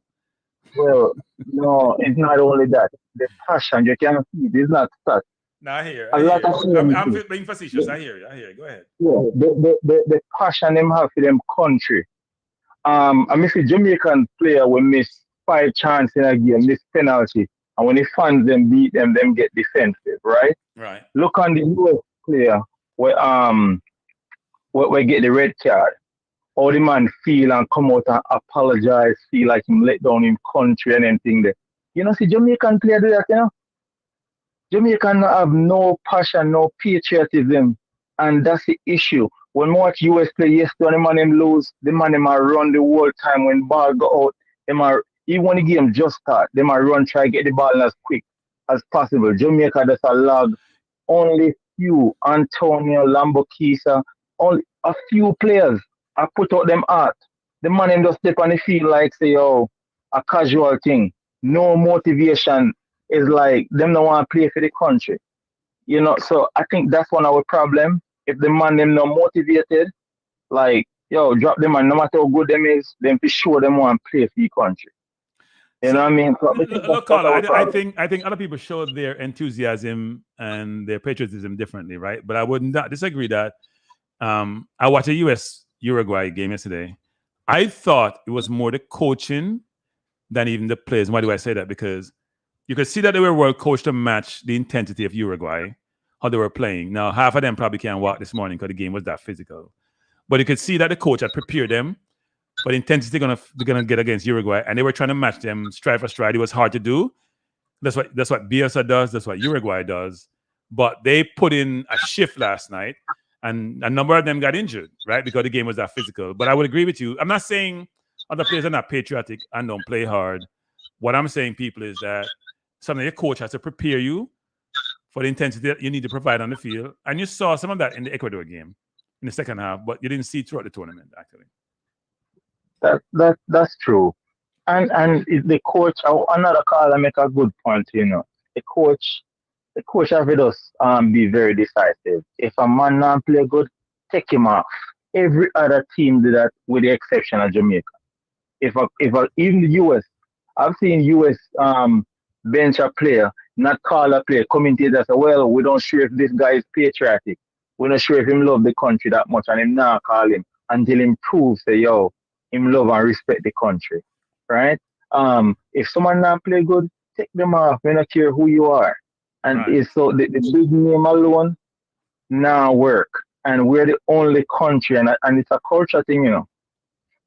Well, no, it's not only that. The passion, you can see it. It's not stats. No, I hear A lot of I'm being facetious. I hear you. Go ahead. Yeah, the passion them have for them country. I miss a Jamaican player will miss 5 chances in a game, miss penalty. And when the fans them beat them get defensive, right? Right. Look on the US player where get the red card. All the man feel and come out and apologize, feel like him let down in country and anything there. You know, see Jamaican player do that, you know? Jamaican have no passion, no patriotism, and that's the issue. When we watch US play yesterday, the man them lose, the man them are run the whole time when ball go out, even when the game just start, they might run, try to get the ball as quick as possible. Jamaica just allowed only few, Antonio, Lambokisa, only a few players. I put out them out. The man them just step on the field like say, oh, a casual thing. no motivation. Is like them don't want to play for the country. You know, so I think that's one of our problem. If the man them not motivated, like yo, drop them and no matter how good them is, them for sure them want to play for the country. You know what I mean? So I think Look, that's Carla, our I problem. think other people show their enthusiasm and their patriotism differently, right? But I would not disagree that I watched a US Uruguay game yesterday. I thought it was more the coaching than even the players. Why do I say that? Because you could see that they were well coached to match the intensity of Uruguay, how they were playing. Now, half of them probably can't walk this morning because the game was that physical. But you could see that the coach had prepared them for the intensity they're gonna get against Uruguay, and they were trying to match them stride for stride. It was hard to do. That's what Bielsa does. That's what Uruguay does. But they put in a shift last night, and a number of them got injured, right? Because the game was that physical. But I would agree with you. I'm not saying other players are not patriotic and don't play hard. What I'm saying, people, is that something your coach has to prepare you for the intensity that you need to provide on the field. And you saw some of that in the Ecuador game in the second half, but you didn't see it throughout the tournament, actually. That's true. And the coach, another caller make a good point. You know, the coach have with us be very decisive. If a man not play good, take him off. Every other team do that, with the exception of Jamaica. Even the US, I've seen US bench a player, not call a player, commentators say, well, we don't sure if this guy is patriotic. We're not sure if him love the country that much, and him now call him until him proves say, yo, him love and respect the country. Right? If someone not play good, take them off. We don't care who you are. And Right. it's so the big name alone now work. And we're the only country, and it's a culture thing, you know.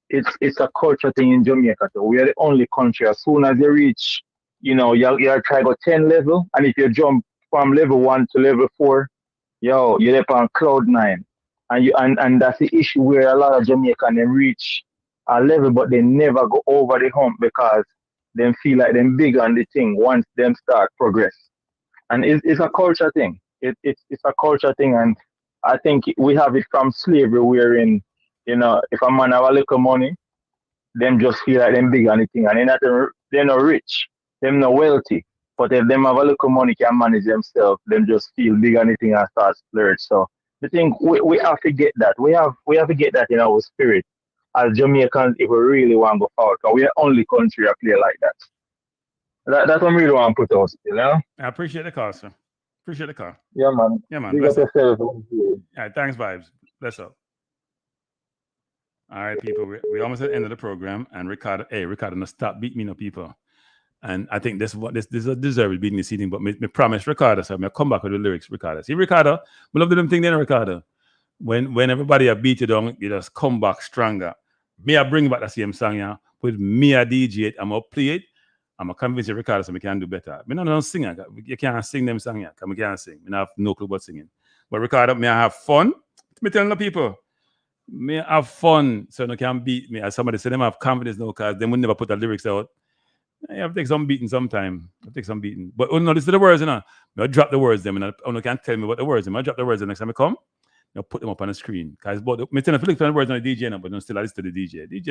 It's a culture thing in Jamaica. So we are the only country. As soon as you reach, you know, you try go 10 level, and if you jump from level 1 to level 4, yo, you're up on cloud 9. And that's the issue where a lot of Jamaican them reach a level, but they never go over the hump because they feel like them big on the thing once them start progress. And it's a culture thing. It's a culture thing, and I think we have it from slavery. Wherein, you know, if a man have a little money, them just feel like them big on the thing, and they're not rich, them not wealthy. But if them have a little money, can manage themselves, them just feel big on the thing and start splurge. So I think we have to get that. We have to get that in our spirit as Jamaicans if we really want to go forward. Because we're the only country that play like that. That's what we really want to put out still, you know? I appreciate the call, sir. Appreciate the call. Yeah, man. Yeah, man. Big Bless up up. yourself. All right, thanks, Vibes. Bless up. All right, people. We almost at the end of the program, and Ricardo, no, stop beat me, no people. And I think this is a deserved beating this evening, but me promise Ricardo, so I'll come back with the lyrics, Ricardo. See, Ricardo, we love them thing then, Ricardo. When everybody beat you down, you just come back stronger. Me, I bring back the same song, yeah. With me, I DJ it, I'm gonna play it. I'm gonna convince you, Ricardo, so we can do better. Me not sing, you can't sing them song, yeah, because we can't sing. Me have no clue about singing. But Ricardo, me I have fun. Me telling the people, me have fun, so you can beat me. As somebody said, them have confidence now, because they would never put the lyrics out. You have to take some beating sometime. But oh no, listen to the words, you know. I drop the words them, and you can't tell me what the words. I drop the words the next time I come. You put them up on the screen. Because me tell you, if you look for the words on the DJ now, but don't still listen to the DJ. The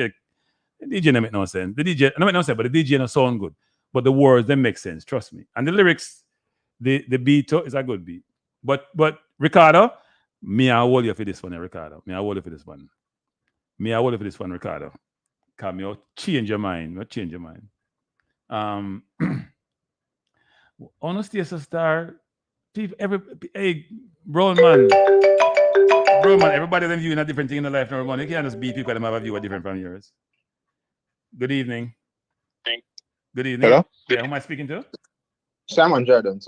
DJ don't make no sense. The DJ don't make no sense, but the DJ don't sound good. But the words they make sense. Trust me. And the lyrics, the beat is a good beat. But Ricardo, me I hold you for this one, Ricardo. Me I hold you for this one, Ricardo. Because me will change your mind. Honesty as a star. People, bro man, everybody them viewing a different thing in the life. No man, you can't just beat people that have a view different from yours. Good evening. Hello? Yeah, who am I speaking to? Simon Jordan.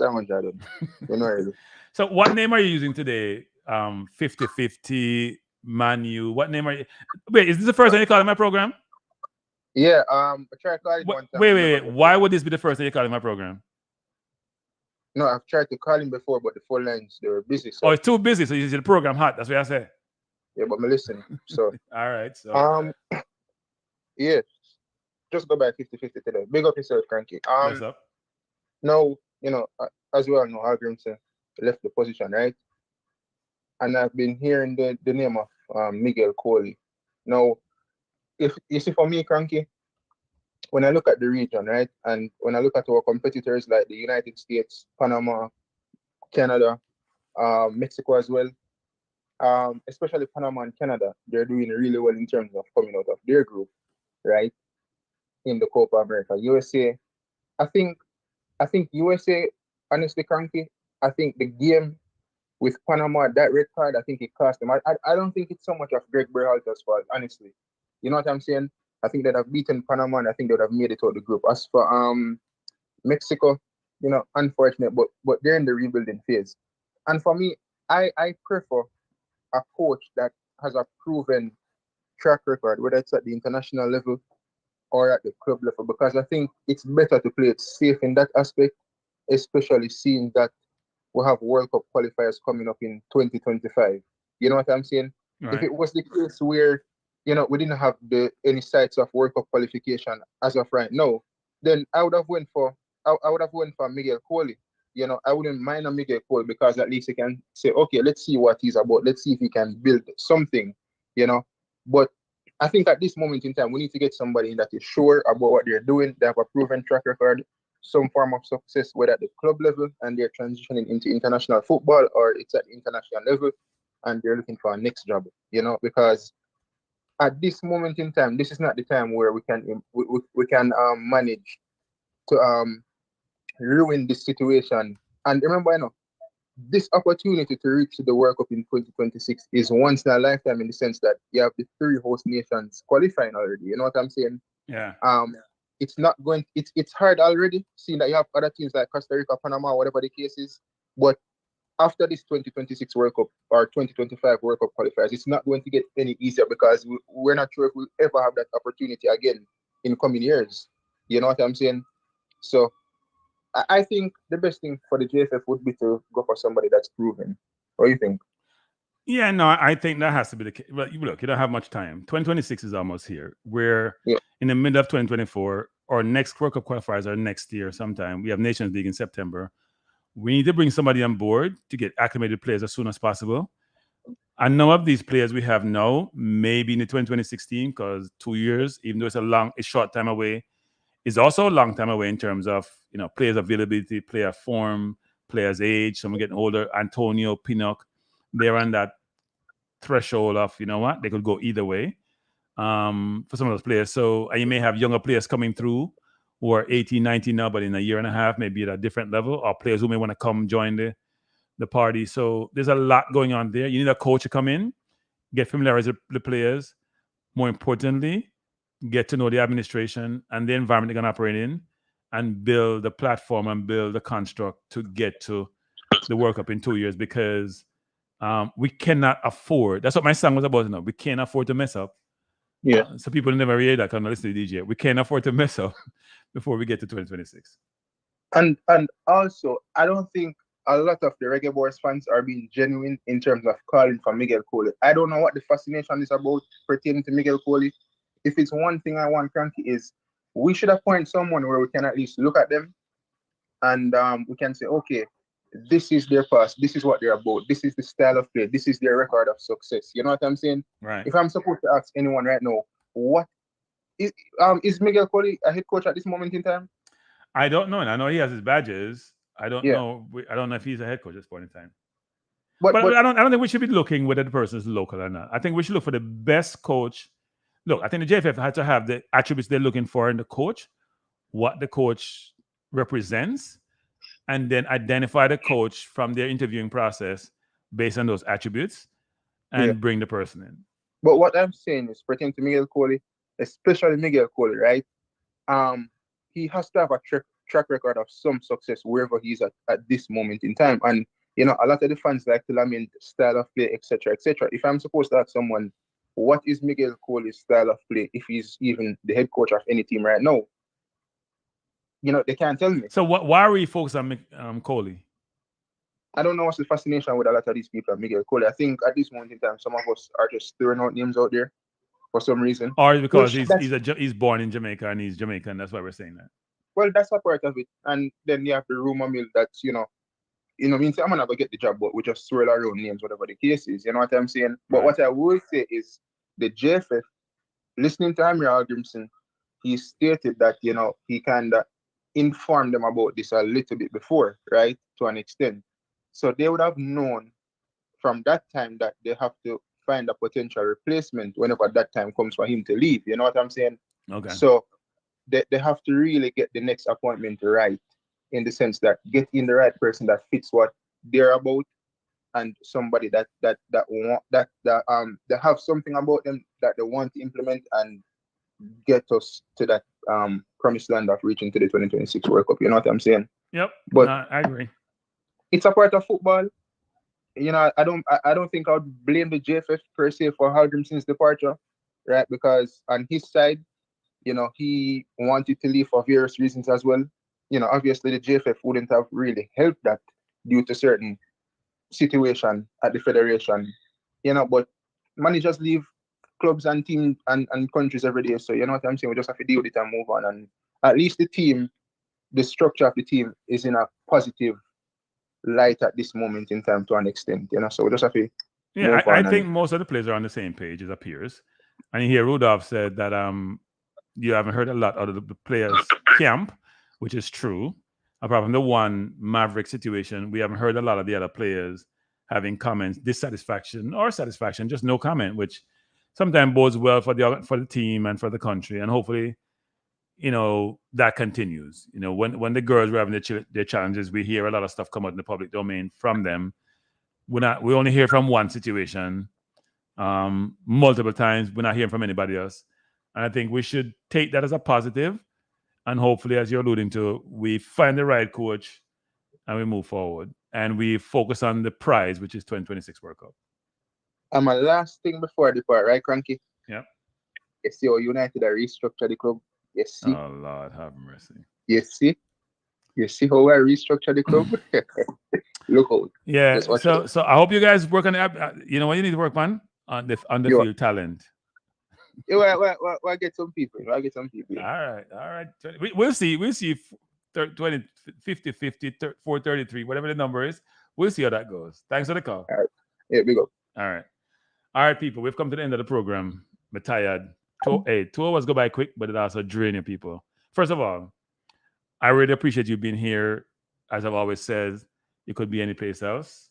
You know, So what name are you using today? 50-50 Manu. What name are you? Wait, is this the first time you call in my program? yeah, I tried calling one time. Wait. Why would this be the first time you call in my program? No, I've tried to call him before, but the phone lines, they were busy. So. Oh, it's too busy, so you see the program hot. That's what I say. Yeah, but I'm listening. So all right. So yeah. Just go by 50-50 today. Big up yourself, Kranky. what's up? Now, you know, as well know, Algrim left the position, right? And I've been hearing the name of Miguel Coley. Now, if you see for me, Kranky, when I look at the region, right, and when I look at our competitors like the United States, Panama, Canada, Mexico as well, especially Panama and Canada, they're doing really well in terms of coming out of their group, right, in the Copa America. USA, I think USA, honestly, Kranky, I think the game with Panama, that red card, I think it cost them. I don't think it's so much of Greg Berhalter's fault, honestly. You know what I'm saying? I think they'd have beaten Panama and I think they'd have made it out of the group. As for Mexico, unfortunate, but they're in the rebuilding phase. And for me, I prefer a coach that has a proven track record, whether it's at the international level or at the club level, because I think it's better to play it safe in that aspect, especially seeing that we have World Cup qualifiers coming up in 2025. You know what I'm saying? Right. If it was the case where, we didn't have any sites of World Cup qualification as of right now, then I would have went for Miguel Coley. I wouldn't mind a Miguel Coley because at least he can say, okay, let's see what he's about. Let's see if he can build something, But I think at this moment in time, we need to get somebody that is sure about what they're doing. They have a proven track record, some form of success, whether at the club level and they're transitioning into international football or it's at the international level and they're looking for a next job, because at this moment in time, this is not the time where we can manage to ruin this situation. And remember, this opportunity to reach the World Cup in 2026 is once in a lifetime in the sense that you have the 3 host nations qualifying already. You know what I'm saying? Yeah. It's not going. It's hard already, seeing that you have other teams like Costa Rica, Panama, whatever the case is. But after this 2026 World Cup or 2025 World Cup qualifiers, it's not going to get any easier because we're not sure if we'll ever have that opportunity again in coming years. You know what I'm saying? So I think the best thing for the JFF would be to go for somebody that's proven. What do you think? Yeah, no, I think that has to be the case. But look, you don't have much time. 2026 is almost here. We're in the middle of 2024. Our next World Cup qualifiers are next year sometime. We have Nations League in September. We need to bring somebody on board to get acclimated players as soon as possible. And none of these players we have now, maybe in the 2026 team, because 2 years, even though it's a short time away, is also a long time away in terms of players' availability, player form, players' age. Some are getting older. Antonio, Pinnock, they're on that threshold of they could go either way for some of those players. So you may have younger players coming through who are 18, 19 now, but in a year and a half, maybe at a different level, or players who may want to come join the party. So there's a lot going on there. You need a coach to come in, get familiarized with the players. More importantly, get to know the administration and the environment they're going to operate in and build the platform and build the construct to get to the World Cup in 2 years, because we cannot afford. That's what my song was about. We can't afford to mess up. Yeah. So people never hear that when I listen to DJ. We can't afford to mess up before we get to 2026. And also, I don't think a lot of the Reggae Boyz fans are being genuine in terms of calling for Miguel Coley. I don't know what the fascination is about pertaining to Miguel Coley. If it's one thing I want, Kranky, is we should appoint someone where we can at least look at them and we can say, okay, this is their past, this is what they're about, this is the style of play, this is their record of success. You know what I'm saying? Right. If I'm supposed to ask anyone right now, what is Miguel Coley a head coach at this moment in time? I don't know, and I know he has his badges. I don't know. I don't know if he's a head coach at this point in time. But I don't think we should be looking whether the person is local or not. I think we should look for the best coach. Look, I think the JFF had to have the attributes they're looking for in the coach, what the coach represents, and then identify the coach from their interviewing process based on those attributes and bring the person in. But what I'm saying is pertaining to Miguel Coley, especially Miguel Coley, right? He has to have a track record of some success wherever he's at this moment in time. And, a lot of the fans like to lament style of play, etc., etc. If I'm supposed to ask someone, what is Miguel Coley's style of play if he's even the head coach of any team right now? They can't tell me. So why are we focused on Coley? I don't know what's the fascination with a lot of these people, Miguel Coley. I think at this moment in time, some of us are just throwing out names out there for some reason. Or because he's born in Jamaica and he's Jamaican. That's why we're saying that. Well, that's a part of it. And then you have the rumor mill that's, means I'm not gonna get the job, but we just swirl around names, whatever the case is. You know what I'm saying? But what I will say is the JFF, listening to Amir Algrimson, he stated that, you know, he kind of informed them about this a little bit before, right? To an extent. So they would have known from that time that they have to find a potential replacement whenever that time comes for him to leave. You know what I'm saying? Okay. So they have to really get the next appointment right, in the sense that get in the right person that fits what they're about, and somebody that want that they have something about them that they want to implement and get us to that promised land of reaching to the 2026 World Cup. You know what I'm saying? Yep. But no, I agree. It's a part of football. You know, I don't think I would blame the JFF per se for Haldrimson's departure, right? Because on his side, you know, he wanted to leave for various reasons as well. You know, obviously the JFF wouldn't have really helped that due to certain situation at the federation. You know, but managers leave clubs and teams and countries every day. So you know what I'm saying? We just have to deal with it and move on. And at least the team, the structure of the team is in a positive light at this moment in time to an extent, you know. So we just have to Yeah, I think most of the players are on the same page, it appears. And here Rudolph said that you haven't heard a lot out of the players' camp, which is true. Apart from the one Maverick situation, we haven't heard a lot of the other players having comments, dissatisfaction or satisfaction, just no comment, which sometimes bodes well for the team and for the country. And hopefully, you know, that continues. You know, when the girls were having their challenges, we hear a lot of stuff come out in the public domain from them. We only hear from one situation multiple times. We're not hearing from anybody else. And I think we should take that as a positive. And hopefully, as you're alluding to, we find the right coach and we move forward. And we focus on the prize, which is 2026 World Cup. And my last thing before I depart, right, Kranky? Yeah. You see how United are restructured the club? You see? Oh, Lord, have mercy. You see? You see how I restructure the club? Look out. Yeah. So I hope you guys work on the, you know what you need to work on the field talent. Yeah, we'll get some people. I'll get some people. All right. We'll see. 20, 50, 50, 433, whatever the number is. We'll see how that goes. Thanks for the call. All right. Yeah, big up. All right, people. We've come to the end of the program. I'm tired. 2 hours go by quick, but it also drains you people. First of all, I really appreciate you being here. As I've always said, you could be any place else.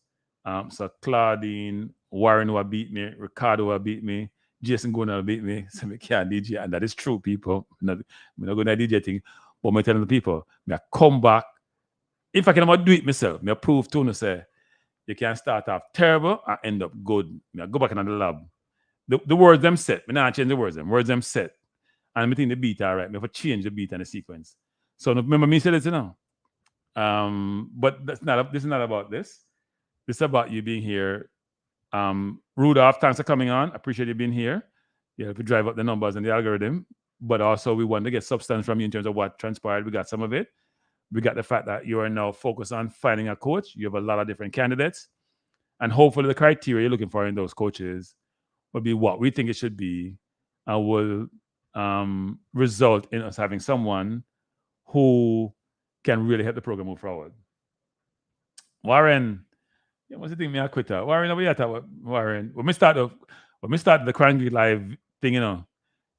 So Claudine, Warren who beat me, Ricardo who beat me, Jason Gona beat me, so I can't DJ, and that is true, people. I'm not going to DJ thing, but I'm telling the people, I come back. If I can do it myself, I prove to you, say, you can start off terrible and end up good. I go back in the lab. The words them set. I not change the words them. Words them set. And I think the beat all right. I have to change the beat and the sequence. So remember me said it, you know. But this is not about this. This is about you being here. Rudolph, thanks for coming on. Appreciate you being here. You have to drive up the numbers and the algorithm. But also we want to get substance from you in terms of what transpired. We got some of it. We got the fact that you are now focused on finding a coach. You have a lot of different candidates. And hopefully the criteria you're looking for in those coaches will be what we think it should be and will result in us having someone who can really help the program move forward. Warren, what's the thing me I quit out? Warren, we at Warren. When we started the Kranky live thing, you know,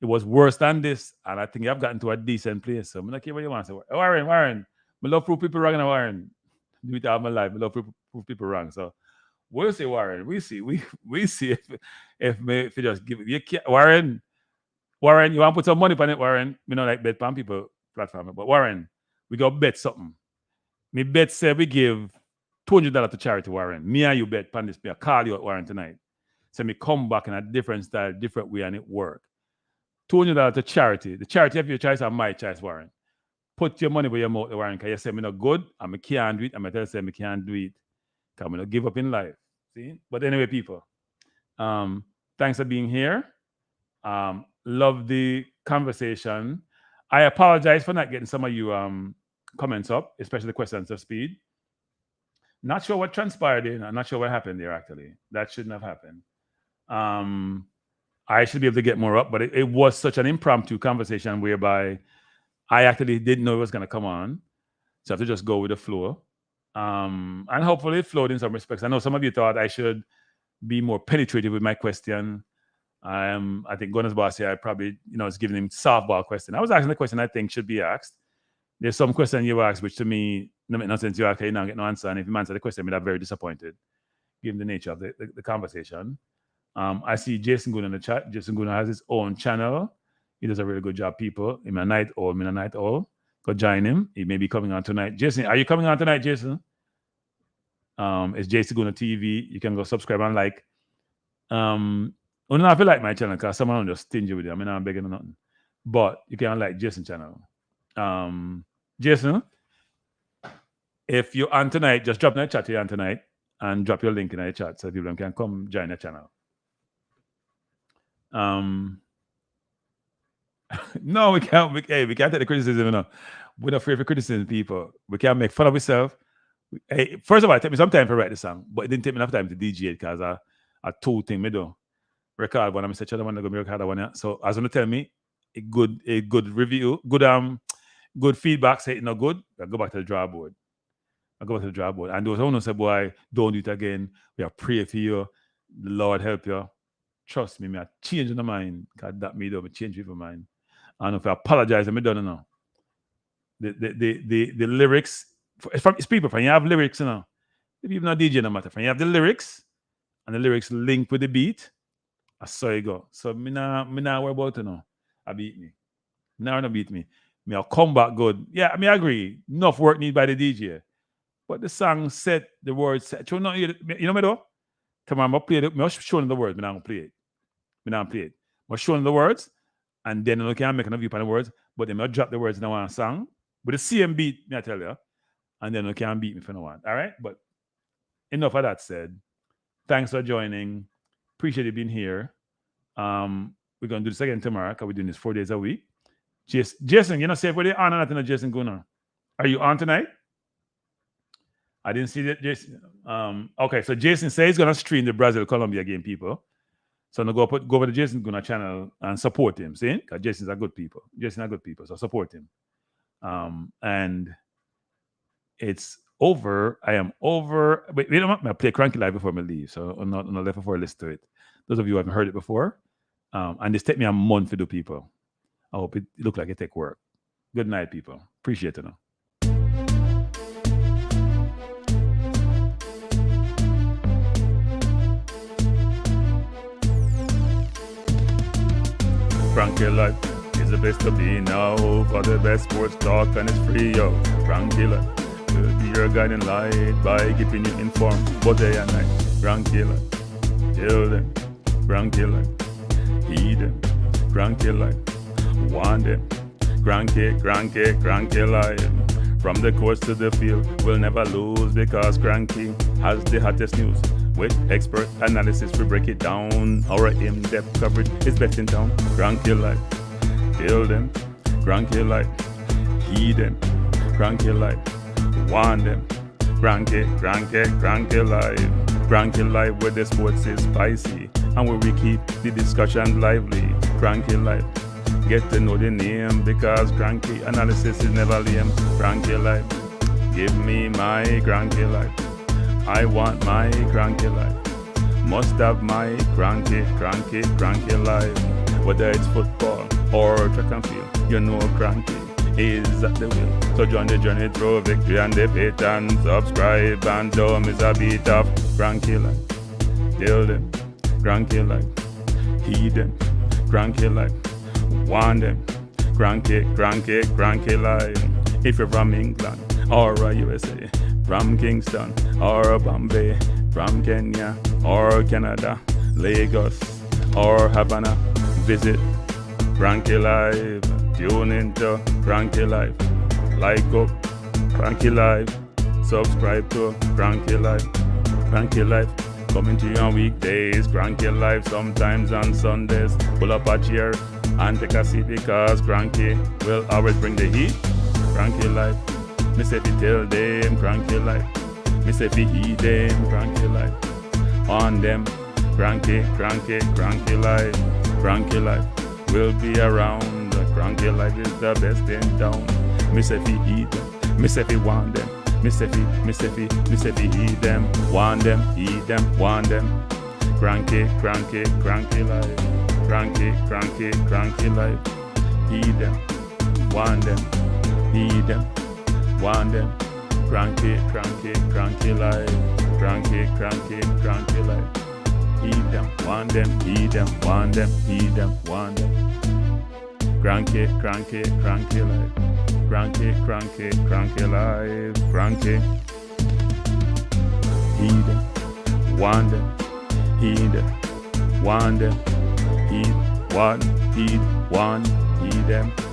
it was worse than this, and I think I've gotten to a decent place. So I'm not care what you want to say. Warren, I love prove people wrong, and Warren. Do it all my life. I love prove people wrong. So we'll see, Warren. We see. We see if you just give it. You can't, Warren, you want to put some money on it, Warren? We don't like bet on people platform, but Warren, we got bet something. Me bet say we give $200 to charity, Warren. Me and you bet on this. Me I call you at Warren tonight. So me come back in a different style, different way, and it work. $200 to charity. The charity of your choice or my choice, Warren. Put your money where your mouth, Warren. Because you say me not good, and me can't do it. And I tell you say me can't do it. Because I not give up in life. See? But anyway, people. Thanks for being here. Love the conversation. I apologize for not getting some of you comments up, especially the questions of speed. Not sure what transpired in. I'm not sure what happened there, actually. That shouldn't have happened. I should be able to get more up, but it was such an impromptu conversation whereby I actually didn't know it was going to come on. So I have to just go with the flow. And hopefully it flowed in some respects. I know some of you thought I should be more penetrative with my question. I think Gunner's boss here, I probably, is giving him softball question. I was asking the question I think should be asked. There's some question you asked, which to me, no make no sense. You ask, you don't get no answer. And if you answer the question, I'm very disappointed, given the nature of the conversation. I see Jason Gunner in the chat. Jason Gunner has his own channel. He does a really good job, people. I'm a night owl. Go join him. He may be coming on tonight. Jason, are you coming on tonight, Jason? It's Jason Gunner TV. You can go subscribe and like. I don't feel like my channel because someone just stingy with it. I mean, I'm begging or nothing. But you can like Jason channel. Jason, if you're on tonight, just drop in the chat here on tonight and drop your link in the chat so people can come join the channel. No, we can't. We can't take the criticism. We're not afraid for criticism, people. We can't make fun of ourselves. Hey, first of all, it took me some time to write the song, but it didn't take me enough time to DJ it because I told thing me do. Record one. I'm such a one to go record one. Yeah. So as you tell me, a good review, good feedback. Say it not good. I go back to the drawing board. And those who say, boy, don't do it again. We are praying for you. The Lord help you. Trust me, I change the mind. Because that me do, I change people's mind. And if I apologize, I don't know. The lyrics, it's people, when you have lyrics, if you're not DJ, no matter. When you have the lyrics, and the lyrics link with the beat, I saw you go. So me now worry about it now. I beat me. Now no beat me. I'll come back good. Yeah, I agree. Enough work needed by the DJ. But the song said, the words said. You know me though? Tomorrow I'm play it. I'm showing the words. I'm not play it. I'm showing the words. And then I can make another view on the words. But then I'll drop the words in one song. With the same beat, I tell you. And then you can beat me for no one. All right? But enough of that said. Thanks for joining. Appreciate you being here. We're going to do this again tomorrow because we're doing this 4 days a week. Jason, you know, say whether you're on or not, Jason Gunner. Are you on tonight? I didn't see that, Jason. Okay, so Jason says he's going to stream the Brazil-Colombia game, people. So I'm going to go over to Jason Gunner channel and support him, see? Because Jason's a good people. So support him. And it's over. I am over. Wait, you know what? I'll play Kranky live before I leave. So I'm not left before I listen to it. Those of you who haven't heard it before. And this take me a month to do, people. I hope it look like it take work. Good night, people. Appreciate it now. Kranky life is the best to be now. For the best sports talk and it's free, yo. Kranky life will be your guiding light by keeping you informed both day and night. Kranky life, tell them. Kranky life, heed them. Kranky life, want them. Kranky life. From the courts to the field, we'll never lose because Kranky has the hottest news. With expert analysis, we break it down. Our in-depth coverage is best in town. Kranky life, tell them. Kranky life, heed them. Kranky life, want them. Kranky life. Kranky life where the sports is spicy and where we keep the discussion lively. Kranky life, get to know the name because Kranky analysis is never lame. Kranky life, give me my Kranky life. I want my Kranky life. Must have my Kranky life. Whether it's football or track and field, you know Kranky is at the wheel. So join the journey through victory and debate and subscribe and don't miss a beat of Kranky life. Tell them, Kranky life. Heed them, Kranky life. Want them, Kranky life. If you're from England or USA, from Kingston or Bombay, from Kenya or Canada, Lagos or Havana, visit Kranky life. Tune into Kranky life. Like up Kranky life. Subscribe to Kranky life. Kranky life coming to you on weekdays. Kranky life sometimes on Sundays. Pull up a chair and take a seat because Kranky will always bring the heat. Kranky life. Me say fi tell them Kranky life. Me say fi heed them Kranky life. On them Kranky life. Kranky life will be around. Kranky life is the best in town. Me say fi heed them. Me say fi want them. Me say fi heed them. Want them, heed them, want them. Kranky life. Kranky life. Heed them, want them, heed them, want them. Kranky life. Kranky life. Heed them, want them, heed them, want them, heed them, want them. Kranky life. Kranky life. Kranky. Heed them, want them, heed them, want them, heed, want, heed them.